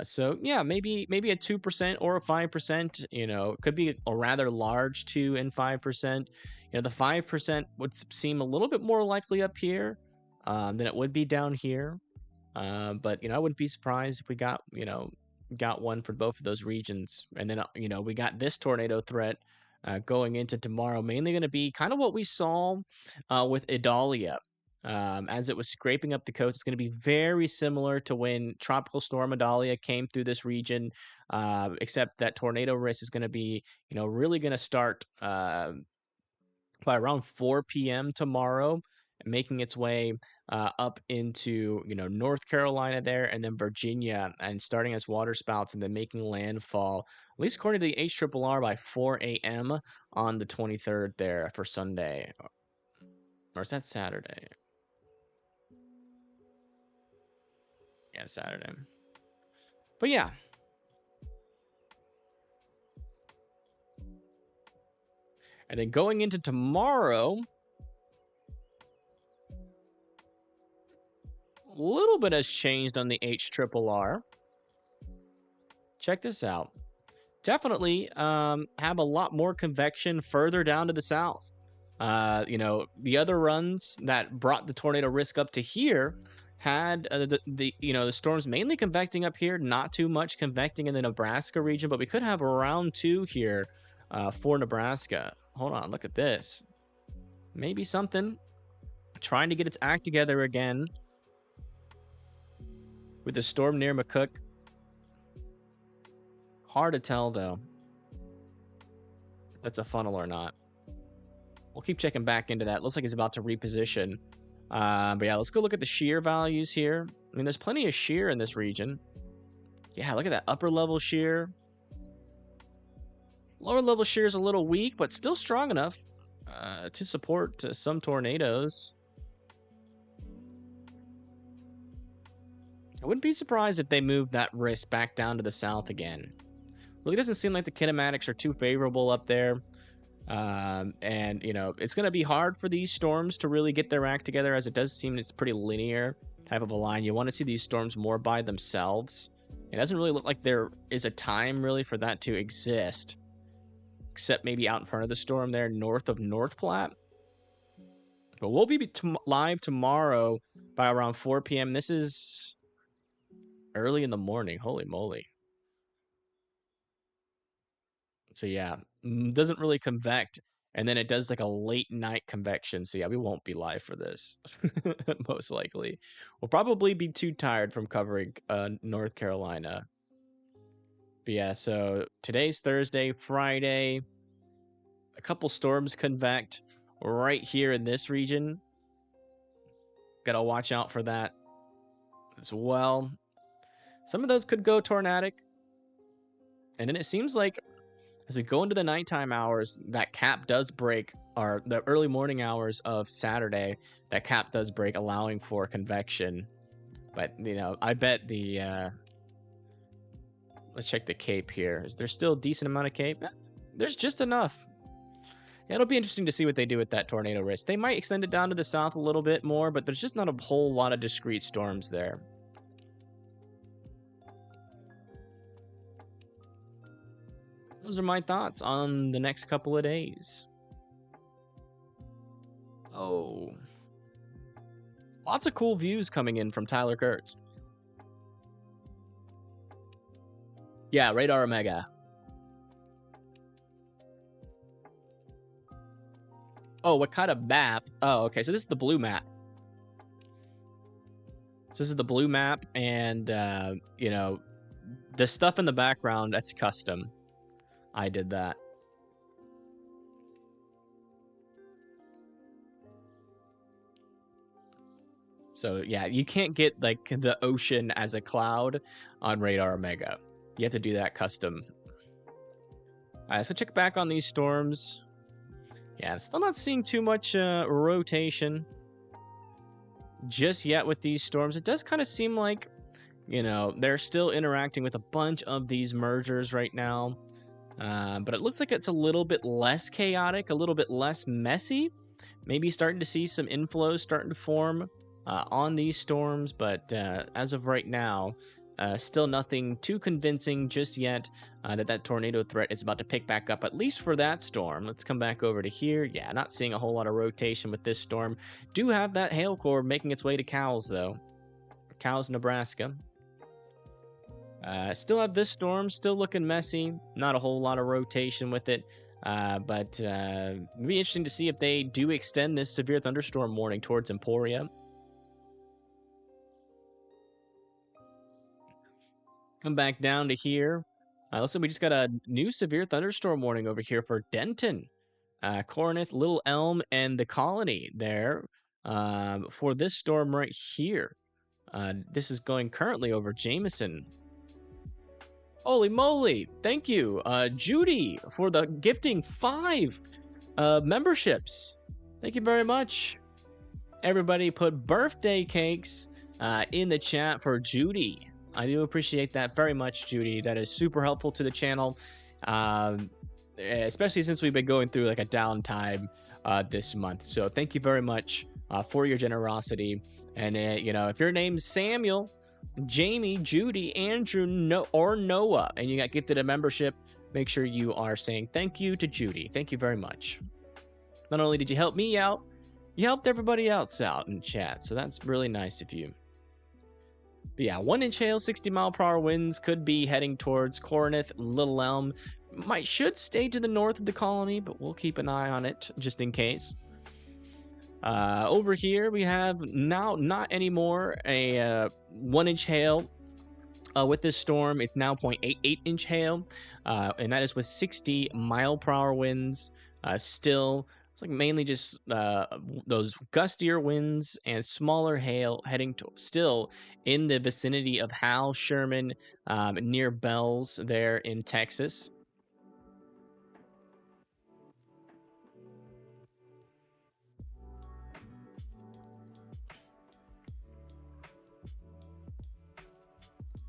So yeah, maybe a 2% or a 5%. You know, it could be a rather large 2 and 5%. You know, the 5% would seem a little bit more likely up here than it would be down here. But you know, I wouldn't be surprised if we got one for both of those regions. And then you know, we got this tornado threat going into tomorrow, mainly going to be kind of what we saw with Idalia. As it was scraping up the coast, it's going to be very similar to when Tropical Storm Idalia came through this region, except that tornado risk is going to be, you know, really going to start by around 4 p.m. tomorrow, making its way up into, you know, North Carolina there, and then Virginia, and starting as waterspouts and then making landfall, at least according to the HRRR, by 4 a.m. on the 23rd there for Sunday. Or is that Saturday? Yeah, Saturday. But yeah. And then going into tomorrow, a little bit has changed on the HRRR. Check this out. Definitely have a lot more convection further down to the south. You know, the other runs that brought the tornado risk up to here had the storms mainly convecting up here, not too much convecting in the Nebraska region, but we could have a round 2 here for Nebraska. Hold on, look at this. Maybe something trying to get its act together again with the storm near McCook. Hard to tell, though, if that's a funnel or not. We'll keep checking back into that. Looks like it's about to reposition. But yeah, let's go look at the shear values here. I mean, there's plenty of shear in this region. Yeah, look at that upper level shear. Lower level shear is a little weak, but still strong enough to support some tornadoes. I wouldn't be surprised if they moved that risk back down to the south again. Really doesn't seem like the kinematics are too favorable up there. And, you know, it's going to be hard for these storms to really get their act together, as it does seem it's pretty linear type of a line. You want to see these storms more by themselves. It doesn't really look like there is a time really for that to exist, except maybe out in front of the storm there north of North Platte. But we'll be live tomorrow by around 4 p.m. This is early in the morning. Holy moly. So yeah, doesn't really convect, and then it does like a late night convection. So yeah, we won't be live for this. Most likely. We'll probably be too tired from covering North Carolina. But yeah, so today's Thursday, Friday. A couple storms convect right here in this region. Gotta watch out for that as well. Some of those could go tornadic. And then it seems like as we go into the nighttime hours, that cap does break, or the early morning hours of Saturday, that cap does break, allowing for convection. But, you know, I bet the... let's check the cape here. Is there still a decent amount of cape? There's just enough. Yeah, it'll be interesting to see what they do with that tornado risk. They might extend it down to the south a little bit more, but there's just not a whole lot of discrete storms there. Those are my thoughts on the next couple of days. Oh. Lots of cool views coming in from Tyler Kurtz. Yeah, Radar Omega. Oh, what kind of map? Oh, okay, so this is the blue map. So this is the blue map, and, you know, the stuff in the background, that's custom. I did that. So yeah, you can't get like the ocean as a cloud on Radar Omega. You have to do that custom. Alright, so check back on these storms. Yeah, still not seeing too much rotation just yet with these storms. It does kind of seem like, you know, they're still interacting with a bunch of these mergers right now. But it looks like it's a little bit less chaotic, a little bit less messy. Maybe starting to see some inflows starting to form on these storms. But as of right now, still nothing too convincing just yet that tornado threat is about to pick back up, at least for that storm. Let's come back over to here. Yeah, not seeing a whole lot of rotation with this storm. Do have that hail core making its way to Cowles, though. Cowles, Nebraska. Still have this storm, still looking messy. Not a whole lot of rotation with it. But it'd be interesting to see if they do extend this severe thunderstorm warning towards Emporia. Come back down to here. Looks like we just got a new severe thunderstorm warning over here for Denton, Corinth, Little Elm, and the Colony there for this storm right here. This is going currently over Jameson. Holy moly! Thank you, Judy, for the gifting 5 memberships. Thank you very much. Everybody put birthday cakes in the chat for Judy. I do appreciate that very much, Judy. That is super helpful to the channel. especially since we've been going through like a downtime this month. So thank you very much for your generosity. And you know, if your name's Samuel, Jamie, Judy, Andrew, or Noah, and you got gifted a membership, make sure you are saying thank you to Judy. Thank you very much. Not only did you help me out, you helped everybody else out in chat, so that's really nice of you. But yeah, 1-inch hail, 60-mile-per-hour winds could be heading towards Corinth, Little Elm. Should stay to the north of the colony, but we'll keep an eye on it just in case. Over here, we have now not anymore a 1-inch hail. With this storm, it's now 0.88-inch hail, and that is with 60-mile-per-hour winds. Still, it's like mainly just those gustier winds and smaller hail heading to still in the vicinity of Hal, Sherman, near Bells there in Texas.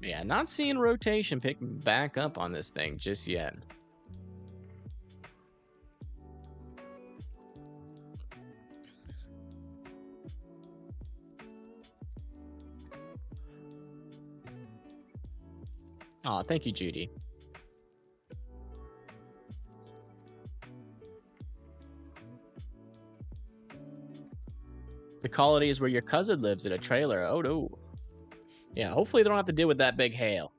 Yeah, not seeing rotation pick back up on this thing just yet. Oh, thank you, Judy. The colony is where your cousin lives in a trailer. Oh, no. Yeah, hopefully they don't have to deal with that big hail.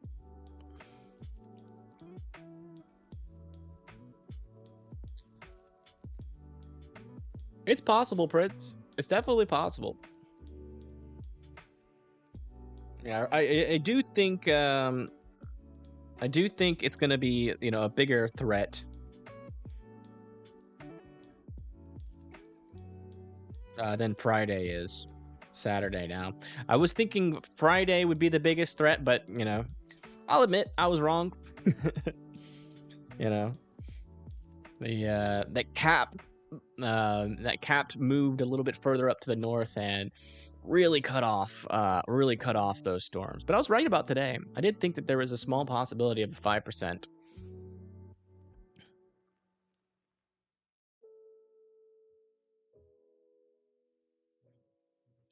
It's possible, Prince. It's definitely possible. Yeah, I do think it's gonna be, you know, a bigger threat than Friday is. Saturday now. I was thinking Friday would be the biggest threat, but you know, I'll admit I was wrong. You know, that capped moved a little bit further up to the north and really cut off those storms. But I was right about today. I did think that there was a small possibility of the 5%.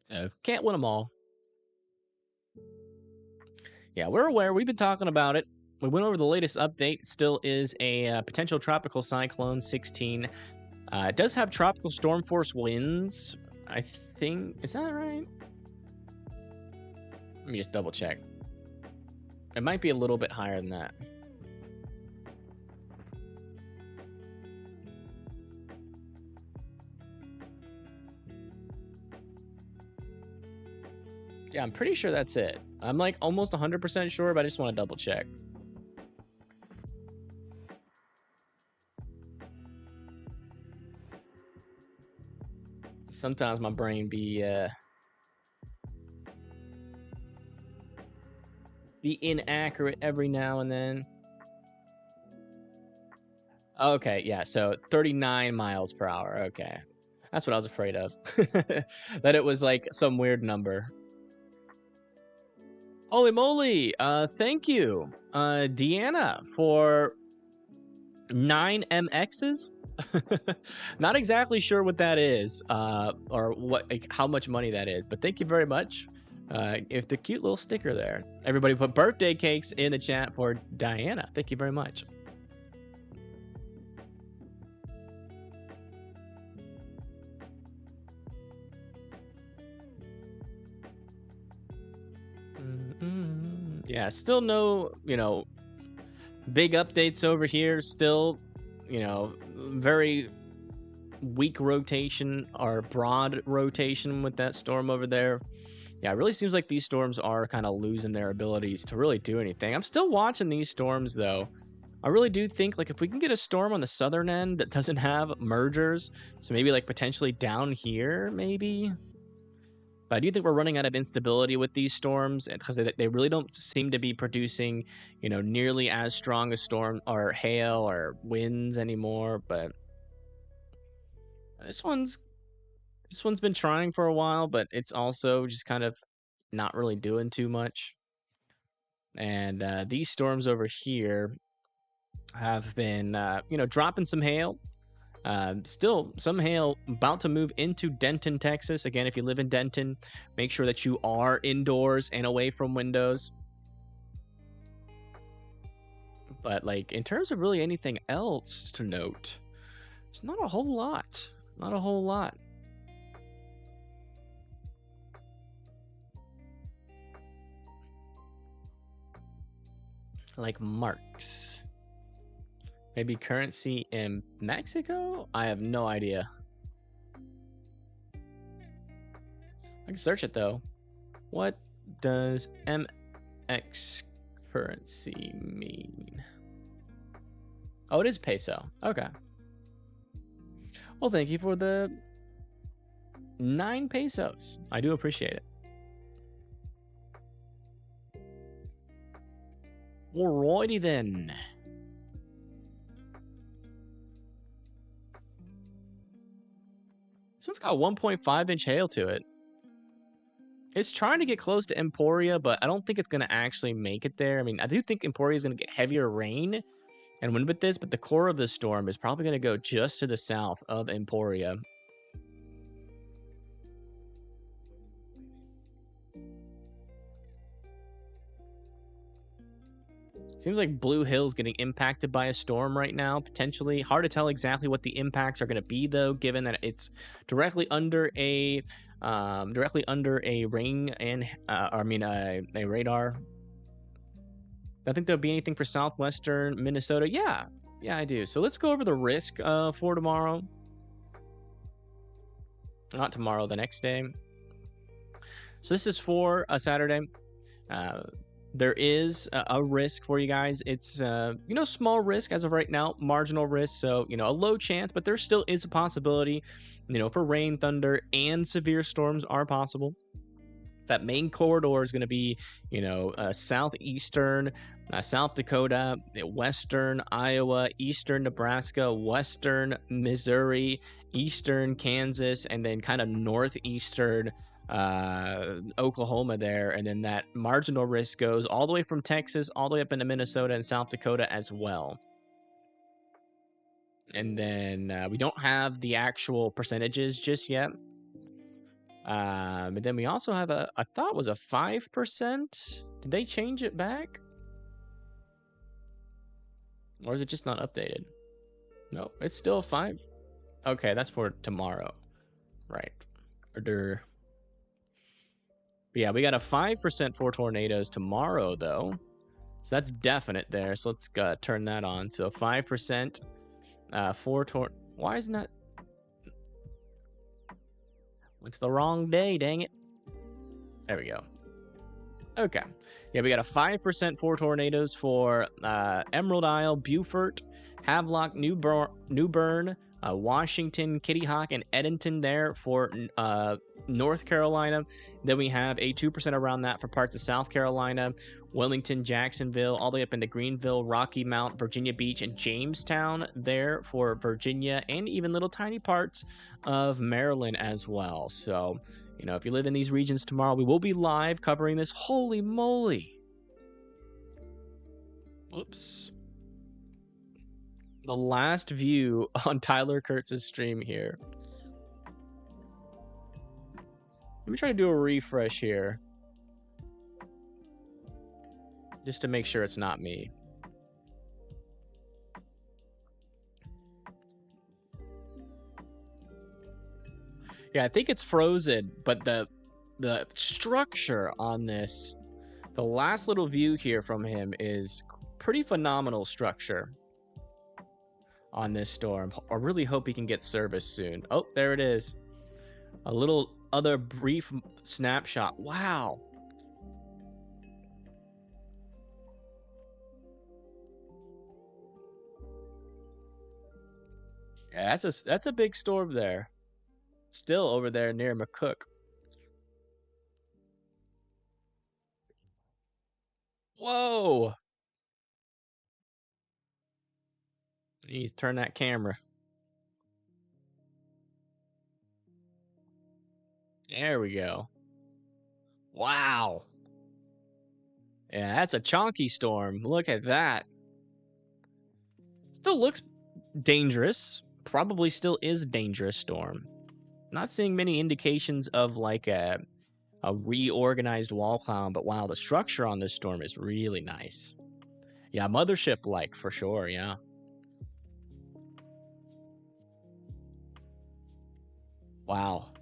So can't win them all. Yeah, we're aware. We've been talking about it. We went over the latest update. Still is a potential tropical cyclone 16. It does have tropical storm force winds. I think, is that right? Let me just double check. It might be a little bit higher than that. Yeah, I'm pretty sure that's it. I'm like almost 100% sure, but I just want to double check. Sometimes my brain be inaccurate every now and then. Okay, yeah, so 39 miles per hour. Okay. That's what I was afraid of. That it was like some weird number. Holy moly! Thank you, Deanna, for 9 MXs. Not exactly sure what that is, or how much money that is, but thank you very much. If the cute little sticker there. Everybody put birthday cakes in the chat for Diana. Thank you very much. Yeah, still no, you know, big updates over here. Still, you know, very weak rotation or broad rotation with that storm over there. Yeah, it really seems like these storms are kind of losing their abilities to really do anything. I'm still watching these storms though. I really do think like if we can get a storm on the southern end that doesn't have mergers, so maybe like potentially down here, maybe. But I do think we're running out of instability with these storms because they really don't seem to be producing, you know, nearly as strong a storm or hail or winds anymore. But this one's been trying for a while, but it's also just kind of not really doing too much. And these storms over here, have been, dropping some hail. Still, some hail about to move into Denton, Texas. Again, if you live in Denton, make sure that you are indoors and away from windows. But, like, in terms of really anything else to note, it's not a whole lot. Not a whole lot. Like marks. Maybe currency in Mexico? I have no idea. I can search it though. What does MX currency mean? Oh, it is peso. Okay. Well, thank you for the 9 pesos. I do appreciate it. Alrighty then. This one's got 1.5-inch hail to it. It's trying to get close to Emporia, but I don't think it's going to actually make it there. I mean, I do think Emporia is going to get heavier rain and wind with this, but the core of the storm is probably going to go just to the south of Emporia. Seems like Blue Hill's getting impacted by a storm right now, potentially. Hard to tell exactly what the impacts are going to be, though, given that it's directly under a ring and a radar. I think there'll be anything for southwestern Minnesota. Yeah, I do. So let's go over the risk for tomorrow. Not tomorrow, the next day. So this is for a Saturday. There is a risk for you guys. It's, small risk as of right now, marginal risk. So, a low chance, but there still is a possibility, for rain, thunder, and severe storms are possible. That main corridor is going to be, southeastern, South Dakota, western Iowa, eastern Nebraska, western Missouri, eastern Kansas, and then kind of northeastern Oklahoma there, and then that marginal risk goes all the way from Texas all the way up into Minnesota and South Dakota as well. And then we don't have the actual percentages just yet. But then we also have I thought it was a 5%. Did they change it back? Or is it just not updated? No, it's still 5. Okay, that's for tomorrow. Right. But yeah, we got a 5% for tornadoes tomorrow, though. So that's definite there. So let's turn that on. So 5% for Why isn't that? It's the wrong day, dang it. There we go. Okay. Yeah, we got a 5% for tornadoes for Emerald Isle, Beaufort, Havelock, New Bern, Washington, Kitty Hawk, and Edenton there for North Carolina. Then we have a 2% around that for parts of South Carolina, Wellington, Jacksonville, all the way up into Greenville, Rocky Mount, Virginia Beach, and Jamestown there for Virginia, and even little tiny parts of Maryland as well. So, if you live in these regions tomorrow, we will be live covering this. Holy moly. Whoops. The last view on Tyler Kurtz's stream here. Let me try to do a refresh here, just to make sure it's not me. Yeah, I think it's frozen, but the structure on this, the last little view here from him is pretty phenomenal structure on this storm. I really hope he can get service soon. Oh, there it is. A little other brief snapshot. Wow. Yeah, that's a big storm there. Still over there near McCook. Whoa. He's turn that camera. There we go. Wow. Yeah, that's a chonky storm. Look at that. Still looks dangerous. Probably still is a dangerous storm. Not seeing many indications of like a reorganized wall cloud, but wow, the structure on this storm is really nice. Yeah, mothership like for sure, yeah. Wow.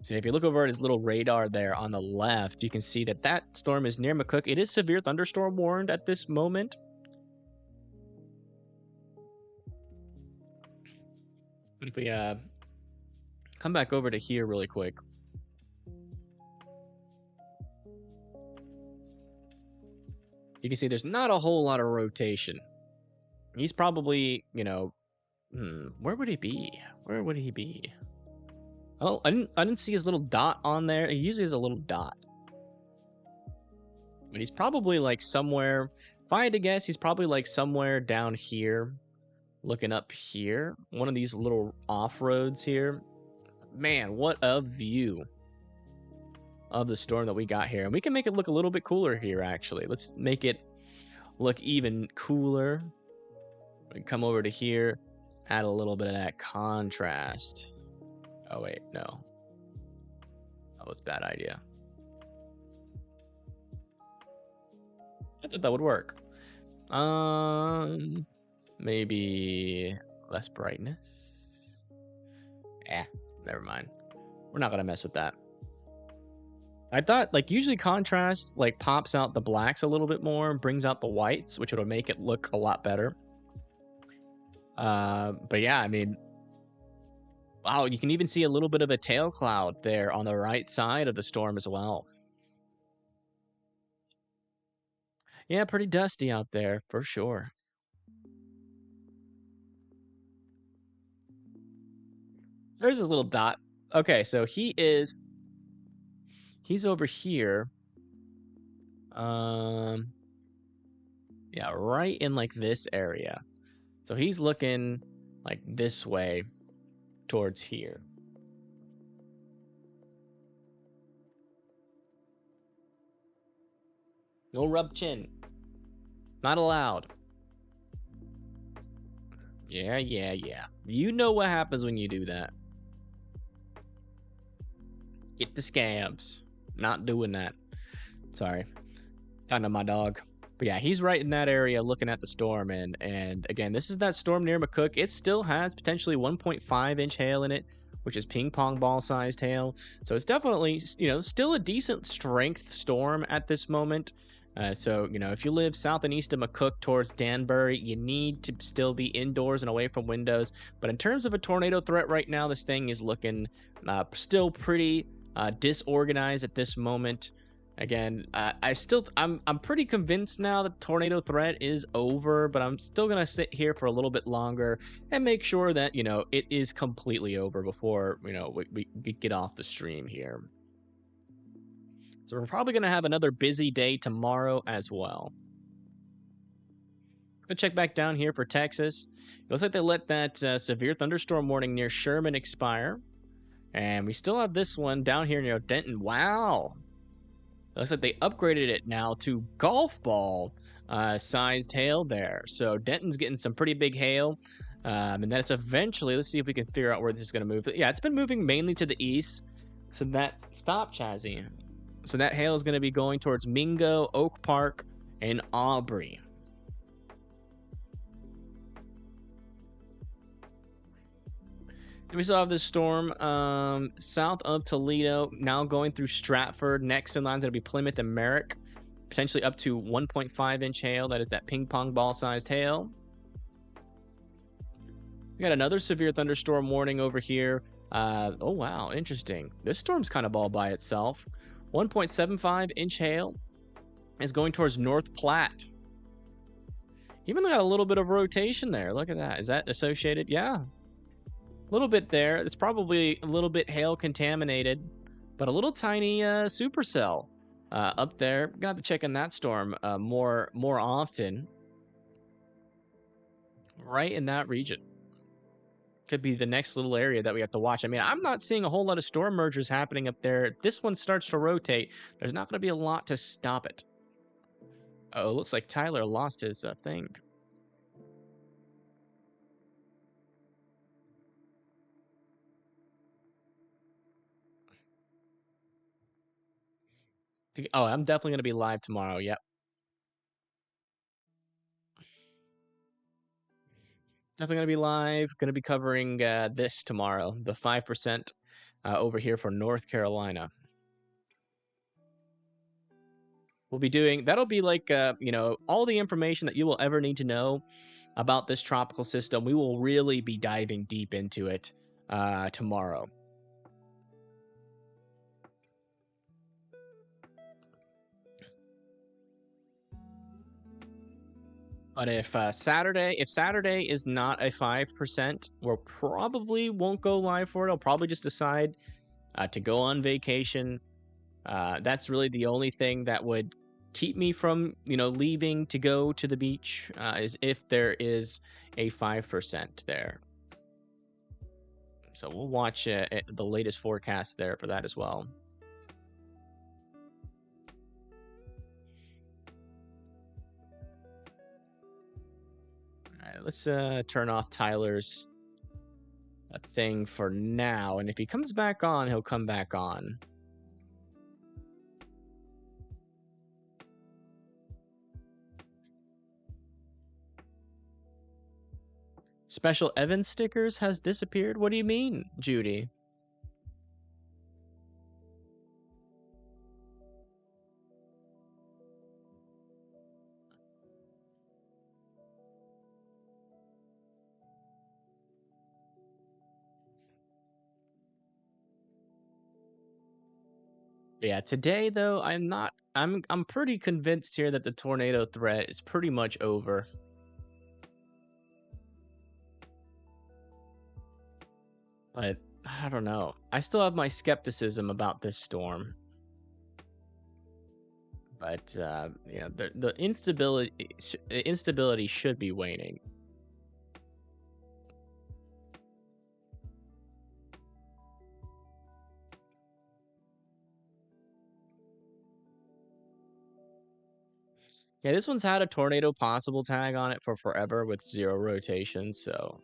So if you look over at his little radar there on the left, you can see that that storm is near McCook. It is severe thunderstorm warned at this moment. If we come back over to here really quick. You can see there's not a whole lot of rotation. He's probably, you know, where would he be? Where would he be? Oh, I didn't see his little dot on there. He usually has a little dot. But he's probably like somewhere, if I had to guess, he's probably like somewhere down here, looking up here. One of these little off-roads here. Man, what a view of the storm that we got here. And we can make it look a little bit cooler here, actually. Let's make it look even cooler. We come over to here, add a little bit of that contrast. Oh, wait, no. That was a bad idea. I thought that would work. Maybe less brightness. Never mind. We're not gonna mess with that. I thought, like, usually contrast, like, pops out the blacks a little bit more and brings out the whites, which would make it look a lot better. But yeah, I mean, wow, you can even see a little bit of a tail cloud there on the right side of the storm as well. Yeah, pretty dusty out there, for sure. There's his little dot. Okay, so he's over here. Yeah, right in like this area. So he's looking like this way towards here. No rub chin. Not allowed. Yeah. You know what happens when you do that. Get the scabs. Not doing that. Sorry. Talking to my dog. But yeah, he's right in that area looking at the storm. And again, this is that storm near McCook. It still has potentially 1.5-inch hail in it, which is ping pong ball sized hail. So it's definitely, you know, still a decent strength storm at this moment. So, you know, if you live south and east of McCook towards Danbury, you need to still be indoors and away from windows. But in terms of a tornado threat right now, this thing is looking still pretty disorganized at this moment. Again, I'm pretty convinced now that tornado threat is over, but I'm still gonna sit here for a little bit longer and make sure that, you know, it is completely over before, you know, we get off the stream here. So we're probably gonna have another busy day tomorrow as well. Go check back down here for Texas. It looks like they let that severe thunderstorm warning near Sherman expire, and we still have this one down here near Denton. Wow. It looks like they upgraded it now to golf ball sized hail there. So Denton's getting some pretty big hail. And then it's eventually, let's see if we can figure out where this is going to move. Yeah, it's been moving mainly to the east. So that, stop, Chazzy. So that hail is going to be going towards Mingo, Oak Park, and Aubrey. We still have this storm south of Toledo, now going through Stratford. Next in line is going to be Plymouth and Merrick, potentially up to 1.5-inch hail. That is that ping pong ball sized hail. We got another severe thunderstorm warning over here. Oh, wow, interesting. This storm's kind of all by itself. 1.75-inch hail is going towards North Platte. Even got a little bit of rotation there. Look at that. Is that associated? Yeah. A little bit there. It's probably a little bit hail contaminated, but a little tiny supercell up there. Gonna have to check on that storm more often. Right in that region. Could be the next little area that we have to watch. I mean, I'm not seeing a whole lot of storm mergers happening up there. If this one starts to rotate, there's not going to be a lot to stop it. Oh, it looks like Tyler lost his thing. Oh, I'm definitely going to be live tomorrow. Yep. Definitely going to be live. Going to be covering this tomorrow, the 5% over here for North Carolina. We'll be doing, that'll be like, you know, all the information that you will ever need to know about this tropical system. We will really be diving deep into it tomorrow. But if Saturday is not a 5%, we probably won't go live for it. I'll probably just decide to go on vacation. That's really the only thing that would keep me from, you know, leaving to go to the beach is if there is a 5% there. So we'll watch the latest forecast there for that as well. All right, let's turn off Tyler's thing for now. And if he comes back on, he'll come back on. Special Evan stickers has disappeared? What do you mean, Judy? Yeah, today though, I'm pretty convinced here that the tornado threat is pretty much over. But I don't know. I still have my skepticism about this storm. But you know, the instability should be waning. Yeah, this one's had a tornado possible tag on it for forever with 0 rotation, so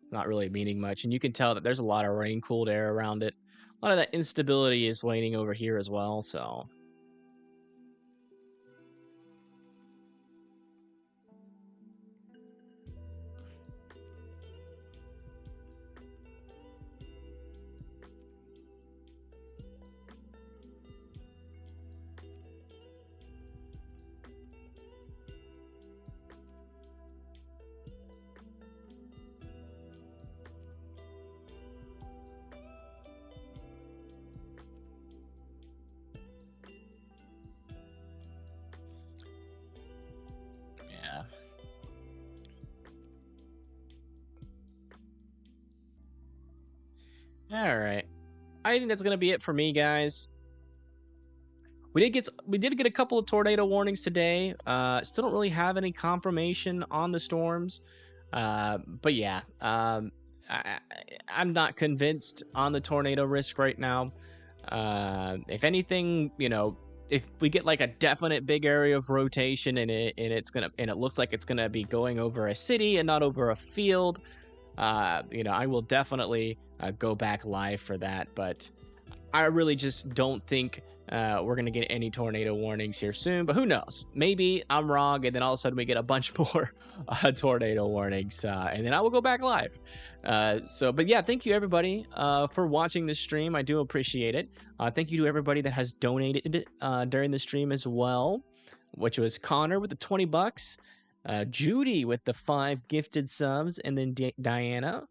it's not really meaning much. And you can tell that there's a lot of rain-cooled air around it. A lot of that instability is waning over here as well, so... yeah. All right. I think that's going to be it for me, guys. We did get a couple of tornado warnings today. Still don't really have any confirmation on the storms. But yeah, I'm not convinced on the tornado risk right now. If anything, you know, if we get like a definite big area of rotation and it looks like it's gonna be going over a city and not over a field, you know, I will definitely go back live for that. But I really just don't think we're going to get any tornado warnings here soon, but who knows? Maybe I'm wrong, and then all of a sudden we get a bunch more tornado warnings, and then I will go back live. But yeah, thank you everybody for watching this stream. I do appreciate it. Thank you to everybody that has donated during the stream as well, which was Connor with the 20 bucks, Judy with the 5 gifted subs, and then Diana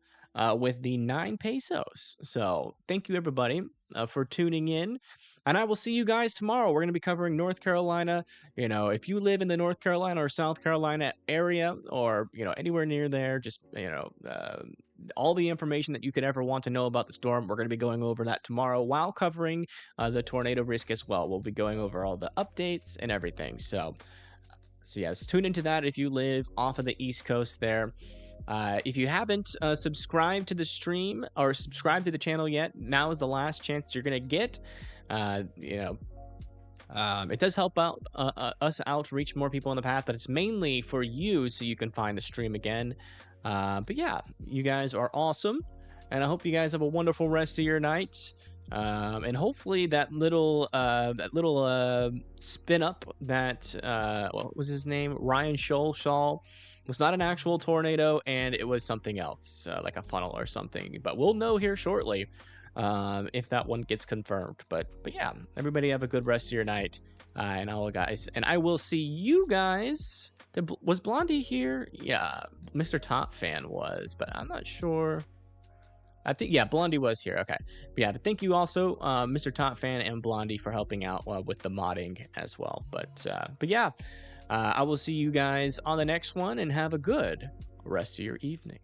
with the 9 pesos. So thank you everybody for tuning in, and I will see you guys tomorrow. We're going to be covering North Carolina. You know, if you live in the North Carolina or South Carolina area, or you know, anywhere near there, just you know, all the information that you could ever want to know about the storm, we're going to be going over that tomorrow while covering the tornado risk as well. We'll be going over all the updates and everything. So yes, tune into that if you live off of the East Coast there. If you haven't subscribed to the stream or subscribed to the channel yet, now is the last chance you're gonna get. You know, it does help out us out, reach more people on the path, but it's mainly for you so you can find the stream again. But yeah, you guys are awesome, and I hope you guys have a wonderful rest of your night. And hopefully that little spin up that what was his name, Ryan Shaw was not an actual tornado, and it was something else, like a funnel or something. But we'll know here shortly if that one gets confirmed. But yeah, everybody have a good rest of your night, and all guys, and I will see you guys. Was Blondie here? Yeah, Mr. Top Fan was, but I'm not sure. I think, yeah, Blondie was here. Okay. But yeah, but thank you also, Mr. Top Fan and Blondie, for helping out with the modding as well. But yeah, I will see you guys on the next one, and have a good rest of your evening.